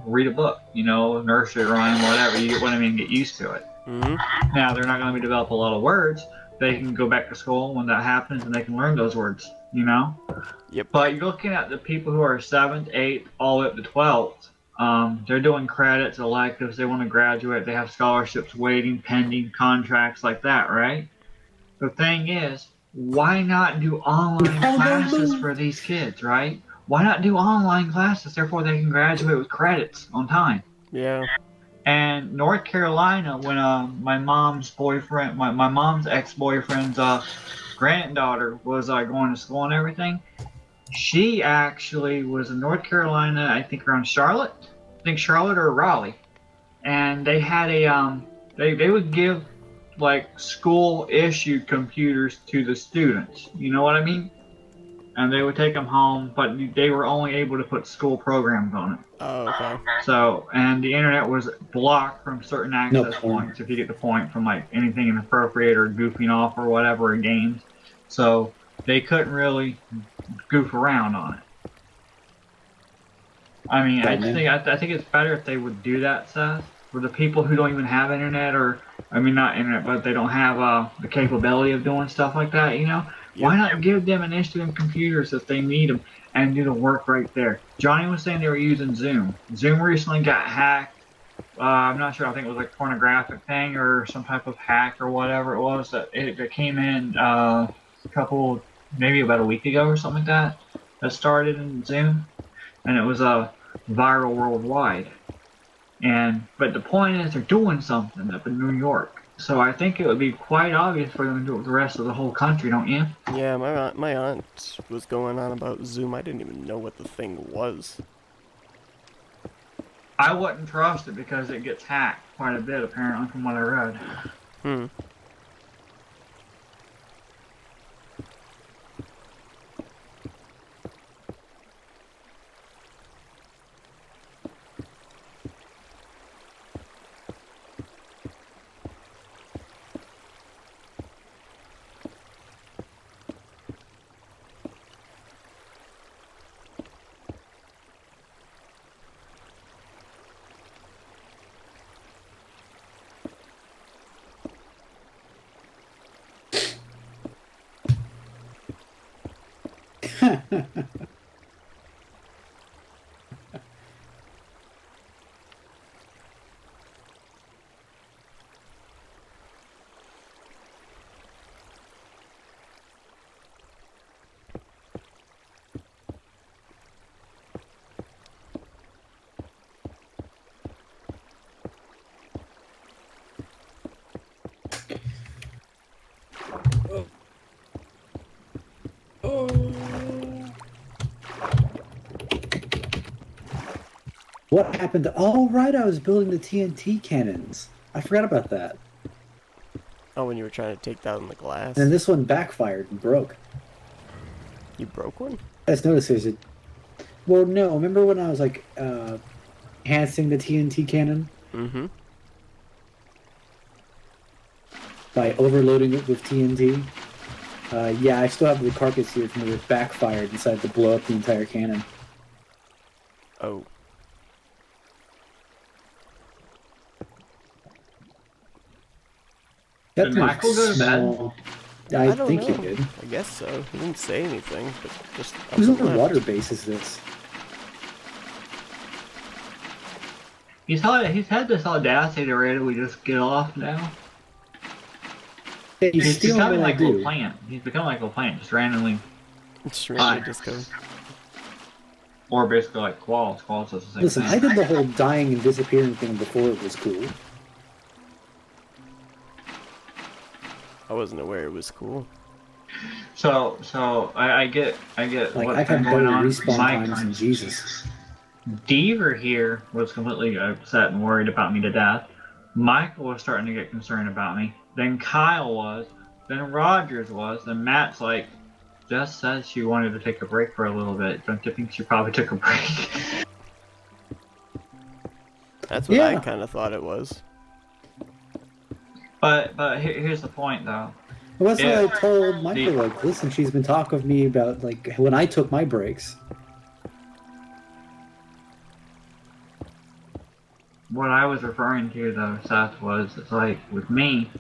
read a book, nursery rhyme, whatever, you get what I mean, get used to it. Mm-hmm. Now, they're not going to develop a lot of words. They can go back to school when that happens and they can learn those words, Yep. But you're looking at the people who are 7th, 8th, all the way up to 12th. They're doing credits, electives, they want to graduate, they have scholarships waiting, pending, contracts like that, right? The thing is, why not do online classes for these kids, right? Why not do online classes, therefore they can graduate with credits on time? Yeah. And North Carolina, when my mom's boyfriend, my mom's ex-boyfriend's granddaughter was going to school and everything, she actually was in North Carolina, I think around Charlotte. I think Charlotte or Raleigh. And they had a, they would give like school issued computers to the students. You know what I mean? and they would take them home, but they were only able to put school programs on it. Oh, okay. So, and the internet was blocked from certain access porn. points, if you get the point, from like anything inappropriate or goofing off or whatever in games. So they couldn't really goof around on it. I mean, I think it's better if they would do that, Seth, for the people who don't even have internet, or I mean not internet, but they don't have the capability of doing stuff like that. You know, why not give them an instant computers if they need them and do the work right there? Johnny was saying they were using Zoom. Zoom recently got hacked. I'm not sure. I think it was like pornographic thing or some type of hack or whatever it was that it came in maybe about a week ago or something like that. That started in Zoom, and it was viral worldwide. But the point is, they're doing something up in New York. So I think it would be quite obvious for them to do it with the rest of the whole country, don't you? Yeah, my aunt was going on about Zoom. I didn't even know what the thing was. I wouldn't trust it because it gets hacked quite a bit, apparently, from what I read. What happened to... Oh, right, I was building the TNT cannons. I forgot about that. Oh, when you were trying to take down the glass. And this one backfired and broke. You broke one? I just noticed there's a... Well, no, remember when I was, like, enhancing the TNT cannon? Mm-hmm. By overloading it with TNT? Yeah, I still have the carcass here from where it backfired and decided to blow up the entire cannon. Oh. Did Michael go to bed? I don't think know. he did. I guess so. He didn't say anything, but just up Whose and underwater left. base is this? He's had this audacity to randomly just get off now. Hey, he's He's stealing becoming what I like a little do. plant. He's becoming like a little plant, just randomly. Just randomly just goes. Or basically like Qualls. Qualls does the same Listen, thing. I did the whole dying and disappearing thing before it was cool. I wasn't aware it was cool. So I get Like, what's I've been had going better on. respawn Mike, times than Jesus. Deaver here was completely upset and worried about me to death. Michael was starting to get concerned about me. Then Kyle was. Then Rogers was. Then Matt's like, Jess said she wanted to take a break for a little bit. Don't you think she probably took a break? That's what I Yeah. kind of thought it was. But here's the point though. Well, that's Yeah. what I told Michael, like, listen, she's been talking with me about, like, when I took my breaks. What I was referring to though, Seth, was it's like with me,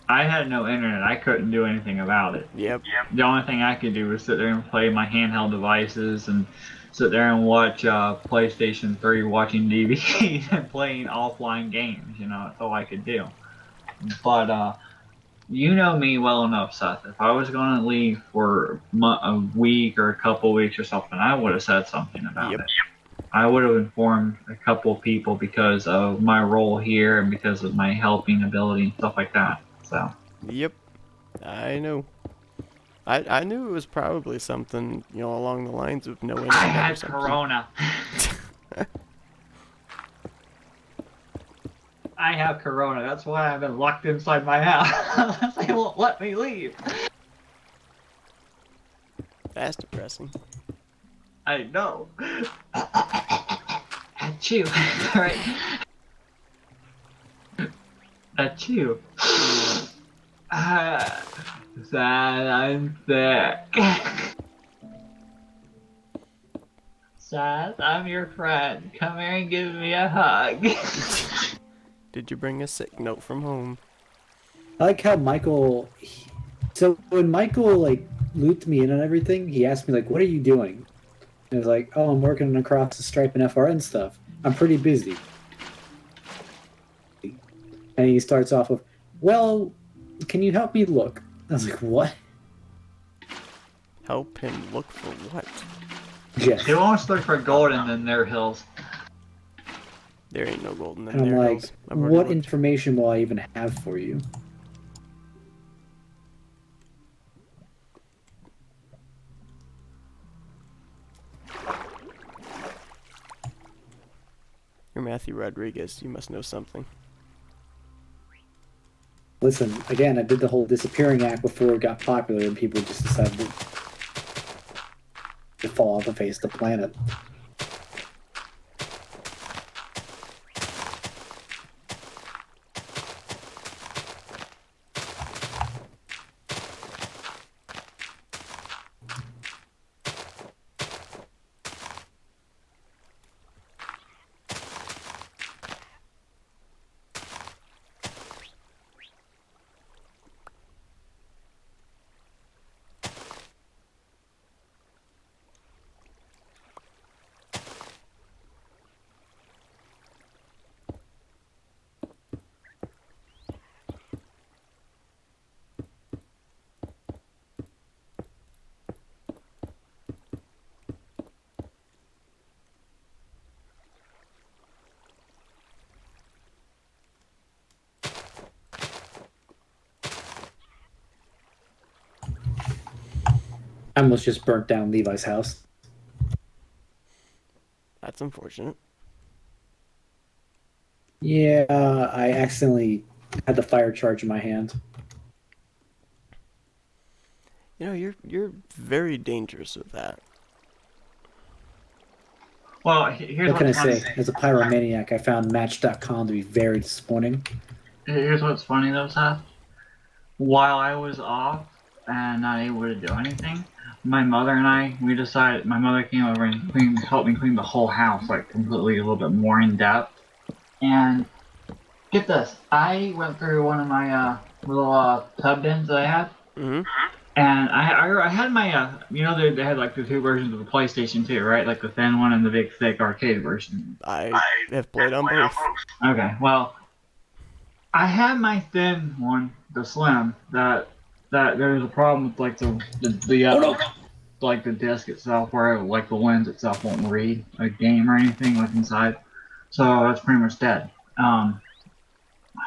I had no internet. I couldn't do anything about it. Yep. The only thing I could do was sit there and play my handheld devices and sit there and watch PlayStation 3, watching DVDs and playing offline games. You know, that's all I could do. But you know me well enough, Seth. If I was going to leave for a week or a couple weeks or something, I would have said something about Yep. it. I would have informed a couple of people because of my role here and because of my helping ability and stuff like that. So. Yep. I know. I knew it was probably something, you know, along the lines of no internet I or had something. corona. I have corona. That's why I've been locked inside my house. They won't let me leave. That's depressing. I know. Achoo. Alright. Achoo. Sad, I'm sick. Sad, I'm your friend. Come here and give me a hug. Did you bring a sick note from home? I like how Michael. So when Michael like looped me in and everything, he asked me like, "What are you doing?" And I was like, "Oh, I'm working across the Stripe and FRN stuff. I'm pretty busy." And he starts off with, "Well, can you help me look?" I was like, "What?" Help him look for what? Yes. He wants to look for gold in their hills. There ain't no gold in them And I'm there like, hills. I've already "What looked. information will I even have for you?" You're Matthew Rodriguez. You must know something. Listen, again, I did the whole disappearing act before it got popular, and people just decided to fall off the face of the planet. I almost just burnt down Levi's house. That's unfortunate. Yeah, I accidentally had the fire charge in my hand. You know, you're very dangerous with that. Well, here's What can I what's funny. say? As a pyromaniac, I found Match.com to be very disappointing. Here's what's funny though, Seth. While I was off and not able to do anything, my mother and I, we decided, my mother came over and helped me clean the whole house, like completely a little bit more in depth. And get this, I went through one of my little tub bins that I had. Mm-hmm. And I had my, you know, they had like the two versions of the PlayStation 2, right? Like the thin one and the big, thick arcade version. I have played on both. Okay, well, I had my thin one, the slim, that there was a problem with like like the disc itself, where like the lens itself won't read a game or anything like inside. So that's pretty much dead.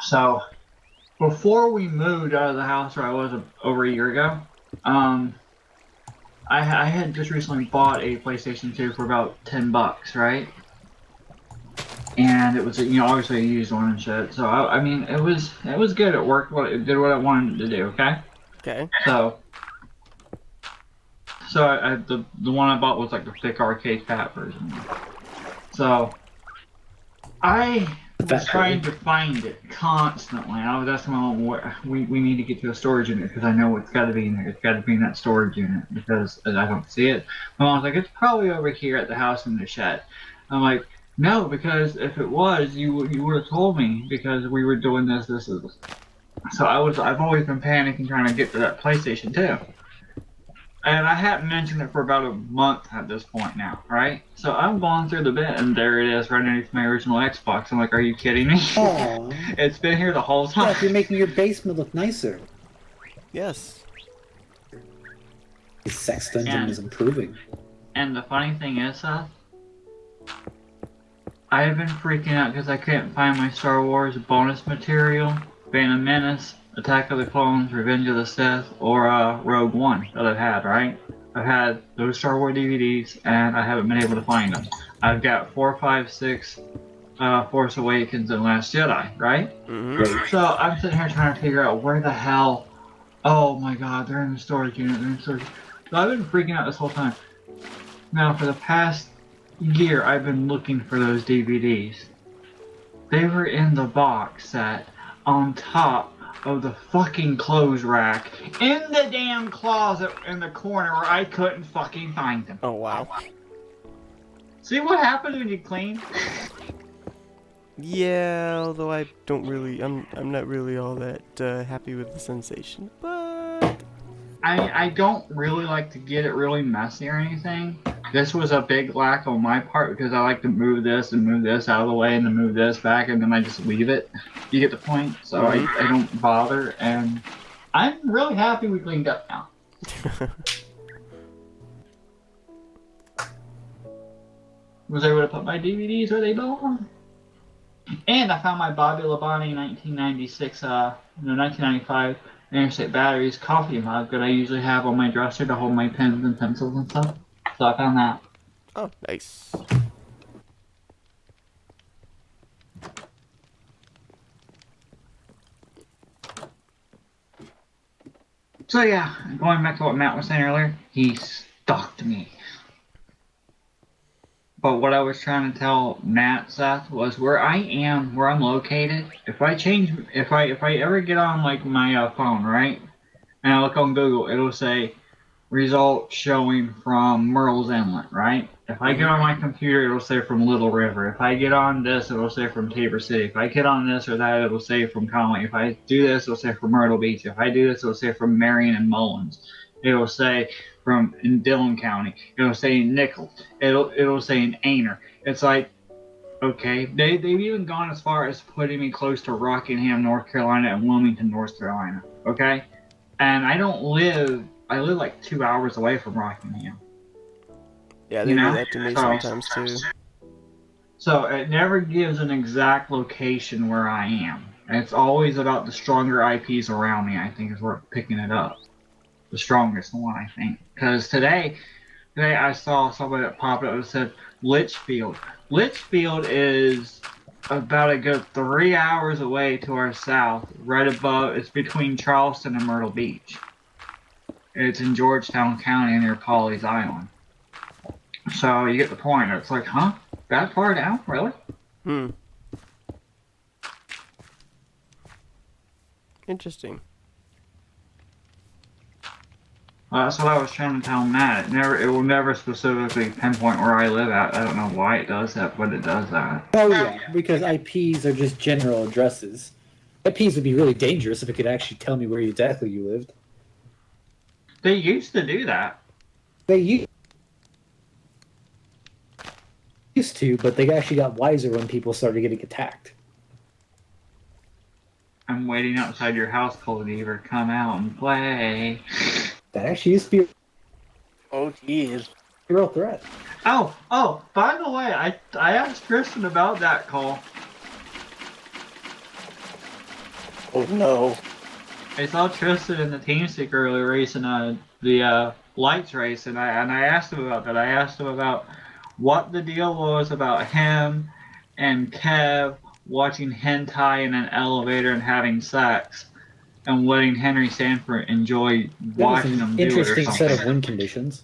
So before we moved out of the house where I was over a year ago, I had just recently bought a PlayStation 2 for about $10, right? And it was, you know, obviously a used one and shit. So I mean, it was good. It worked. It did what I wanted to do. Okay. Okay. So the one I bought was like the thick arcade fat version. So I was trying to find it constantly. I was asking my mom, we need to get to a storage unit because I know it's got to be in there. It's got to be in that storage unit because I don't see it. My mom's like, it's probably over here at the house in the shed. I'm like, no, because if it was, you would have told me because we were doing this. So I've always been panicking trying to get to that PlayStation 2. And I hadn't mentioned it for about a month at this point now, right? So I'm going through the bin, and there it is, right underneath my original Xbox. I'm like, are you kidding me? Aww. It's been here the whole time. Yeah, if you're making your basement look nicer. Yes. The sex dungeon is improving. And the funny thing is, Seth, I have been freaking out because I couldn't find my Star Wars bonus material, Phantom Menace, Attack of the Clones, Revenge of the Sith, or Rogue One that I've had, right? I've had those Star Wars DVDs, and I haven't been able to find them. I've got 4, 5, 6, Force Awakens, and Last Jedi, right? Mm-hmm. So I'm sitting here trying to figure out where the hell. Oh my God, they're in the storage unit. They're in the storage. So I've been freaking out this whole time. Now, for the past year, I've been looking for those DVDs. They were in the box set on top of the fucking clothes rack in the damn closet in the corner where I couldn't fucking find them. Oh wow. See what happens when you clean? Yeah, although I don't really, I'm not really all that happy with the sensation, but I don't really like to get it really messy or anything. This was a big lack on my part because I like to move this and move this out of the way and then move this back and then I just leave it. You get the point? So I don't bother, and I'm really happy we cleaned up now. Was able to put my DVDs where they belong. And I found my Bobby Labonte 1995 Interstate Batteries coffee mug that I usually have on my dresser to hold my pens and pencils and stuff. So I found that. oh, nice. So yeah, going back to what Matt was saying earlier, he stalked me. But what I was trying to tell Matt, Seth, was where I am, where I'm located. If I ever get on like my phone, right, and I look on Google, it'll say results showing from Murrells Inlet, right? If I get on my computer, it'll say from Little River. If I get on this, it'll say from Tabor City. If I get on this or that, it'll say from Conway. If I do this, it'll say from Myrtle Beach. If I do this, it'll say from Marion and Mullins. It'll say from in Dillon County. It'll say in Nichols. It'll say in Aner. It's like, okay, they've even gone as far as putting me close to Rockingham, North Carolina, and Wilmington, North Carolina. Okay, and I live like 2 hours away from Rockingham. Yeah, they do that to me sometimes too. So it never gives an exact location where I am. It's always about the stronger IPs around me, I think, is where I'm picking it up. The strongest one, I think. Because today I saw somebody that popped up that said Litchfield. Litchfield is about a good 3 hours away to our south, right above, it's between Charleston and Myrtle Beach. It's in Georgetown County near Pawleys Island. So you get the point. It's like, huh? That far down? Really? Interesting. That's what I was trying to tell Matt. It will never specifically pinpoint where I live at. I don't know why it does that, but it does that. Oh yeah, because IPs are just general addresses. IPs would be really dangerous if it could actually tell me where exactly you lived. They used to do that. They used to, but they actually got wiser when people started getting attacked. I'm waiting outside your house, Cold Eater. Come out and play. That actually used to be Oh, geez. a real threat. Oh, by the way, I asked Tristan about that call. Oh, no. I saw Tristan in the Teamstick earlier racing the lights race, and I asked him about that. I asked him about what the deal was about him and Kev watching hentai in an elevator and having sex, and letting Henry Sanford enjoy watching them do it or something. Interesting set of wind conditions.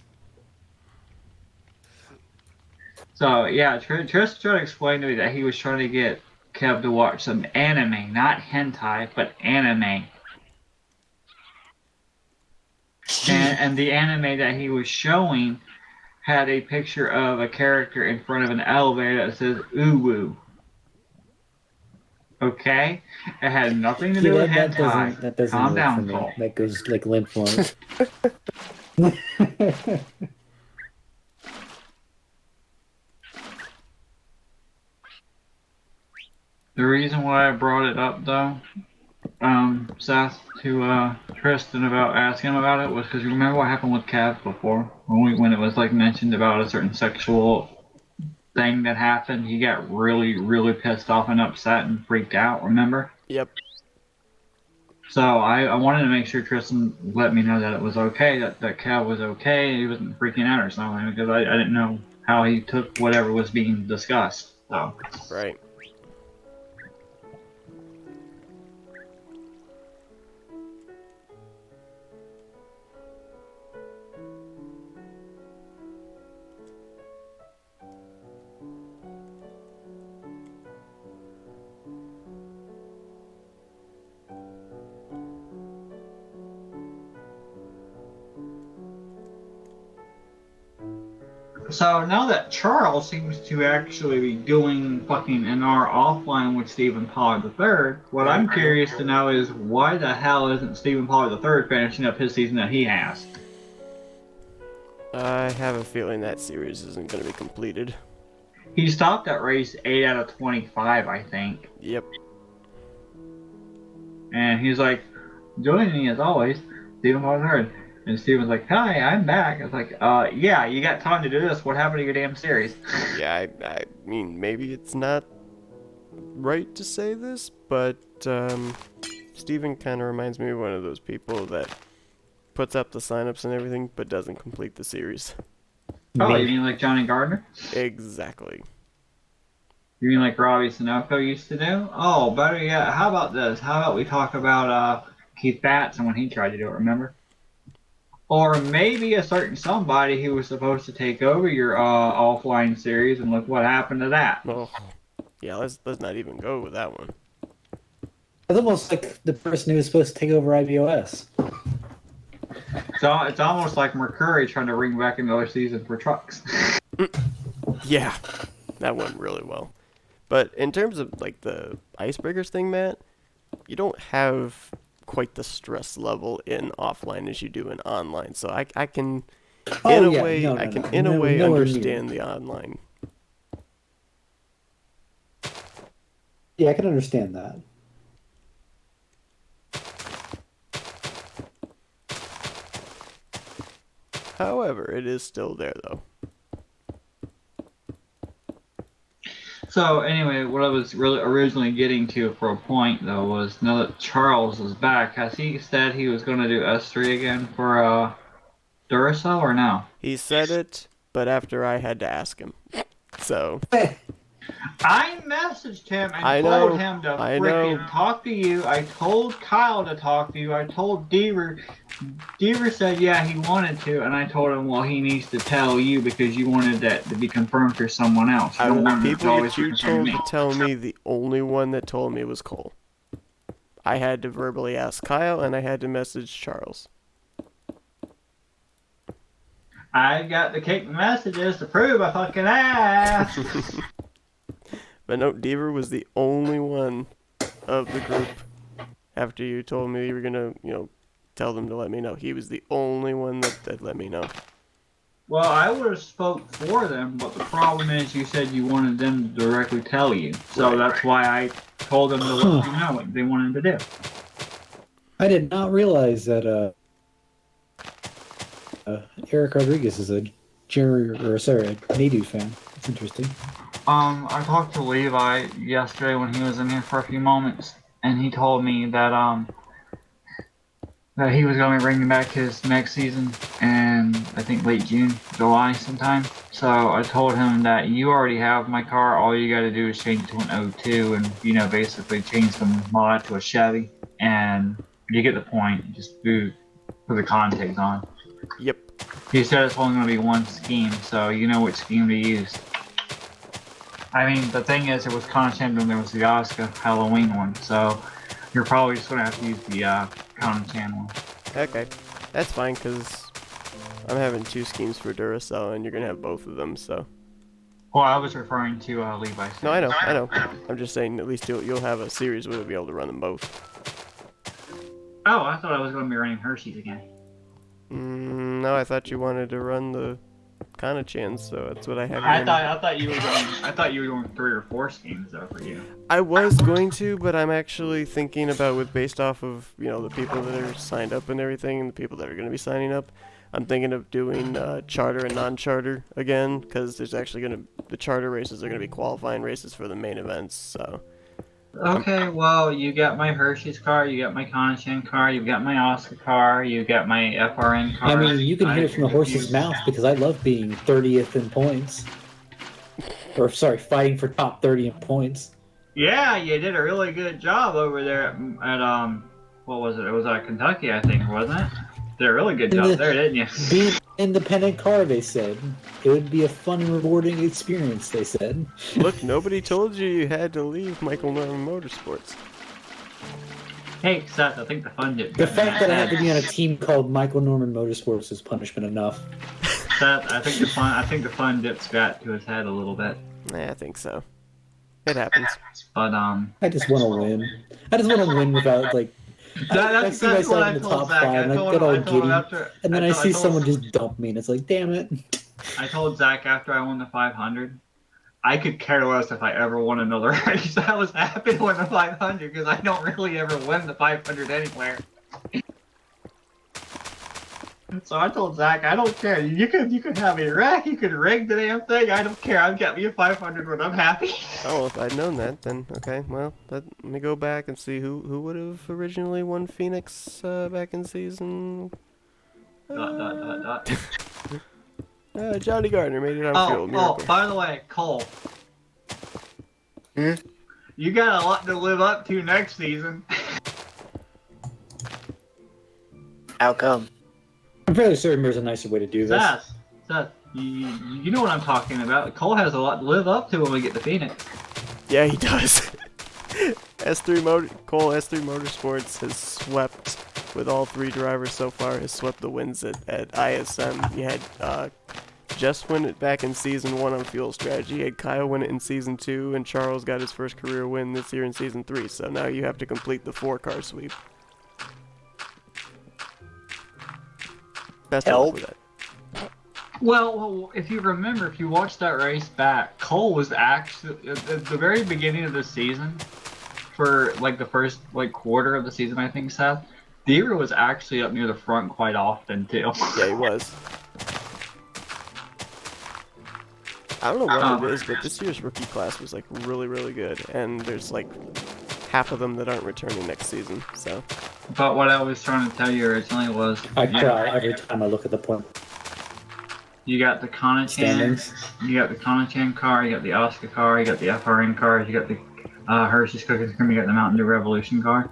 So yeah, Tristan tried to explain to me that he was trying to get Kev to watch some anime, not hentai, but anime. And the anime that he was showing had a picture of a character in front of an elevator that says "Uwu." Okay, it had nothing to do with hentai. That doesn't Calm work down, for me. Cole. That goes like limp lines. The reason why I brought it up, though, Seth, to Tristan about asking him about it was because you remember what happened with Kev before when it was like mentioned about a certain sexual thing that happened. He got really, really pissed off and upset and freaked out. Remember? Yep. So I wanted to make sure Tristan let me know that it was okay, that Kev was okay, he wasn't freaking out or something, because I didn't know how he took whatever was being discussed. So. Right. So now that Charles seems to actually be doing fucking NR offline with Stephen Pollard III, what I'm curious to know is why the hell isn't Stephen Pollard III finishing up his season that he has? I have a feeling that series isn't going to be completed. He stopped at race 8 out of 25, I think. Yep. And he's like, joining me as always, Stephen Pollard III. And Steven's like, hi, I'm back. I was like, yeah, you got time to do this. What happened to your damn series? Yeah, I mean, maybe it's not right to say this, but Steven kind of reminds me of one of those people that puts up the signups and everything, but doesn't complete the series. Oh, you mean like Johnny Gardner? Exactly. You mean like Robbie Sunoco used to do? Oh, better yet, how about this? How about we talk about Keith Batson when he tried to do it, remember? Or maybe a certain somebody who was supposed to take over your offline series, and look what happened to that. Oh, yeah, let's not even go with that one. It's almost like the person who was supposed to take over IBOS. So it's almost like Mercury trying to bring back another season for trucks. Yeah, that went really well. But in terms of like the icebreakers thing, Matt, you don't have quite the stress level in offline as you do in online. So I can, in a way, understand the online. Yeah, I can understand that. However, it is still there though. So anyway, what I was really originally getting to for a point though was now that Charles is back, has he said he was going to do S3 again for Duracell or no? He said it, but after I had to ask him. So I messaged him and told him to freaking talk to you. I told Kyle to talk to you. I told Deaver. Deaver said yeah he wanted to, and I told him well he needs to tell you because you wanted that to be confirmed for someone else. Out of the people that you told to tell me, the only one that told me was Cole. I had to verbally ask Kyle, and I had to message Charles. I got the kick messages to prove I fucking ass. But no, Deaver was the only one of the group. After you told me you were gonna, tell them to let me know, he was the only one that let me know. Well, I would have spoke for them, but the problem is you said you wanted them to directly tell you. So that's why I told them to let you know what they wanted to do. I did not realize that Eric Rodriguez is a Nadu fan. That's interesting. I talked to Levi yesterday when he was in here for a few moments, and he told me that that he was going to be bringing back his next season, and I think late June, July sometime. So I told him that you already have my car. All you got to do is change it to an 02, and basically change the mod to a Chevy, and you get the point. Just boot, put the contact on. Yep. He said it's only going to be one scheme, so you know which scheme to use. I mean, the thing is, it was Content and there was the Oscar Halloween one, so you're probably just going to have to use the Content one. Okay, that's fine, because I'm having two schemes for Duracell, and you're going to have both of them, so... Well, I was referring to Levi. No, I know. I'm just saying, at least you'll have a series where you'll be able to run them both. Oh, I thought I was going to be running Hershey's again. No, I thought you wanted to run the Kana-chans, so that's what I have. I thought you were doing 3 or 4 schemes though for you. I was going to, but I'm actually thinking about based off of the people that are signed up and everything, and the people that are going to be signing up. I'm thinking of doing charter and non-charter again, because there's actually the charter races are going to be qualifying races for the main events. So. Okay, well, you got my Hershey's car, you got my Kanchan car, you got my Oscar car, you got my FRN car. I mean, you can hear it from the horse's mouth because I love being 30th in points. Or, sorry, fighting for top 30 in points. Yeah, you did a really good job over there at what was it? It was Kentucky, I think, wasn't it? Did a really good job there, didn't you? Being an independent car, they said. It would be a fun, rewarding experience, they said. Look, nobody told you had to leave Michael Norman Motorsports. Hey, Seth, I think the fun did. The fact that I had to be on a team called Michael Norman Motorsports is punishment enough. Seth, I think the fun dips got to his head a little bit. Yeah, I think so. It happens. But I just want to win. I just want to win without like. I see that's what myself I in the told top Zach. five, and I get all giddy, and then I see someone just dump me, and it's like, damn it. I told Zach after I won the 500, I could care less if I ever won another race. I was happy to win the 500 because I don't really ever win the 500 anywhere. So I told Zach, I don't care. You could have a wreck, you could rig the damn thing. I don't care. I've got me a 500 when I'm happy. Oh, well, if I'd known that, then okay. Well, let me go back and see who would have originally won Phoenix back in season. Johnny Gardner made it on field. Miracle. By the way, Cole. You got a lot to live up to next season. How come? I'm fairly certain there's a nicer way to do this. Seth, you know what I'm talking about. Cole has a lot to live up to when we get to Phoenix. Yeah, he does. Cole S3 Motorsports has swept with all 3 drivers so far. Has swept the wins at ISM. You had Jess win it back in season 1 on fuel strategy. You had Kyle win it in season 2, and Charles got his first career win this year in season 3. So now you have to complete the 4-car sweep. Best of luck with that. Well, if you remember, if you watch that race back, Cole was actually at the very beginning of the season, for like the first quarter of the season, I think, Seth. Deaver was actually up near the front quite often too. Yeah, he was. I don't know what it is, but this year's rookie class was like really, really good, and there's like half of them that aren't returning next season. So. But what I was trying to tell you originally was... I cry every time I look at the point. You got the Konachan, you got the Konachan car, you got the Oscar car, you got the FRN cars, you got the Hershey's Cookies Cream, you got the Mountain Dew Revolution car.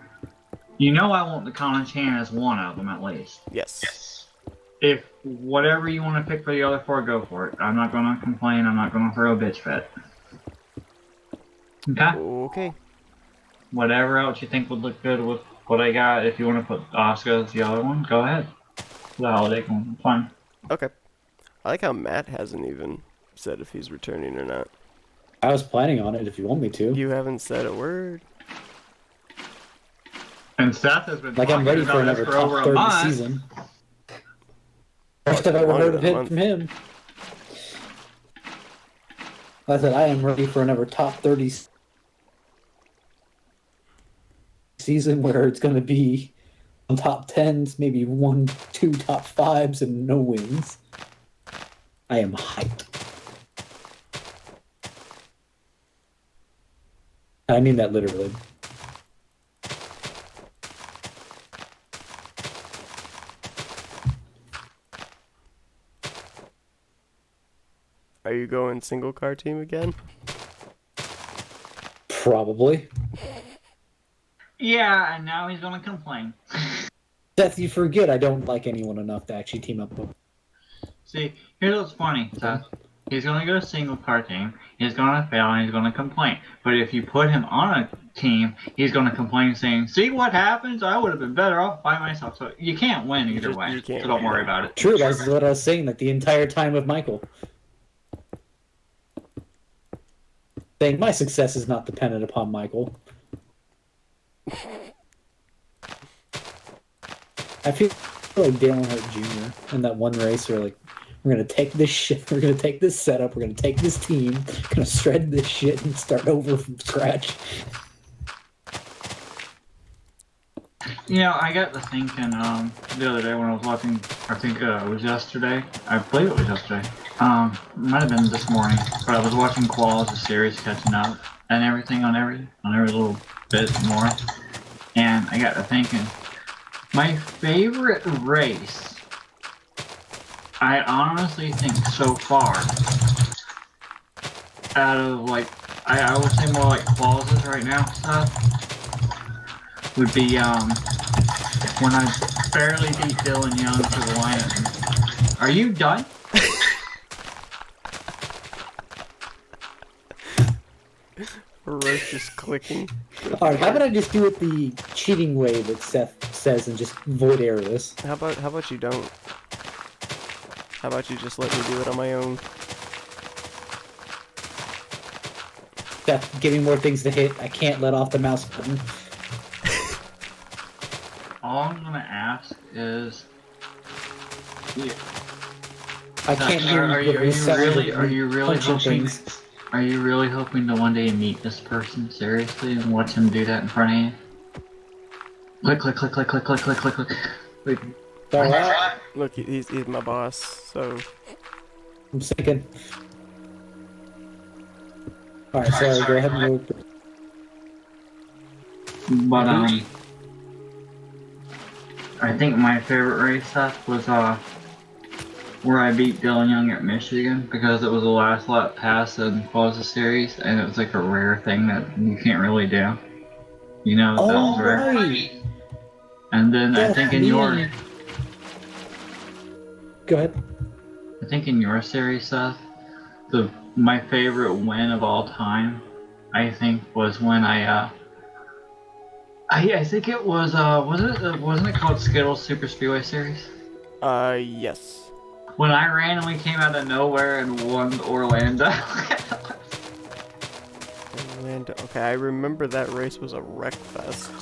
You know I want the Konachan as one of them at least. Yes. If whatever you want to pick for the other 4, go for it. I'm not going to complain, I'm not going to throw a bitch fit. Okay? Okay. Whatever else you think would look good with what I got, if you want to put Oscar as the other one, go ahead. The holiday one, fine. Okay. I like how Matt hasn't even said if he's returning or not. I was planning on it if you want me to. You haven't said a word. And Seth has been like I'm ready for another top 30 season. First I've ever heard of it from him. I said I am ready for another top 30 season where it's going to be on top 10s, maybe 1, 2 top 5s, and no wins. I am hyped. I mean that literally. Are you going single car team again? Probably. Yeah, and now he's gonna complain. Seth, you forget I don't like anyone enough to actually team up with. See, here's what's funny, Seth. He's gonna go single car team, he's gonna fail, and he's gonna complain. But if you put him on a team, he's gonna complain saying, see what happens? I would have been better off by myself. So you can't win either way, so don't worry about it. True, that's what I was saying like the entire time with Michael. Saying my success is not dependent upon Michael. I feel like Dale Earnhardt Jr. in that one race where like we're gonna take this shit, we're gonna take this setup, we're gonna take this team, gonna shred this shit and start over from scratch. You know, I got to thinking the other day when I was watching, I think it was yesterday. I believe it was yesterday. Might have been this morning, but I was watching Qual's the series catching up and everything on every little bit more. And I got to thinking, my favorite race, I honestly think so far, out of like, I would say more like Qual's right now stuff, would be when I barely beat Dylan Young to the line. Are you done? Roche just clicking. Alright, how about I just do it the cheating way that Seth says and just void error this? How about you don't? How about you just let me do it on my own? Jeff, give me more things to hit. I can't let off the mouse button. All I'm gonna ask is, yeah, I can't hear are you. Are you really hoping to one day meet this person seriously and watch him do that in front of you? Click, click, click, click, click, click, click, click, click. Alright. Look, he's my boss, so... I'm sinking. Alright, so go ahead and move. But, I think my favorite race stuff was, where I beat Dylan Young at Michigan because it was the last lap pass and close the series, and it was like a rare thing that you can't really do. You know, that was rare. Right. And then I think in your... Go ahead. I think in your series, Seth, my favorite win of all time, I think, was when I think it was, wasn't it called Skittles Super Speedway Series? Yes. When I randomly came out of nowhere and won Orlando. Orlando. Okay, I remember that race was a wreck fest.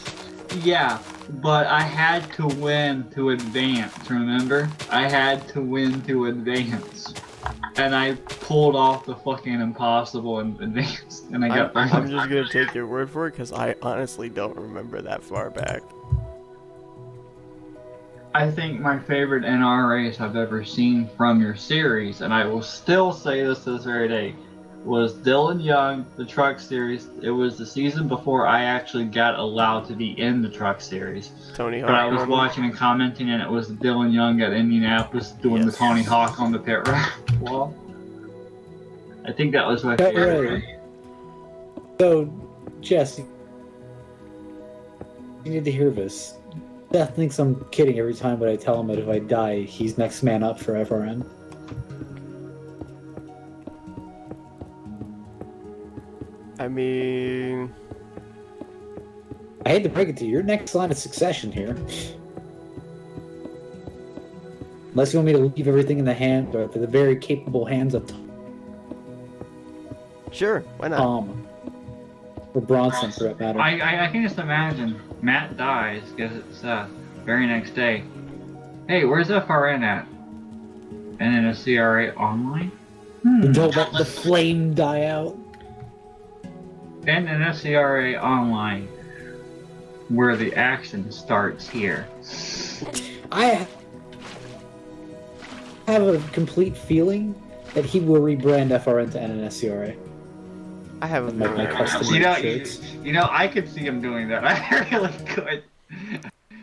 Yeah, but I had to win to advance, remember? I had to win to advance. And I pulled off the fucking impossible and advanced, and I got I'm just gonna take your word for it, because I honestly don't remember that far back. I think my favorite NR race I've ever seen from your series, and I will still say this to this very day, was Dylan Young, the Truck Series. It was the season before I actually got allowed to be in the Truck Series. Tony Hawk. But I was watching and commenting, and it was Dylan Young at Indianapolis doing the Tony Hawk on the pit wall. I think that was my favorite. Right. So, Jess, you need to hear this. Seth thinks I'm kidding every time, but I tell him that if I die, he's next man up for FRN. I mean... I hate to break it to you, you're next line of succession here. Unless you want me to leave everything in the hand, or the very capable hands of Sure, why not? Or Bronson, for that matter. I can just imagine Matt dies, because it's very next day. Hey, where's FRN at? NNSCRA online? Don't let the flame die out. NNSCRA online, where the action starts here. I have a complete feeling that he will rebrand FRN to NNSCRA. I have a You know, I could see him doing that. I really could.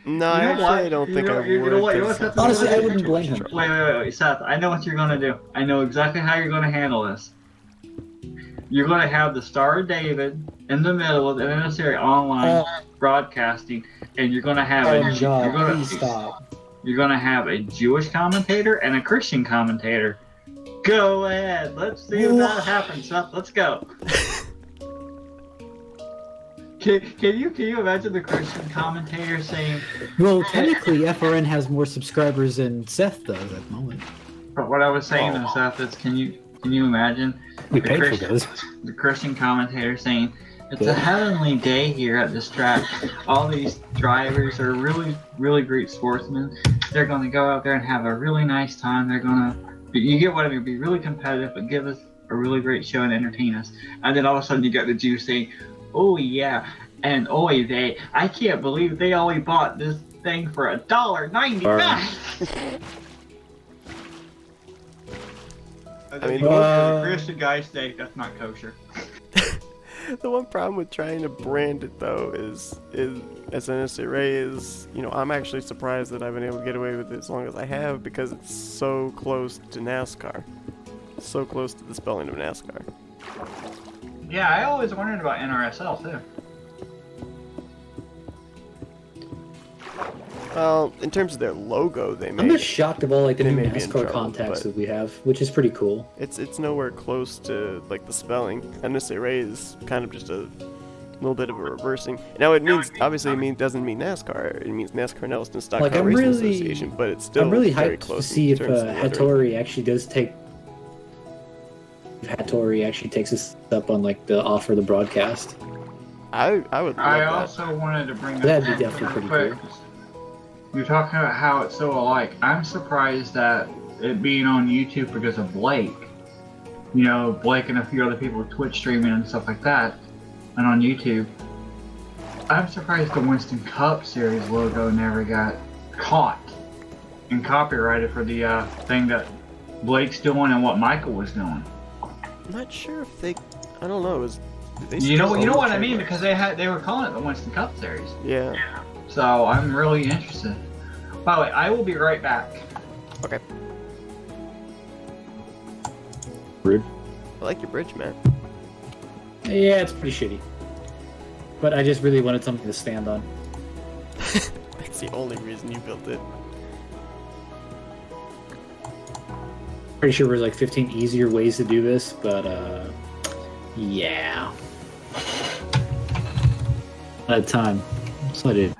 No, I don't think I would. You know what, Seth? Honestly, I wouldn't blame him. Wait, Seth. I know what you're gonna do. I know exactly how you're gonna handle this. You're gonna have the Star of David in the middle of the NNSCRA online broadcasting, and you're gonna have you're gonna have a Jewish commentator and a Christian commentator. Go ahead. Let's see if that happens, Seth. Let's go. Can you imagine the Christian commentator saying... Well, technically, FRN has more subscribers than Seth does at the moment. But what I was saying though, Seth, is can you imagine the Christian commentator saying, it's a heavenly day here at this track. All these drivers are really, really great sportsmen. They're going to go out there and have a really nice time. They're going to... You get what I mean? Be really competitive, but give us a really great show and entertain us. And then all of a sudden you got the Jews saying, oh yeah, and I can't believe they only bought this thing for $1.99. I mean, the Christian guys say that's not kosher. The one problem with trying to brand it though is as NNSCRA is, you know, I'm actually surprised that I've been able to get away with it as long as I have because it's so close to NASCAR. So close to the spelling of NASCAR. Yeah, I always wondered about NRSL too. Well, in terms of their logo, they may. I'm just shocked of all like the new may be in NASCAR trouble, contacts but that we have, which is pretty cool. It's nowhere close to like the spelling. NNSCRA is kind of just a little bit of a reversing. Now it means obviously doesn't mean NASCAR. It means NASCAR Nelson Stock Like, Car I'm Racing really- Association, but it's still I'm really very hyped to close see in if terms of lettering. Hattori actually does take. If Hattori actually takes us up on like the offer the broadcast. I would love I that. also wanted to bring up That'd be something definitely real pretty quick. You're talking about how it's so alike. I'm surprised that it being on YouTube because of Blake. You know, Blake and a few other people with Twitch streaming and stuff like that, and on YouTube. I'm surprised the Winston Cup Series logo never got caught and copyrighted for the thing that Blake's doing and what Michael was doing. I'm not sure if they. I don't know. You know what I mean, because they were calling it the Winston Cup Series. Yeah. So I'm really interested. By the way, I will be right back. Okay. Rude. I like your bridge, man. Yeah, it's pretty shitty. But I just really wanted something to stand on. That's the only reason you built it. Pretty sure there's like 15 easier ways to do this, but yeah. At a time. So I did.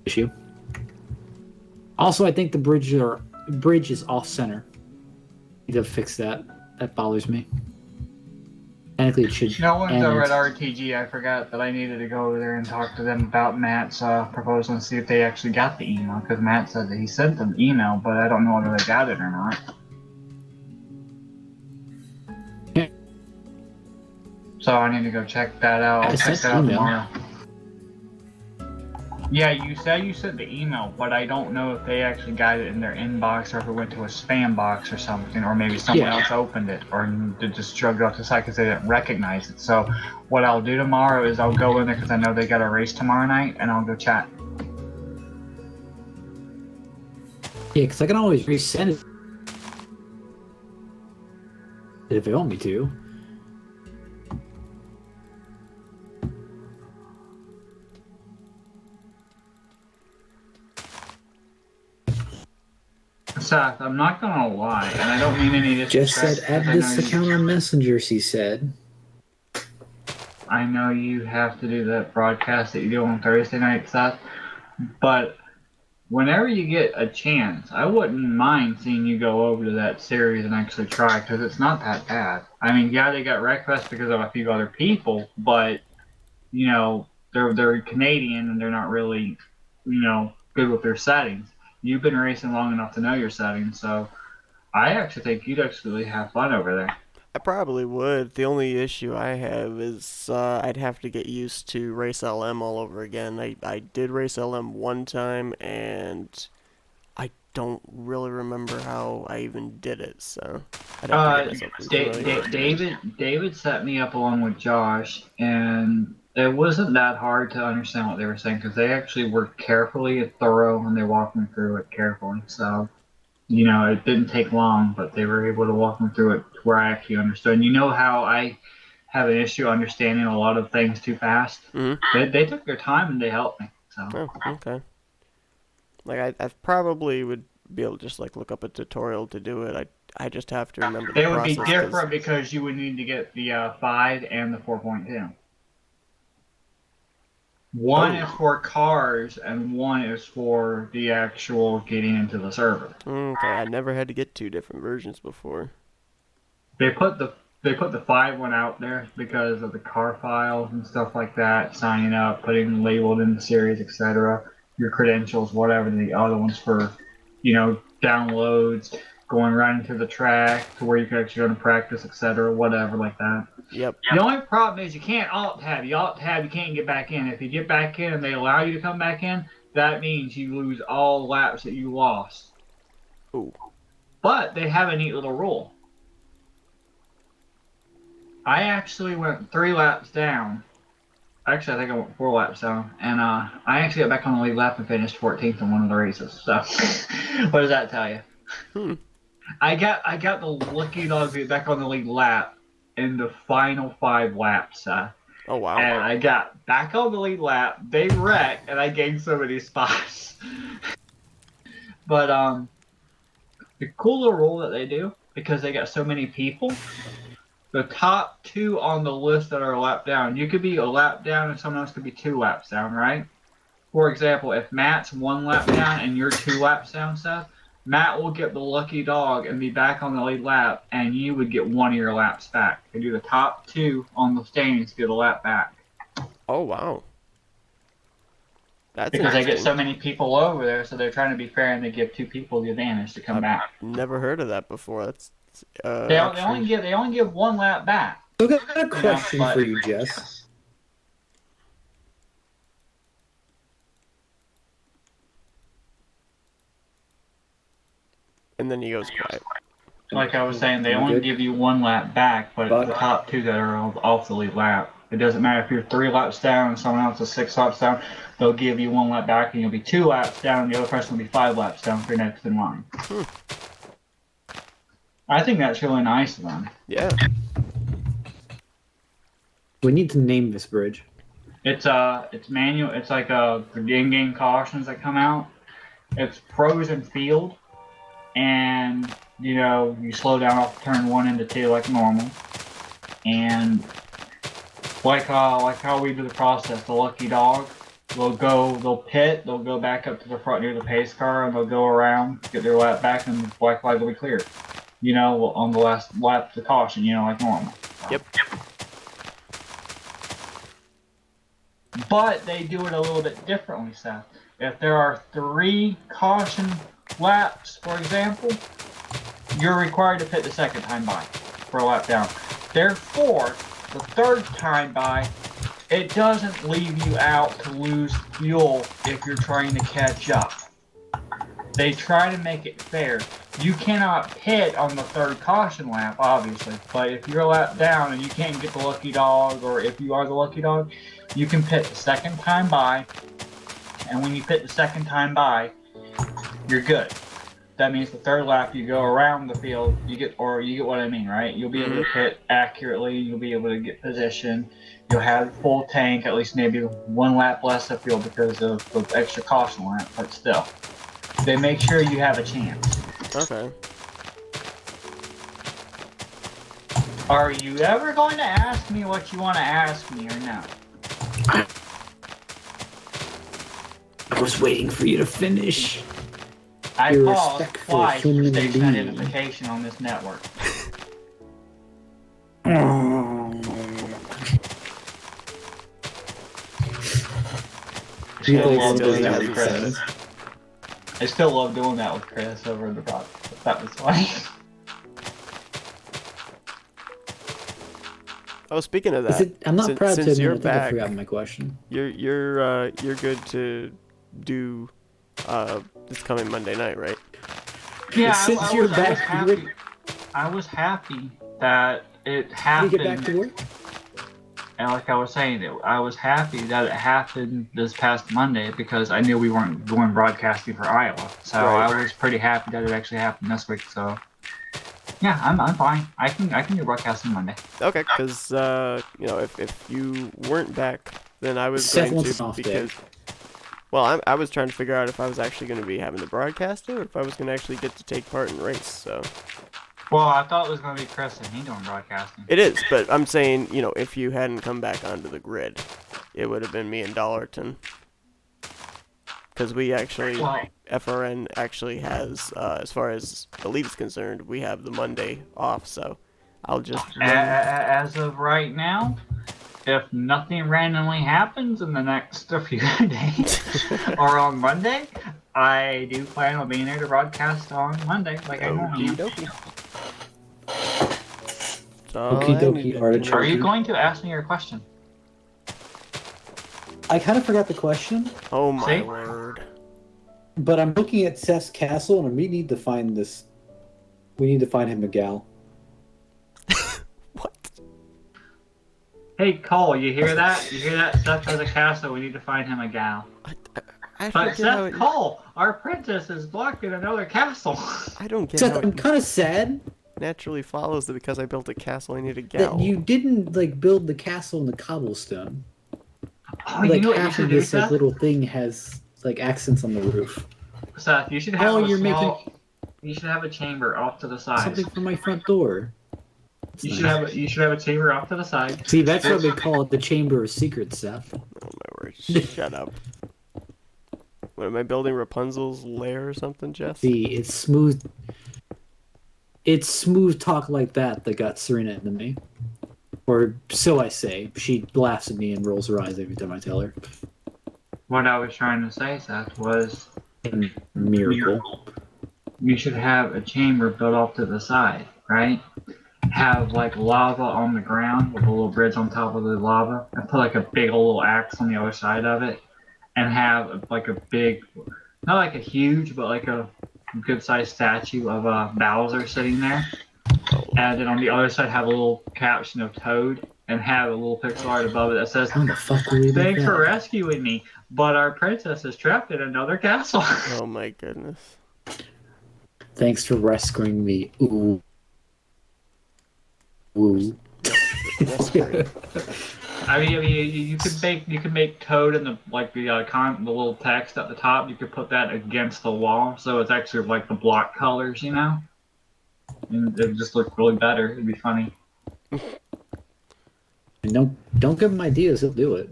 Issue. Also, I think the bridge is off center. Need to fix that. That bothers me. Technically, it should. No one's and over at it's- RTG. I forgot that I needed to go over there and talk to them about Matt's proposal and see if they actually got the email. Because Matt said that he sent them the email, but I don't know whether they got it or not. Yeah. So I need to go check that out. I'll I check sent that out email. tomorrow. Yeah, you said you sent the email, but I don't know if they actually got it in their inbox or if it went to a spam box or something, or maybe someone else opened it or they just shrugged it off the side because they didn't recognize it. So what I'll do tomorrow is I'll go in there because I know they got a race tomorrow night, and I'll go chat. Yeah, because I can always resend it if they want me to. Seth, I'm not gonna lie, and I don't mean any disrespect. Just said add because I this know account on messengers, he said. I know you have to do that broadcast that you do on Thursday night, Seth, but whenever you get a chance, I wouldn't mind seeing you go over to that series and actually try, because it's not that bad. I mean, yeah, they got Wreckfest because of a few other people, but, you know, they're Canadian and they're not really, you know, good with their settings. You've been racing long enough to know your settings, so I actually think you'd actually have fun over there. I probably would. The only issue I have is I'd have to get used to Race LM all over again. I did Race LM one time, and I don't really remember how I even did it, so I'd have to get myself familiar. David set me up along with Josh, and it wasn't that hard to understand what they were saying because they actually were carefully thorough and they walked me through it carefully. So, you know, it didn't take long, but they were able to walk me through it to where I actually understood. And you know how I have an issue understanding a lot of things too fast? Mm-hmm. They took their time and they helped me. So. Oh, okay. Like I probably would be able to just like look up a tutorial to do it. I just have to remember the It would be process, 'cause- different because you would need to get the 5 and the 4.2. One is for cars and one is for the actual getting into the server. Okay, I never had to get 2 different versions before. They put the 5 one out there because of the car files and stuff like that, signing up, putting labeled in the series, etc. Your credentials, whatever. The other ones for, you know, downloads, going right into the track to where you can actually go to practice, etc. Whatever like that. Yep. The only problem is you can't alt tab. You alt tab, you can't get back in. If you get back in and they allow you to come back in, that means you lose all laps that you lost. Ooh. But they have a neat little rule. I actually went 3 laps down. Actually, I think I went 4 laps down. And I actually got back on the lead lap and finished 14th in one of the races. So, what does that tell you? I got the lucky dog to get back on the lead lap in the final 5 laps. Oh, wow. And I got back on the lead lap. They wrecked, and I gained so many spots. But the cool little rule that they do, because they got so many people, the top 2 on the list that are a lap down. You could be a lap down and someone else could be 2 laps down, right? For example, if Matt's 1 lap down and you're 2 laps down, Seth, Matt will get the lucky dog and be back on the lead lap, and you would get 1 of your laps back. They do the top 2 on the standings get a lap back. Oh, wow. That's because they get so many people over there, so they're trying to be fair and they give 2 people the advantage to come back. Never heard of that before. That's they only give 1 lap back. So I got a question for you, Jess. And then he goes quiet. Like I was saying, they only give you 1 lap back, but the top 2 that are off the lead lap. It doesn't matter if you're 3 laps down and someone else is 6 laps down. They'll give you 1 lap back, and you'll be 2 laps down, and the other person will be 5 laps down for your next in line. I think that's really nice of them. Yeah. We need to name this bridge. It's manual. It's like the in-game cautions that come out. It's pros and field, and you slow down off turn 1 into 2 like normal, and like how we do the process. The lucky dog, they'll pit, they'll go back up to the front near the pace car, and they'll go around, get their lap back, and the black flag will be cleared. On the last lap to caution, like normal. Yep. But they do it a little bit differently, Seth. If there are 3 caution laps, for example, you're required to pit the second time by for a lap down. Therefore, the third time by, it doesn't leave you out to lose fuel if you're trying to catch up. They try to make it fair. You cannot pit on the 3rd caution lap, obviously, but if you're a lap down and you can't get the lucky dog, or if you are the lucky dog, you can pit the second time by, and when you pit the second time by, you're good. That means the 3rd lap you go around the field, you get what I mean, right? You'll be able to pit accurately, you'll be able to get position, you'll have full tank, at least maybe 1 lap less of fuel because of the extra caution lap, but still. They make sure you have a chance. Okay. Are you ever going to ask me what you want to ask me or no? I was waiting for you to finish. I Your paused respectful twice for human station being. identification on this network. I still love doing that with Chris over the broadcast. That was funny. Oh, speaking of that, I'm not proud to since admit you're I think I back, forgot my question. you're good to do this coming Monday night, right? Yeah, Since you're back, I was happy that it happened. Did you get back to work? And like I was saying, I was happy that it happened this past Monday because I knew we weren't going broadcasting for Iowa. So I was pretty happy that it actually happened this week. So yeah, I'm fine. I can do broadcasting Monday. Okay, because if you weren't back, then I was Seth going wants to an off day. because. Well, I was trying to figure out if I was actually going to be having to broadcast it or if I was going to actually get to take part in the race. So. Well, I thought it was going to be Chris and me doing broadcasting. It is, but I'm saying, if you hadn't come back onto the grid, it would have been me and Dollarton. Because we actually, FRN actually has, as far as the league is concerned, we have the Monday off, so I'll just... As of right now, if nothing randomly happens in the next few days, or on Monday, I do plan on being there to broadcast on Monday, like I normally am. Okie dokie, artichoke. Are you going to ask me your question? I kind of forgot the question. Oh my word. But I'm looking at Seth's castle, and we need to find this. We need to find him a gal. What? Hey Cole, you hear that? You hear that? Seth has a castle. We need to find him a gal. But Seth, Cole, our princess is blocking another castle. I don't get Seth, how I'm kind of sad naturally follows that because I built a castle, I need a gal. that you didn't build the castle in the cobblestone. Oh, you know what you half should of do, this Seth? little thing has accents on the roof. Seth, you should have You should have a chamber off to the side. Something for my front door. You should have a chamber off to the side. See, that's what we call it, the Chamber of Secrets, Seth. Oh my word! Shut up. What am I building? Rapunzel's lair or something, Jess? See, it's smooth. It's smooth talk like that got Serena into me. Or so I say. She laughs at me and rolls her eyes every time I tell her. What I was trying to say, Seth, was Miracle. You should have a chamber built off to the side, right? Have like lava on the ground with a little bridge on top of the lava, and put like a big old axe on the other side of it, and have like a big, not like a huge, but like a good sized statue of Bowser sitting there. And then on the other side have a little caption of Toad, and have a little pixel art above it that says, How the fuck will we "Thanks for rescuing me, but our princess is trapped in another castle." Oh my goodness. Thanks for rescuing me. Ooh. Ooh. I mean, you could make Toad and the little text at the top. You could put that against the wall, so it's actually like the block colors, you know. And it just look really better. It'd be funny. Don't give him ideas. He'll do it.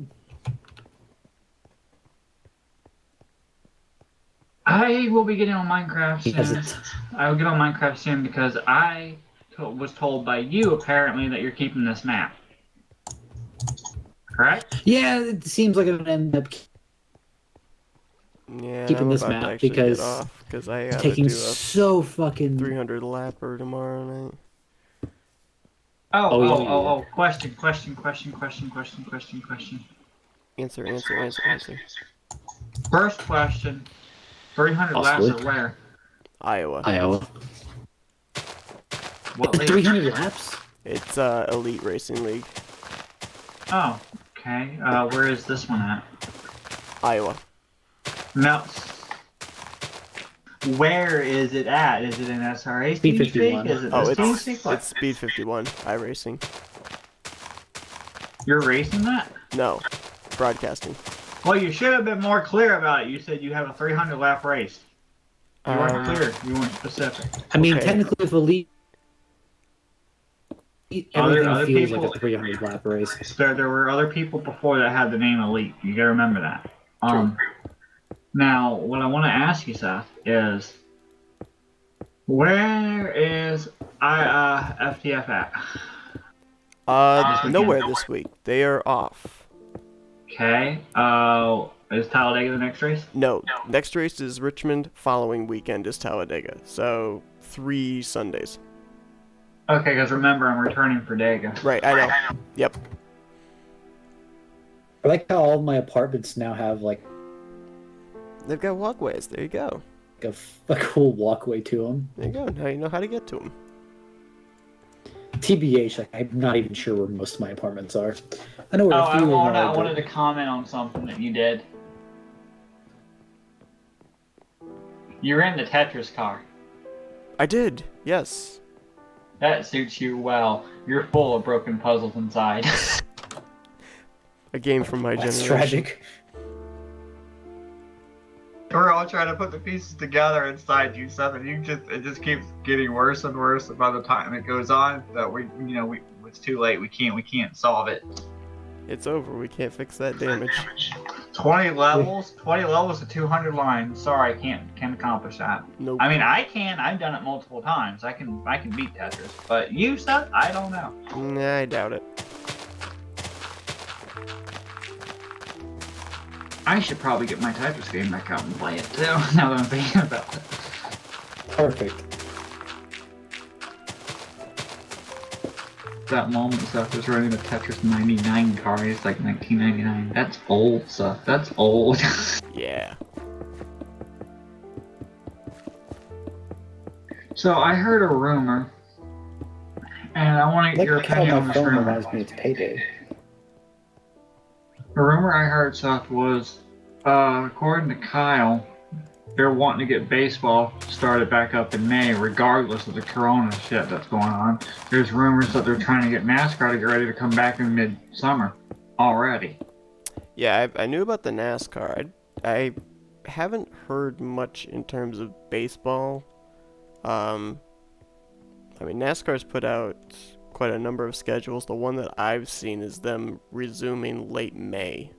I will be getting on Minecraft soon. I will get on Minecraft soon because I was told by you apparently that you're keeping this map. Correct? Yeah, it seems like I'm gonna end up keeping this map because I it's gotta taking do so fucking 300 lapper tomorrow night. Oh, question. Answer. First question. 300 laps or where? Iowa. What league? 300 laps? It's Elite Racing League. Oh, okay. Where is this one at? Iowa. No. Where is it at? Is it in SRA? Speed 51. Is it it's Speed 51. iRacing. You're racing that? No, broadcasting. Well, you should have been more clear about it. You said you have a 300 lap race. You weren't clear. You weren't specific. I mean, technically, if Elite, everything other feels people, like a 300 lap race. There were other people before that had the name Elite. You gotta remember that. Now, what I want to ask you, Seth, is where is FTF at? Nowhere this week. They are off. Okay. Is Talladega the next race? No. Next race is Richmond. Following weekend is Talladega. So 3 Sundays. Okay, because remember, I'm returning for Dega. Right, I know. Yep. I like how all my apartments now have like they've got walkways. There you go. A cool walkway to them. There you go. Now you know how to get to them. TBH, I'm not even sure where most of my apartments are. I know where a few of them are. I wanted to comment on something that you did. You're in the Tetris car. I did. Yes. That suits you well. You're full of broken puzzles inside. A game from my That's generation. Tragic. We're all trying to put the pieces together inside you, Seth, and it just keeps getting worse and worse. And by the time it goes on, that it's too late. We can't solve it. It's over. We can't fix that damage. 20 levels to 200 lines. Sorry, I can't accomplish that. Nope. I mean, I can. I've done it multiple times. I can beat Tetris. But you, Seth, I don't know. Nah, I doubt it. I should probably get my Tetris game back out and play it too. Now that I'm thinking about it. Perfect. That moment Seth was running the Tetris 99 car. It's like 1999. That's old, Seth. That's old. Yeah. So I heard a rumor, and I want to get your opinion on my this phone rumor. reminds me it's payday. The rumor I heard, Seth, was, according to Kyle, they're wanting to get baseball started back up in May, regardless of the corona shit that's going on. There's rumors that they're trying to get NASCAR to get ready to come back in mid-summer already. Yeah, I knew about the NASCAR. I haven't heard much in terms of baseball. I mean, NASCAR's put out quite a number of schedules. The one that I've seen is them resuming late May.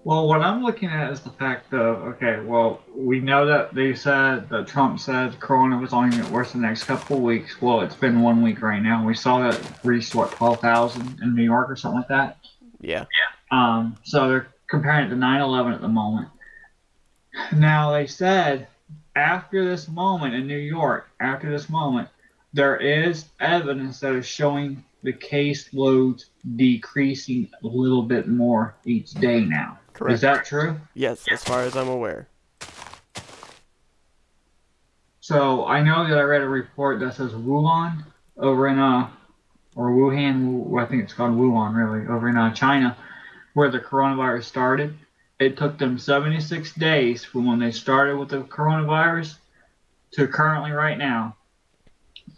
Well, what I'm looking at is the fact of, okay, well, we know that they said, that Trump said Corona was only going to get worse the next couple of weeks. Well, it's been 1 week right now. We saw that reached, 12,000 in New York or something like that? Yeah. So they're comparing it to 9/11 at the moment. Now, they said, after this moment in New York, after this moment, there is evidence that is showing the caseloads decreasing a little bit more each day now. Correct. Is that true? Yes, as far as I'm aware. So I know that I read a report that says Wuhan over in or Wuhan, I think it's called Wuhan really, over in China, where the coronavirus started. It took them 76 days from when they started with the coronavirus to currently right now.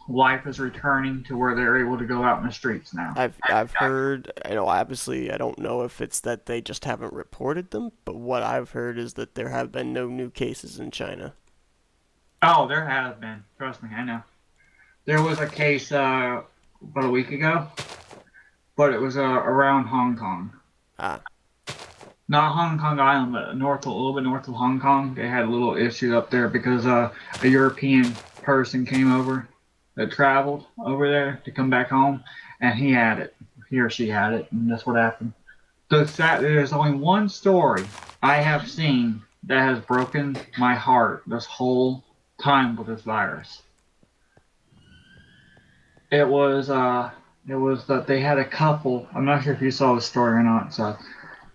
Life is returning to where they're able to go out in the streets now. I've heard, obviously I don't know if it's that they just haven't reported them, but what I've heard is that there have been no new cases in China. Oh, there has been. Trust me, I know. There was a case about a week ago, but it was around Hong Kong. Not Hong Kong Island, but a little bit north of Hong Kong. They had a little issue up there because a European person came over that traveled over there to come back home, and he had it. He or she had it, and that's what happened. There's only one story I have seen that has broken my heart this whole time with this virus. It was that they had a couple. I'm not sure if you saw the story or not. So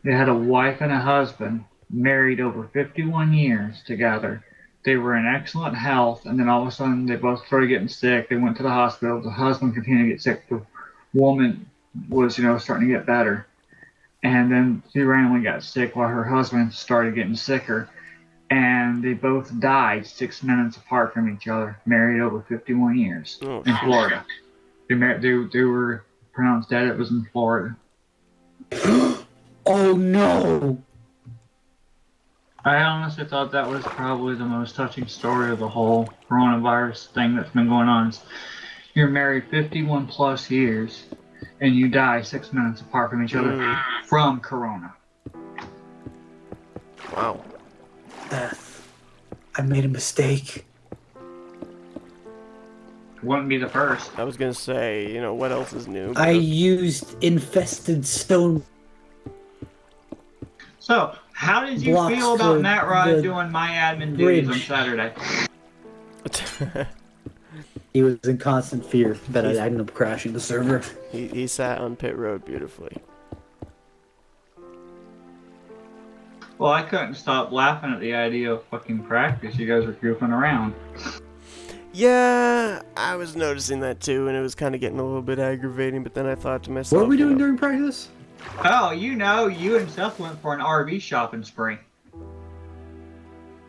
they had a wife and a husband married over 51 years together. They were in excellent health, and then all of a sudden they both started getting sick. They went to the hospital. The husband continued to get sick. The woman was, starting to get better. And then she randomly got sick while her husband started getting sicker. And they both died 6 minutes apart from each other, married over 51 years in Florida. They were pronounced dead. It was in Florida. Oh no! I honestly thought that was probably the most touching story of the whole coronavirus thing that's been going on. You're married 51 plus years, and you die 6 minutes apart from each other from corona. Wow. I made a mistake. Wouldn't be the first. I was gonna say, what else is new? I used infested stone. So, how did you feel about Matt Rod doing my admin duties on Saturday? He was in constant fear that I ended up crashing the server. He sat on pit road beautifully. Well, I couldn't stop laughing at the idea of fucking practice. You guys were goofing around. Yeah, I was noticing that too, and it was kind of getting a little bit aggravating, but then I thought to myself... What were we doing during practice? Oh, you and Seth went for an RV shopping spree.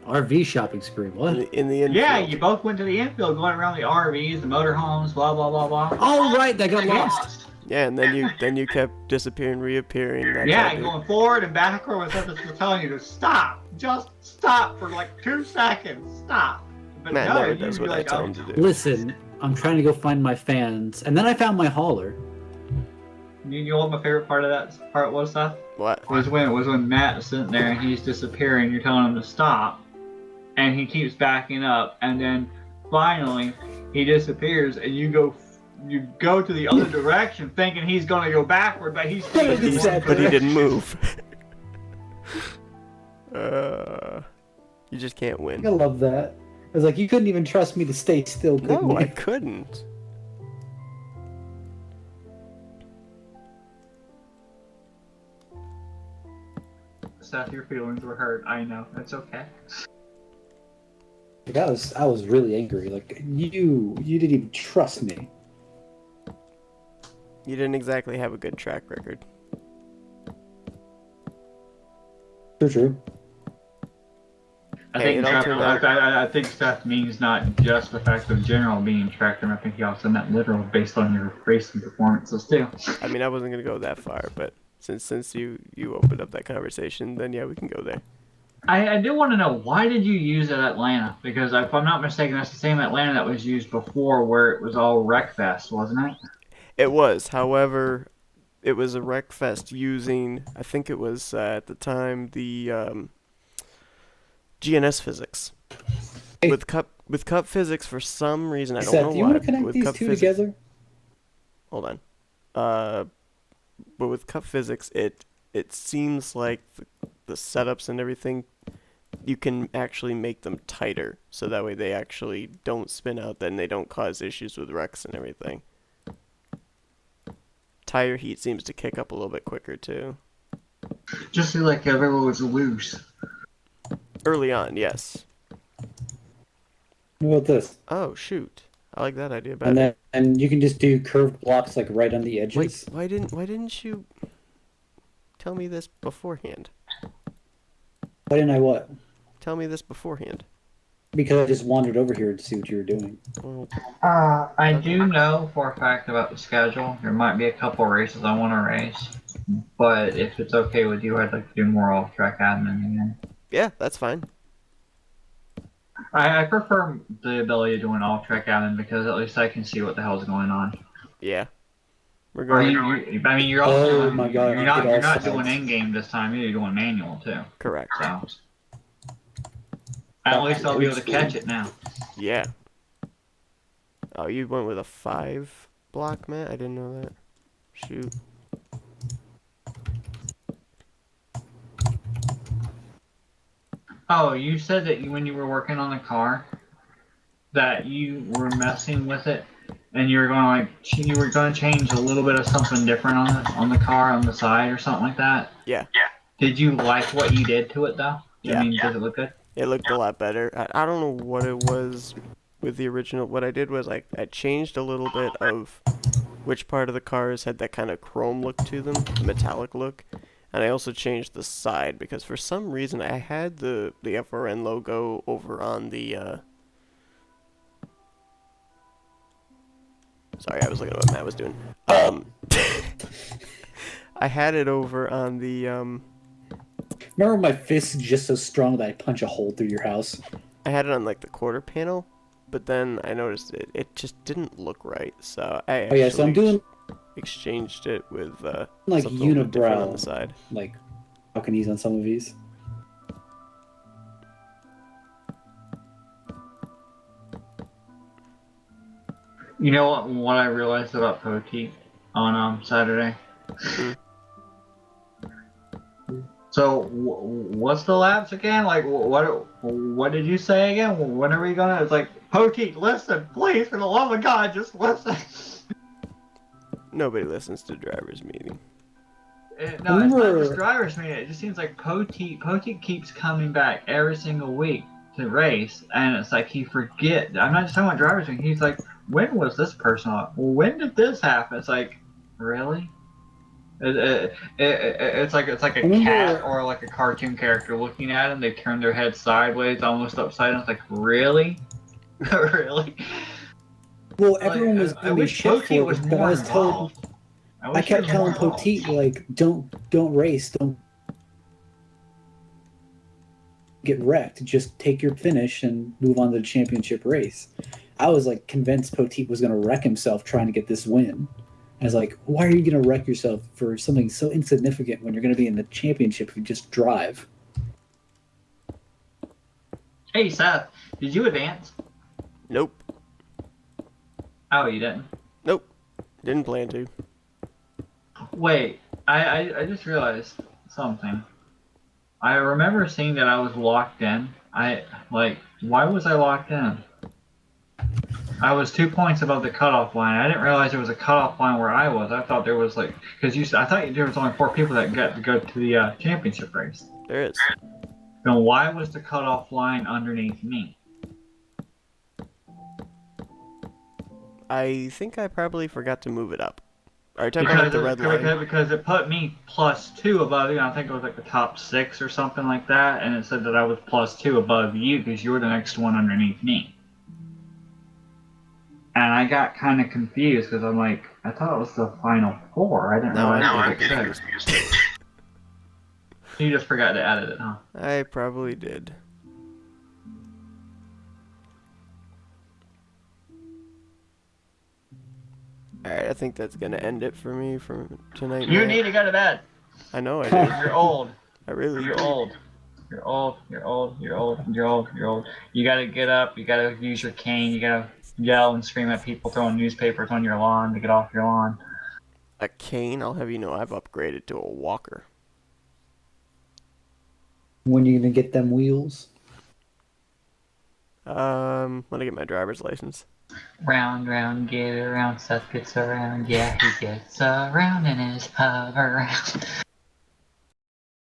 RV shopping spree, what? In the infield. Yeah, you both went to the infield, going around the RVs, the motorhomes, blah, blah, blah, blah. Oh, right, that got lost. Yeah, and then you kept disappearing, reappearing. Yeah, going forward and backward with something for telling you to stop. Just stop for like 2 seconds. Stop. But Matt no, never does what I tell him to do. Listen, I'm trying to go find my fans, and then I found my hauler. You know what my favorite part of that part was, Seth? What? Was when Matt is sitting there and he's disappearing. You're telling him to stop, and he keeps backing up, and then finally he disappears, and you go to the other direction, thinking he's going to go backward, but he didn't move. You just can't win. I love that. I was like, you couldn't even trust me to stay still, could No, you? I couldn't. Seth, your feelings were hurt. I know. It's okay. Like, I was really angry. Like, you didn't even trust me. You didn't exactly have a good track record. True. I think Seth means not just the fact of general being tracked, and I think he also meant literal based on your racing performances too. I mean, I wasn't gonna go that far, but since you opened up that conversation, then yeah, we can go there. I do want to know, why did you use it at Atlanta? Because if I'm not mistaken, that's the same Atlanta that was used before, where it was all Wreckfest, wasn't it? It was, however, it was a wreck fest using, I think it was at the time, the GNS physics. Hey. With cup physics, for some reason, I don't Seth, know do you why. want to connect with these cup two physics, together? hold on. But with cup physics, it seems like the setups and everything, you can actually make them tighter, so that way they actually don't spin out, then they don't cause issues with wrecks and everything. Tire heat seems to kick up a little bit quicker too. Just feel like everyone was loose. Early on, yes. What about this? Oh shoot, I like that idea And better. then you can just do curved blocks like right on the edges. Wait, why didn't you tell me this beforehand? Why didn't I what? Tell me this beforehand. Because I just wandered over here to see what you were doing. Well, I okay. do know for a fact about the schedule. There might be a couple races I want to race, but if it's okay with you, I'd like to do more off-track admin again. Yeah, that's fine. I prefer the ability of doing off-track admin because at least I can see what the hell's going on. Yeah. We're Or going. I mean, you're also Oh my God, you're not doing in-game this time. You're doing manual too. Correct. So at least I'll be able to catch it now. Yeah. Oh, you went with a 5 block, man? I didn't know that. Shoot. Oh, you said that when you were working on the car, that you were messing with it, and you were going to change a little bit of something different on the car on the side or something like that. Yeah. Did you like what you did to it though? Yeah. I mean, does it look good? It looked a lot better. I don't know what it was with the original. What I did was I changed a little bit of which part of the cars had that kind of chrome look to them, the metallic look. And I also changed the side because for some reason I had the FRN logo over on the sorry, I was looking at what Matt was doing. I had it over on the Remember my fist is just so strong that I punch a hole through your house? I had it on like the quarter panel, but then I noticed it just didn't look right. So I Oh yeah, so I'm doing exchanged it with like something a little bit different on unibrow, the side. like balconies on some of these. You know what I realized about Poti on Saturday? Hmm. So what's the laps again? Like what did you say again? When are we gonna? It's like Poti, listen, please, for the love of God, just listen. Nobody listens to driver's meeting. No, it's not just drivers meeting. It just seems like Poti keeps coming back every single week to race, and it's like he forget. I'm not just talking about drivers meeting. He's like, when was this person on? When did this happen? It's like, really? It's like a cat or like a cartoon character looking at him. They turn their head sideways, almost upside down. It's like, really, really. Well, everyone was I giving me wish shit Poti for was it, but more I was telling, involved. I kept telling Poteet like, don't race, don't get wrecked, just take your finish and move on to the championship race. I was like convinced Poteet was gonna wreck himself trying to get this win. I was like, why are you gonna wreck yourself for something so insignificant when you're gonna be in the championship if you just drive? Hey Seth, did you advance? Nope. Oh, you didn't? Nope. Didn't plan to. Wait, I just realized something. I remember seeing that I was locked in. Why was I locked in? I was 2 points above the cutoff line. I didn't realize there was a cutoff line where I was. I thought there was I thought there was only 4 people that got to go to the championship race. There is. Then why was the cutoff line underneath me? I think I probably forgot to move it up. Are you talking about the red line? Because it put me +2 above you. I think it was like the top 6 or something like that, and it said that I was +2 above you because you were the next one underneath me. And I got kind of confused because I'm like, I thought it was the final 4. I didn't realize it was 6. You just forgot to edit it, huh? I probably did. Alright, I think that's gonna end it for me for tonight. You need to go to bed. I know I do. You're old. I really You're do. old. You're old. You're old. You're old. You're old. You're old. You gotta get up. You gotta use your cane. You gotta yell and scream at people throwing newspapers on your lawn to get off your lawn. A cane? I'll have you know I've upgraded to a walker. When you gonna get them wheels? When I get my driver's license. Round, round, get around. Seth gets around. Yeah, he gets around in his hover round.